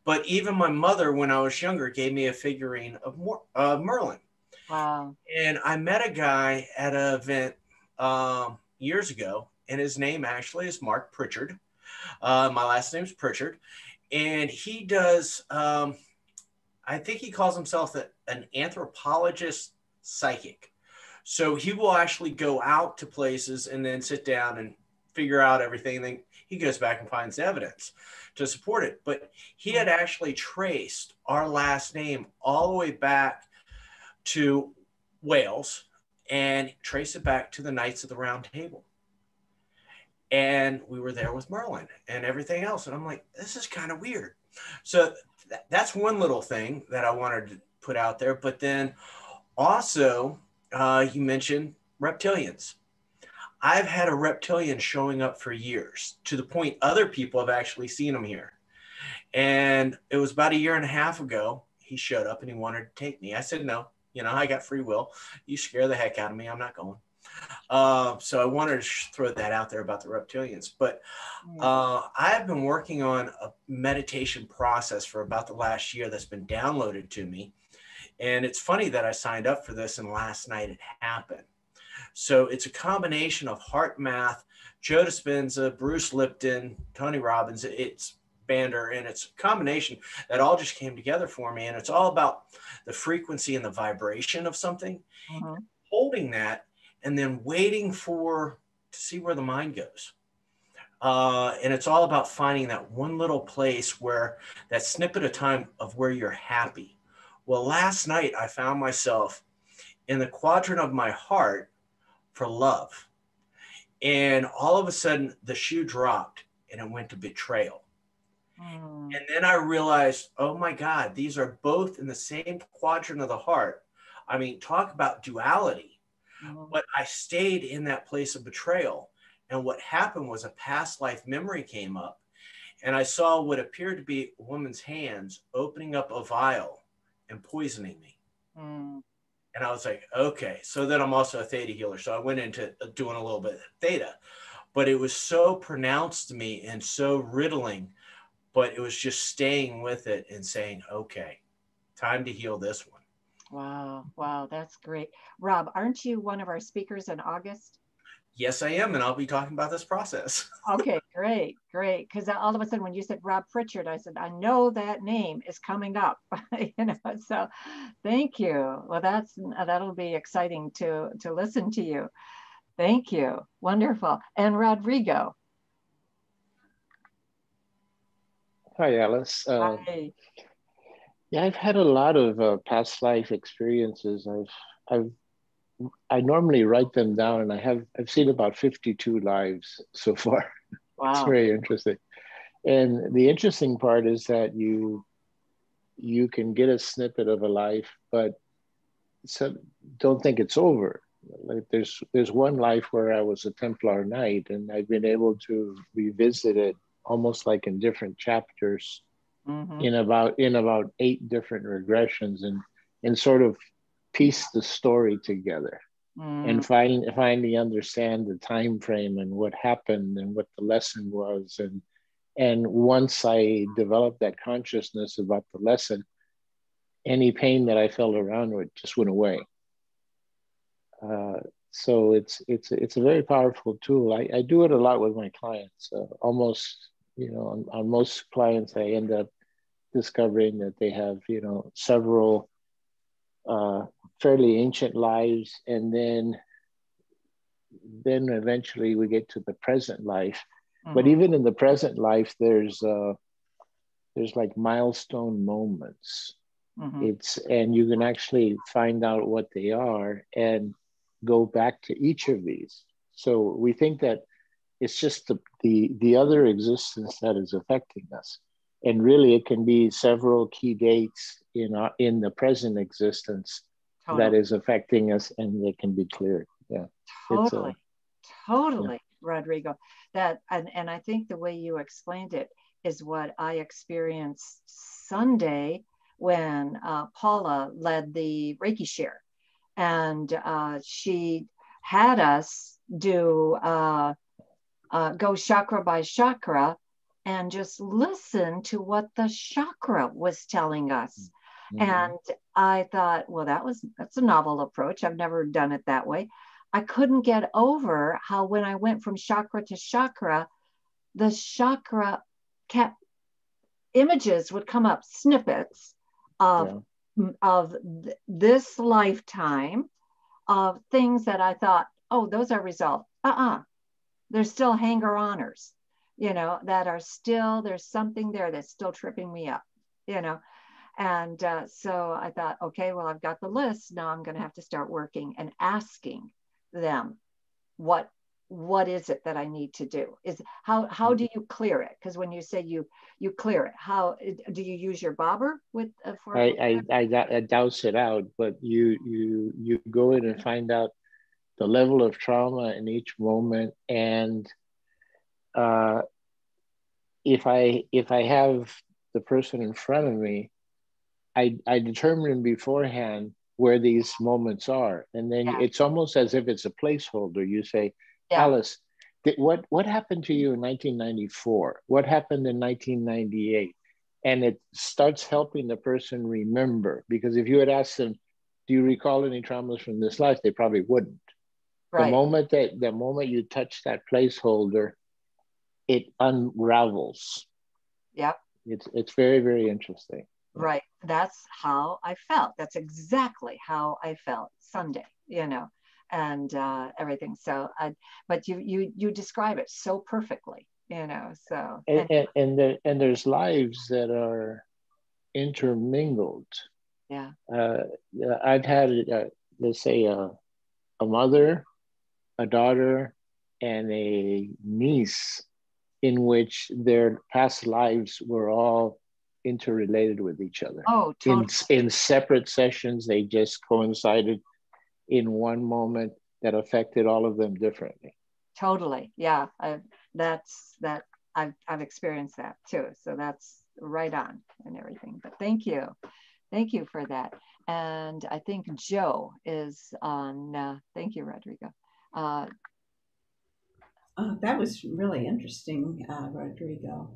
But even my mother, when I was younger, gave me a figurine of Merlin. Wow. And I met a guy at an event years ago, and his name actually is Mark Pritchard. My last name is Pritchard. And he does, I think he calls himself an anthropologist psychic. So he will actually go out to places and then sit down and figure out everything. And then he goes back and finds evidence to support it. But he had actually traced our last name all the way back to Wales and traced it back to the Knights of the Round Table. And we were there with Merlin and everything else. And I'm like, this is kind of weird. So that's one little thing that I wanted to put out there. But then also, you mentioned reptilians. I've had a reptilian showing up for years, to the point other people have actually seen him here. And it was about 1.5 years ago, he showed up and he wanted to take me. I said, no, I got free will. You scare the heck out of me, I'm not going. So I wanted to throw that out there about the reptilians. But I've been working on a meditation process for about the last year that's been downloaded to me. And it's funny that I signed up for this and last night it happened. So it's a combination of heart math, Joe Dispenza, Bruce Lipton, Tony Robbins, it's Bander, and it's a combination that all just came together for me. And it's all about the frequency and the vibration of something, holding that, and then waiting to see where the mind goes. And it's all about finding that one little place where that snippet of time of where you're happy. Well, last night I found myself in the quadrant of my heart for love. And all of a sudden the shoe dropped and it went to betrayal. And then I realized, oh my God, these are both in the same quadrant of the heart. I mean, talk about duality. But I stayed in that place of betrayal. And what happened was a past life memory came up. And I saw what appeared to be a woman's hands opening up a vial and poisoning me. And I was like, okay. So then I'm also a theta healer. So I went into doing a little bit of theta. But it was so pronounced to me and so riddling. But it was just staying with it and saying, okay, time to heal this one. Wow. Wow. That's great. Rob, aren't you one of our speakers in August? Yes, I am. And I'll be talking about this process. Okay, great. Great. Because all of a sudden when you said Rob Pritchard, I said, I know that name is coming up, so thank you. Well, that'll be exciting to listen to you. Thank you. Wonderful. And Rodrigo. Hi, Alice. Hi. Yeah, I've had a lot of past life experiences. I normally write them down, and I've seen about 52 lives so far. Wow. It's very interesting. And the interesting part is that you can get a snippet of a life, but don't think it's over. Like there's one life where I was a Templar Knight, and I've been able to revisit it almost like in different chapters, in about 8 different regressions, and sort of piece the story together and finally understand the time frame and what happened and what the lesson was. And once I developed that consciousness about the lesson, any pain that I felt around it just went away. So it's a very powerful tool. I do it a lot with my clients. Almost, on most clients, I end up discovering that they have, several fairly ancient lives, and then eventually we get to the present life. But even in the present life, there's like milestone moments. And you can actually find out what they are. And go back to each of these. So we think that it's just the other existence that is affecting us. And really it can be several key dates in the present existence that is affecting us, and they can be cleared. Yeah. Totally. Totally, yeah. Rodrigo. That and I think the way you explained it is what I experienced Sunday when Paula led the Reiki share, and she had us do go chakra by chakra and just listen to what the chakra was telling us. Mm-hmm. And I thought, well, that's a novel approach. I've never done it that way. I couldn't get over how when I went from chakra to chakra, the chakra images would come up, snippets of this lifetime, of things that I thought, oh, those are resolved. They're still hanger-oners, that are still, there's something there that's still tripping me up, And so I thought, okay, well, I've got the list. Now I'm going to have to start working and asking them, what is it that I need to do? How do you clear it? Because when you say you clear it, how do you use your bobber with? I douse it out, but you go in and find out the level of trauma in each moment, and if I have the person in front of me, I determine beforehand where these moments are, and then it's almost as if it's a placeholder. You say, Alice, what happened to you in 1994? What happened in 1998? And it starts helping the person remember, because if you had asked them, do you recall any traumas from this life? They probably wouldn't. Right. The moment you touch that placeholder, it unravels. Yep. It's very, very interesting. Right. That's how I felt. That's exactly how I felt Sunday, and everything. So, but you describe it so perfectly, so. And there's lives that are intermingled. Yeah. I've had, let's say, a mother, a daughter, and a niece in which their past lives were all interrelated with each other. Oh, totally. In separate sessions, they just coincided in one moment that affected all of them differently. Totally, yeah. I've experienced that too. So that's right on and everything. But thank you for that. And I think Joe is on. Thank you, Rodrigo. That was really interesting, Rodrigo.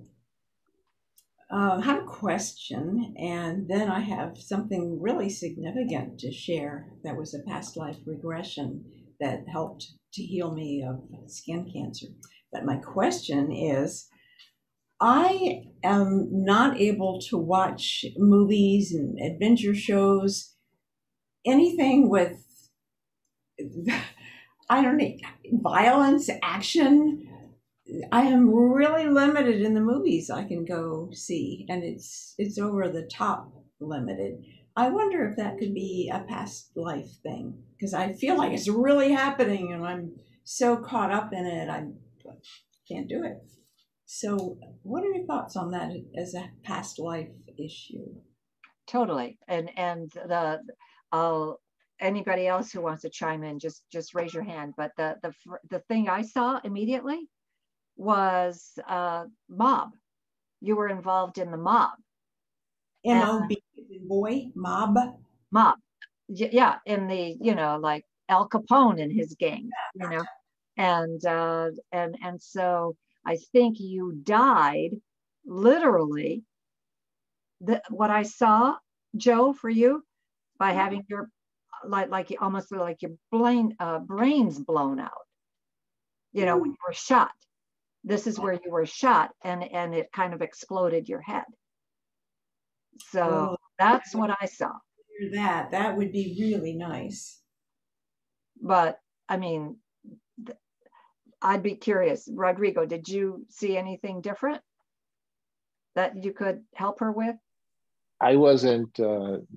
I have a question, and then I have something really significant to share that was a past life regression that helped to heal me of skin cancer. But my question is, I am not able to watch movies and adventure shows, anything with, I don't know, violence, action. I am really limited in the movies I can go see, and it's over the top limited. I wonder if that could be a past life thing, because I feel like it's really happening and I'm so caught up in it, I can't do it. So what are your thoughts on that as a past life issue? Totally. And anybody else who wants to chime in, just raise your hand. But the thing I saw immediately was mob. You were involved in the mob. M-O-B, boy, mob. Mob. Yeah, in the, like Al Capone and his gang, and so I think you died literally. What I saw, Joe, for you, by having your like almost like your brains blown out. When you were shot. This is where you were shot, and it kind of exploded your head. So that's what I saw. That would be really nice. But I mean, I'd be curious. Rodrigo, did you see anything different that you could help her with? I wasn't tuned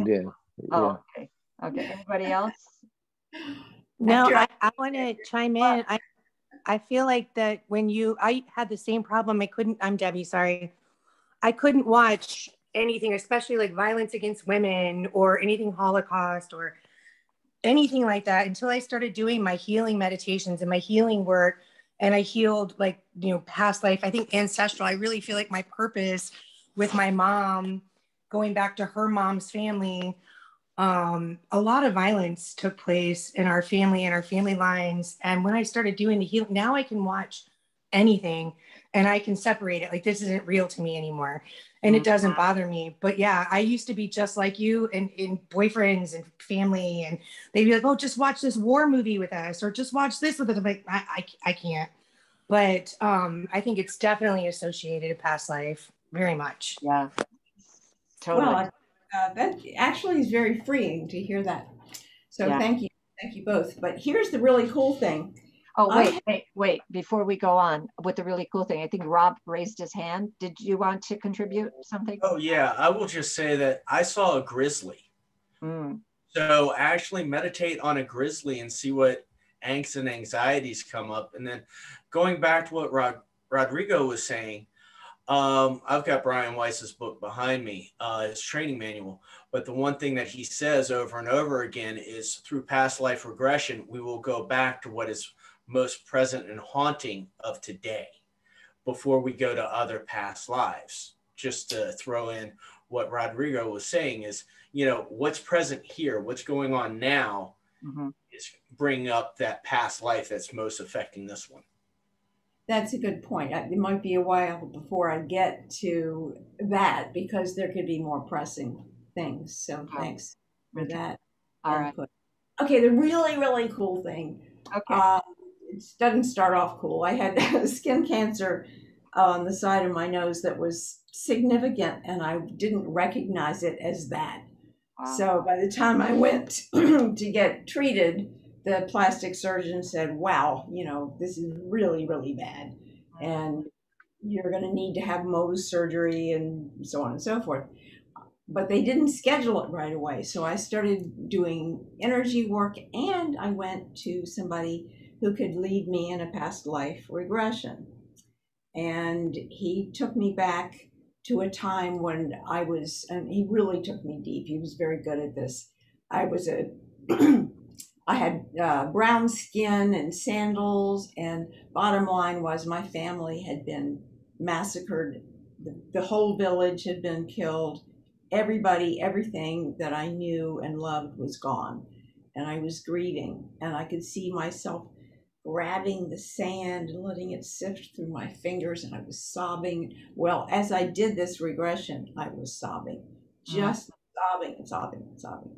in. Oh, yeah. Okay. Anybody else? No, I want to chime in. I feel like that when I had the same problem. I'm Debbie, sorry. I couldn't watch anything, especially like violence against women or anything Holocaust or anything like that until I started doing my healing meditations and my healing work. And I healed past life, I think ancestral. I really feel like my purpose with my mom, going back to her mom's family, a lot of violence took place in our family and our family lines. And when I started doing the healing, now I can watch anything and I can separate it. Like, this isn't real to me anymore. And it doesn't bother me. But yeah, I used to be just like you in boyfriends and family. And they'd be like, oh, just watch this war movie with us, or just watch this with us. I'm like, I can't. But I think it's definitely associated to past life, very much. Yeah, totally. Well, that actually is very freeing to hear that. So Yeah. Thank you both. But here's the really cool thing. Oh, wait, before we go on with the really cool thing, I think Rob raised his hand. Did you want to contribute something? Oh, yeah. I will just say that I saw a grizzly. So actually meditate on a grizzly and see what angst and anxieties come up. And then going back to what Rodrigo was saying, I've got Brian Weiss's book behind me, his training manual. But the one thing that he says over and over again is, through past life regression, we will go back to what is most present and haunting of today before we go to other past lives. Just to throw in what Rodrigo was saying is, what's present here, what's going on now is bringing up that past life that's most affecting this one. That's a good point. It might be a while before I get to that because there could be more pressing things. So thanks for that. All right. Okay, the really, really cool thing. Okay. It doesn't start off cool. I had skin cancer on the side of my nose that was significant, and I didn't recognize it as that. Wow. So by the time I went to get treated, the plastic surgeon said, wow, this is really, really bad. And you're going to need to have Mohs surgery and so on and so forth. But they didn't schedule it right away. So I started doing energy work, and I went to somebody who could lead me in a past life regression. And he took me back to a time when and he really took me deep. He was very good at this. I had brown skin and sandals, and bottom line was my family had been massacred. The whole village had been killed. Everybody, everything that I knew and loved was gone. And I was grieving, and I could see myself grabbing the sand and letting it sift through my fingers, and I was sobbing. Well, as I did this regression, I was sobbing, just sobbing and sobbing and sobbing.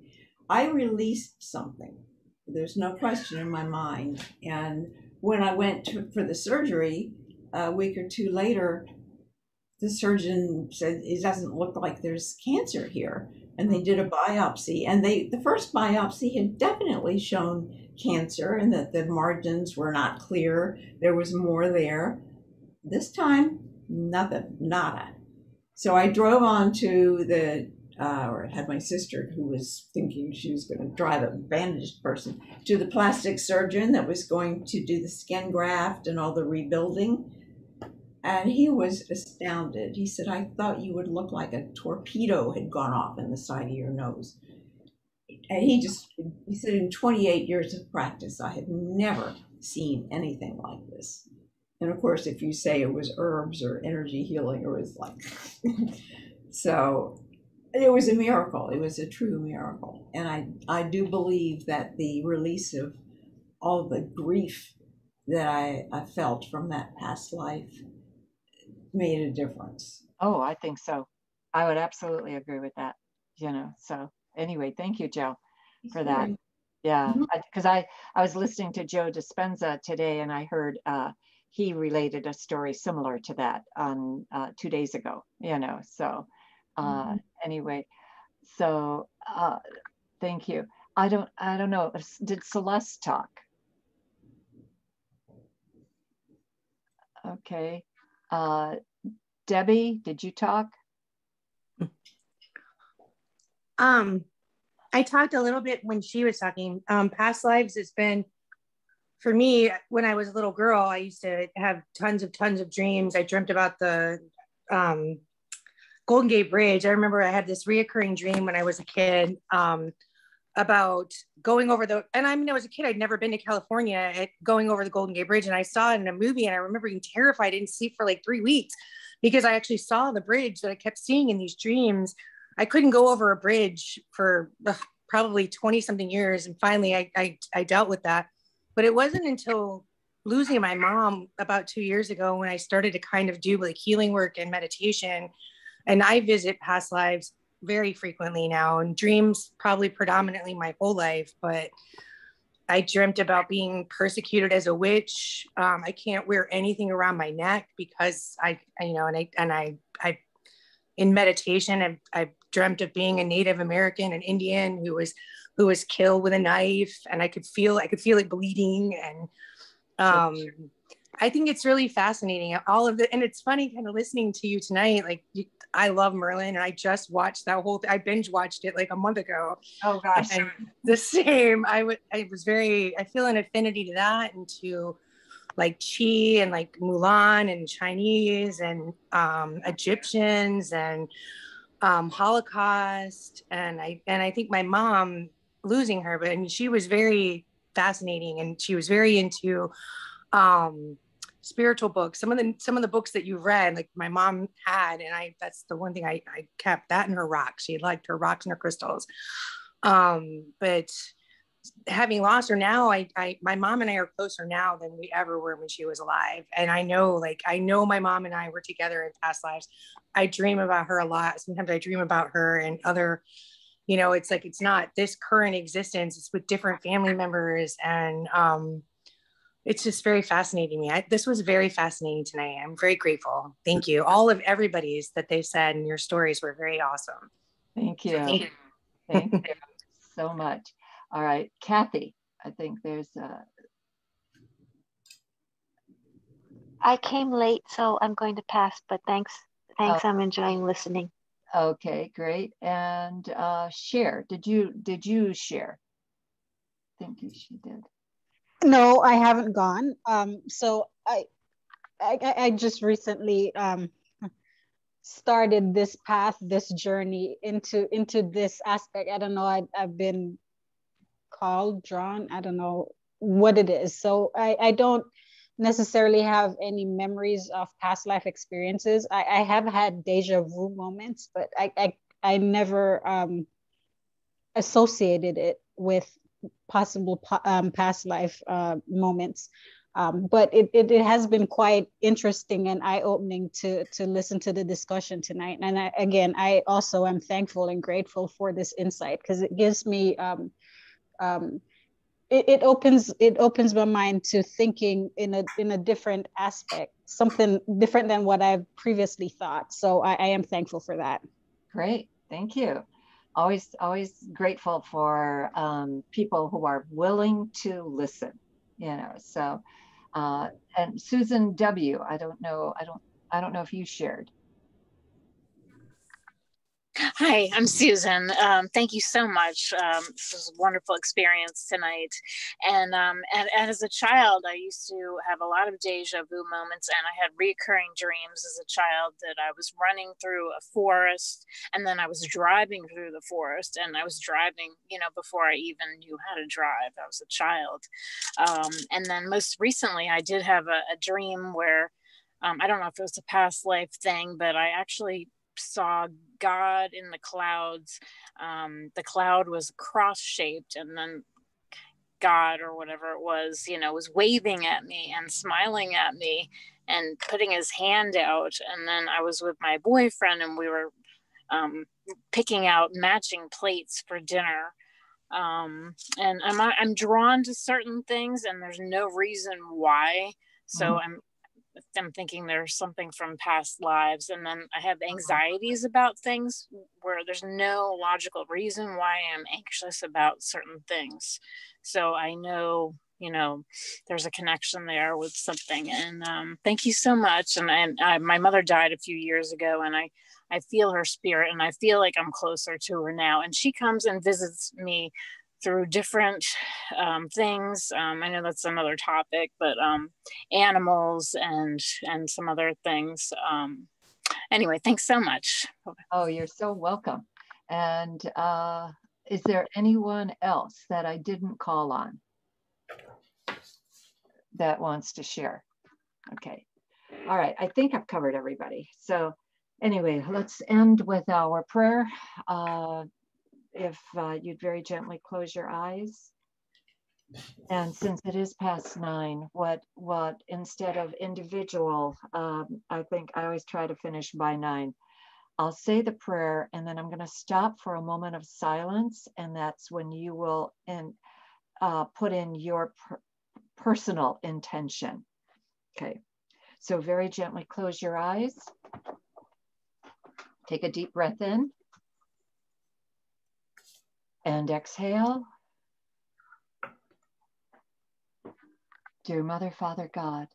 I released something. There's no question in my mind. And when I went for the surgery, a week or two later, the surgeon said, it doesn't look like there's cancer here. And they did a biopsy, and the first biopsy had definitely shown cancer and that the margins were not clear. There was more there. This time, nothing, nada. So I drove on to or had my sister, who was thinking she was going to drive a bandaged person, to the plastic surgeon that was going to do the skin graft and all the rebuilding. And he was astounded. He said, I thought you would look like a torpedo had gone off in the side of your nose. And he said, in 28 years of practice, I had never seen anything like this. And of course, if you say it was herbs or energy healing, it was like, so it was a miracle. It was a true miracle. And I do believe that the release of all the grief that I felt from that past life made a difference. Oh, I think so. I would absolutely agree with that. So anyway, thank you, Joe, for that. Yeah, because I was listening to Joe Dispenza today, and I heard he related a story similar to that on 2 days ago. So anyway, so thank you. I don't know. Did Celeste talk? Okay. Debbie, did you talk? I talked a little bit when she was talking. Past lives has been for me, when I was a little girl, I used to have tons of dreams. I dreamt about the Golden Gate Bridge. I remember I had this reoccurring dream when I was a kid about going over and I mean, I was a kid, I'd never been to California, going over the Golden Gate Bridge, and I saw it in a movie, and I remember being terrified. I didn't sleep for like 3 weeks because I actually saw the bridge that I kept seeing in these dreams. I couldn't go over a bridge for probably 20 something years. And finally I dealt with that. But it wasn't until losing my mom about 2 years ago when I started to kind of do like healing work and meditation. And I visit past lives very frequently now, and dreams probably predominantly my whole life. But I dreamt about being persecuted as a witch. I can't wear anything around my neck because I in meditation, I've dreamt of being a Native American, an Indian who was killed with a knife, and I could feel it bleeding. And I think it's really fascinating, all of and it's funny kind of listening to you tonight. Like, I love Merlin, and I just watched that whole thing. I binge watched it like a month ago. Oh gosh. And the same, I feel an affinity to that, and to like Chi and like Mulan and Chinese and Egyptians and Holocaust. And I think my mom, losing her, but I mean, she was very fascinating, and she was very into spiritual books. Some of the books that you read, like my mom had, and that's the one thing I kept, that in her rocks. She liked her rocks and her crystals. But having lost her now, my mom and I are closer now than we ever were when she was alive. And I know my mom and I were together in past lives. I dream about her a lot. Sometimes I dream about her and other, it's like, it's not this current existence, it's with different family members. And it's just very fascinating to me. This was very fascinating tonight. I'm very grateful. Thank you. All of everybody's that they said, and your stories were very awesome. Thank you. Thank you. Thank you so much. All right, Kathy, I think there's I came late, so I'm going to pass, but thanks. Oh. I'm enjoying listening. Okay, great. And Cher, did you share? I think she did. No, I haven't gone. So I just recently started this path, this journey into this aspect. I don't know. I've been called, drawn. I don't know what it is. So I don't necessarily have any memories of past life experiences. I have had deja vu moments, but I never associated it with possible past life moments. But it has been quite interesting and eye-opening to listen to the discussion tonight. And I also am thankful and grateful for this insight, because it gives me it opens my mind to thinking in a different aspect, something different than what I've previously thought. So I am thankful for that. Great, thank you. Always grateful for people who are willing to listen, so and Susan W, I don't know if you shared. Hi, I'm Susan. Thank you so much. This was a wonderful experience tonight. And as a child, I used to have a lot of deja vu moments, and I had recurring dreams as a child that I was running through a forest, and then I was driving through the forest, and I was driving, before I even knew how to drive. I was a child. And then most recently, I did have a dream where, I don't know if it was a past life thing, but I actually saw God in the clouds. The cloud was cross-shaped, and then God, or whatever it was, was waving at me and smiling at me and putting his hand out. And then I was with my boyfriend, and we were picking out matching plates for dinner. And I'm drawn to certain things, and there's no reason why. So I'm thinking there's something from past lives. And then I have anxieties about things where there's no logical reason why I'm anxious about certain things. So I know, there's a connection there with something. And thank you so much. And my mother died a few years ago, and I feel her spirit, and I feel like I'm closer to her now. And she comes and visits me through different things. I know that's another topic, but animals and some other things. Anyway, thanks so much. Oh, you're so welcome. And is there anyone else that I didn't call on that wants to share? Okay. All right. I think I've covered everybody. So anyway, let's end with our prayer. If you'd very gently close your eyes. And since it is past 9, what instead of individual, I think I always try to finish by 9. I'll say the prayer and then I'm going to stop for a moment of silence, and that's when you will put in your personal intention. Okay, so very gently close your eyes. Take a deep breath in and exhale. Dear Mother, Father, God,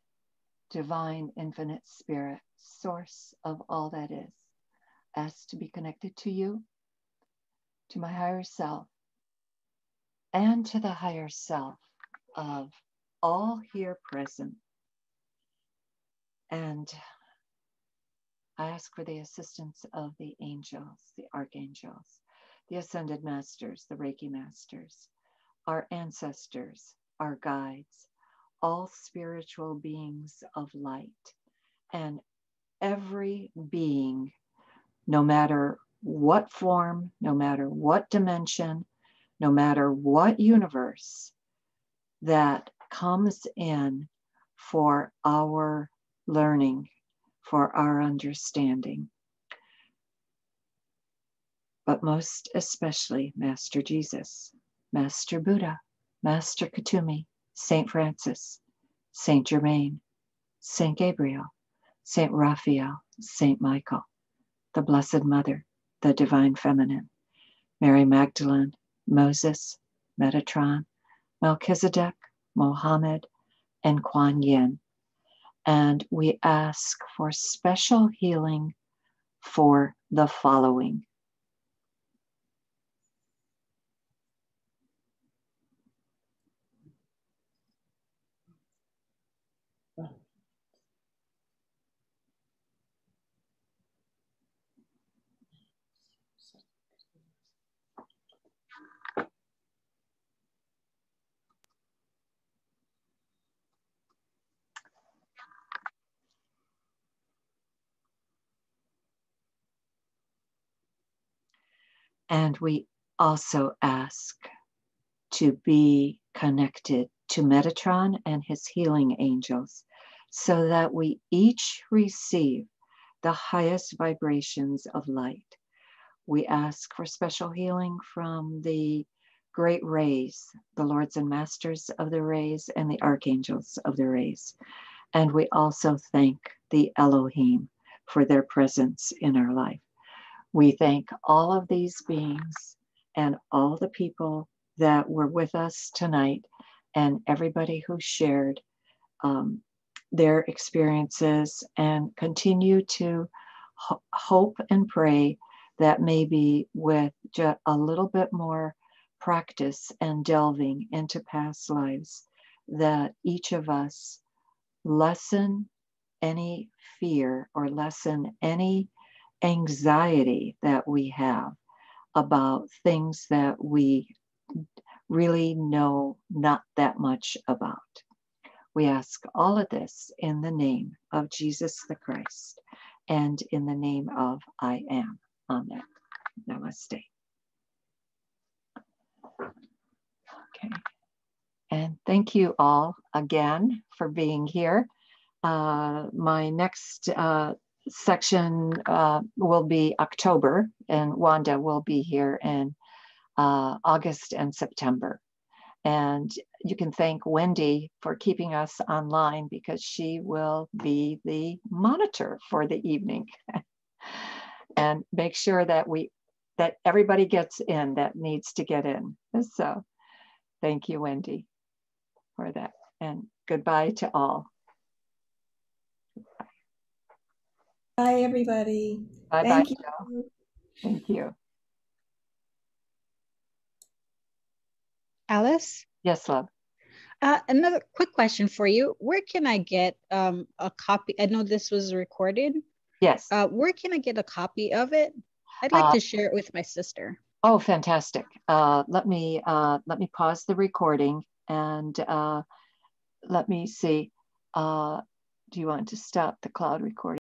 divine, infinite spirit, source of all that is, asked to be connected to you, to my higher self, and to the higher self of all here present. And I ask for the assistance of the angels, the archangels, the ascended masters, the Reiki masters, our ancestors, our guides, all spiritual beings of light, and every being, no matter what form, no matter what dimension, no matter what universe, that comes in for our learning, for our understanding. But most especially Master Jesus, Master Buddha, Master Kutumi, Saint Francis, Saint Germain, Saint Gabriel, Saint Raphael, Saint Michael, the Blessed Mother, the Divine Feminine, Mary Magdalene, Moses, Metatron, Melchizedek, Mohammed, and Kuan Yin. And we ask for special healing for the following. And we also ask to be connected to Metatron and his healing angels so that we each receive the highest vibrations of light. We ask for special healing from the great rays, the lords and masters of the rays and the archangels of the rays. And we also thank the Elohim for their presence in our life. We thank all of these beings and all the people that were with us tonight and everybody who shared their experiences, and continue to hope and pray that maybe with just a little bit more practice and delving into past lives, that each of us lessen any fear or lessen any anxiety that we have about things that we really know not that much about. We ask all of this in the name of Jesus the Christ and in the name of I Am. Amen. Namaste. Okay. And thank you all again for being here. My next section will be October, and Wanda will be here in August and September. And you can thank Wendy for keeping us online because she will be the monitor for the evening and make sure that that everybody gets in that needs to get in. So thank you, Wendy, for that. And goodbye to all. Bye, everybody. Bye-bye. Thank you. Thank you. Alice? Yes, love. Another quick question for you. Where can I get a copy? I know this was recorded. Yes. Where can I get a copy of it? I'd like to share it with my sister. Oh, fantastic. Let me pause the recording and let me see. Do you want to stop the cloud recording?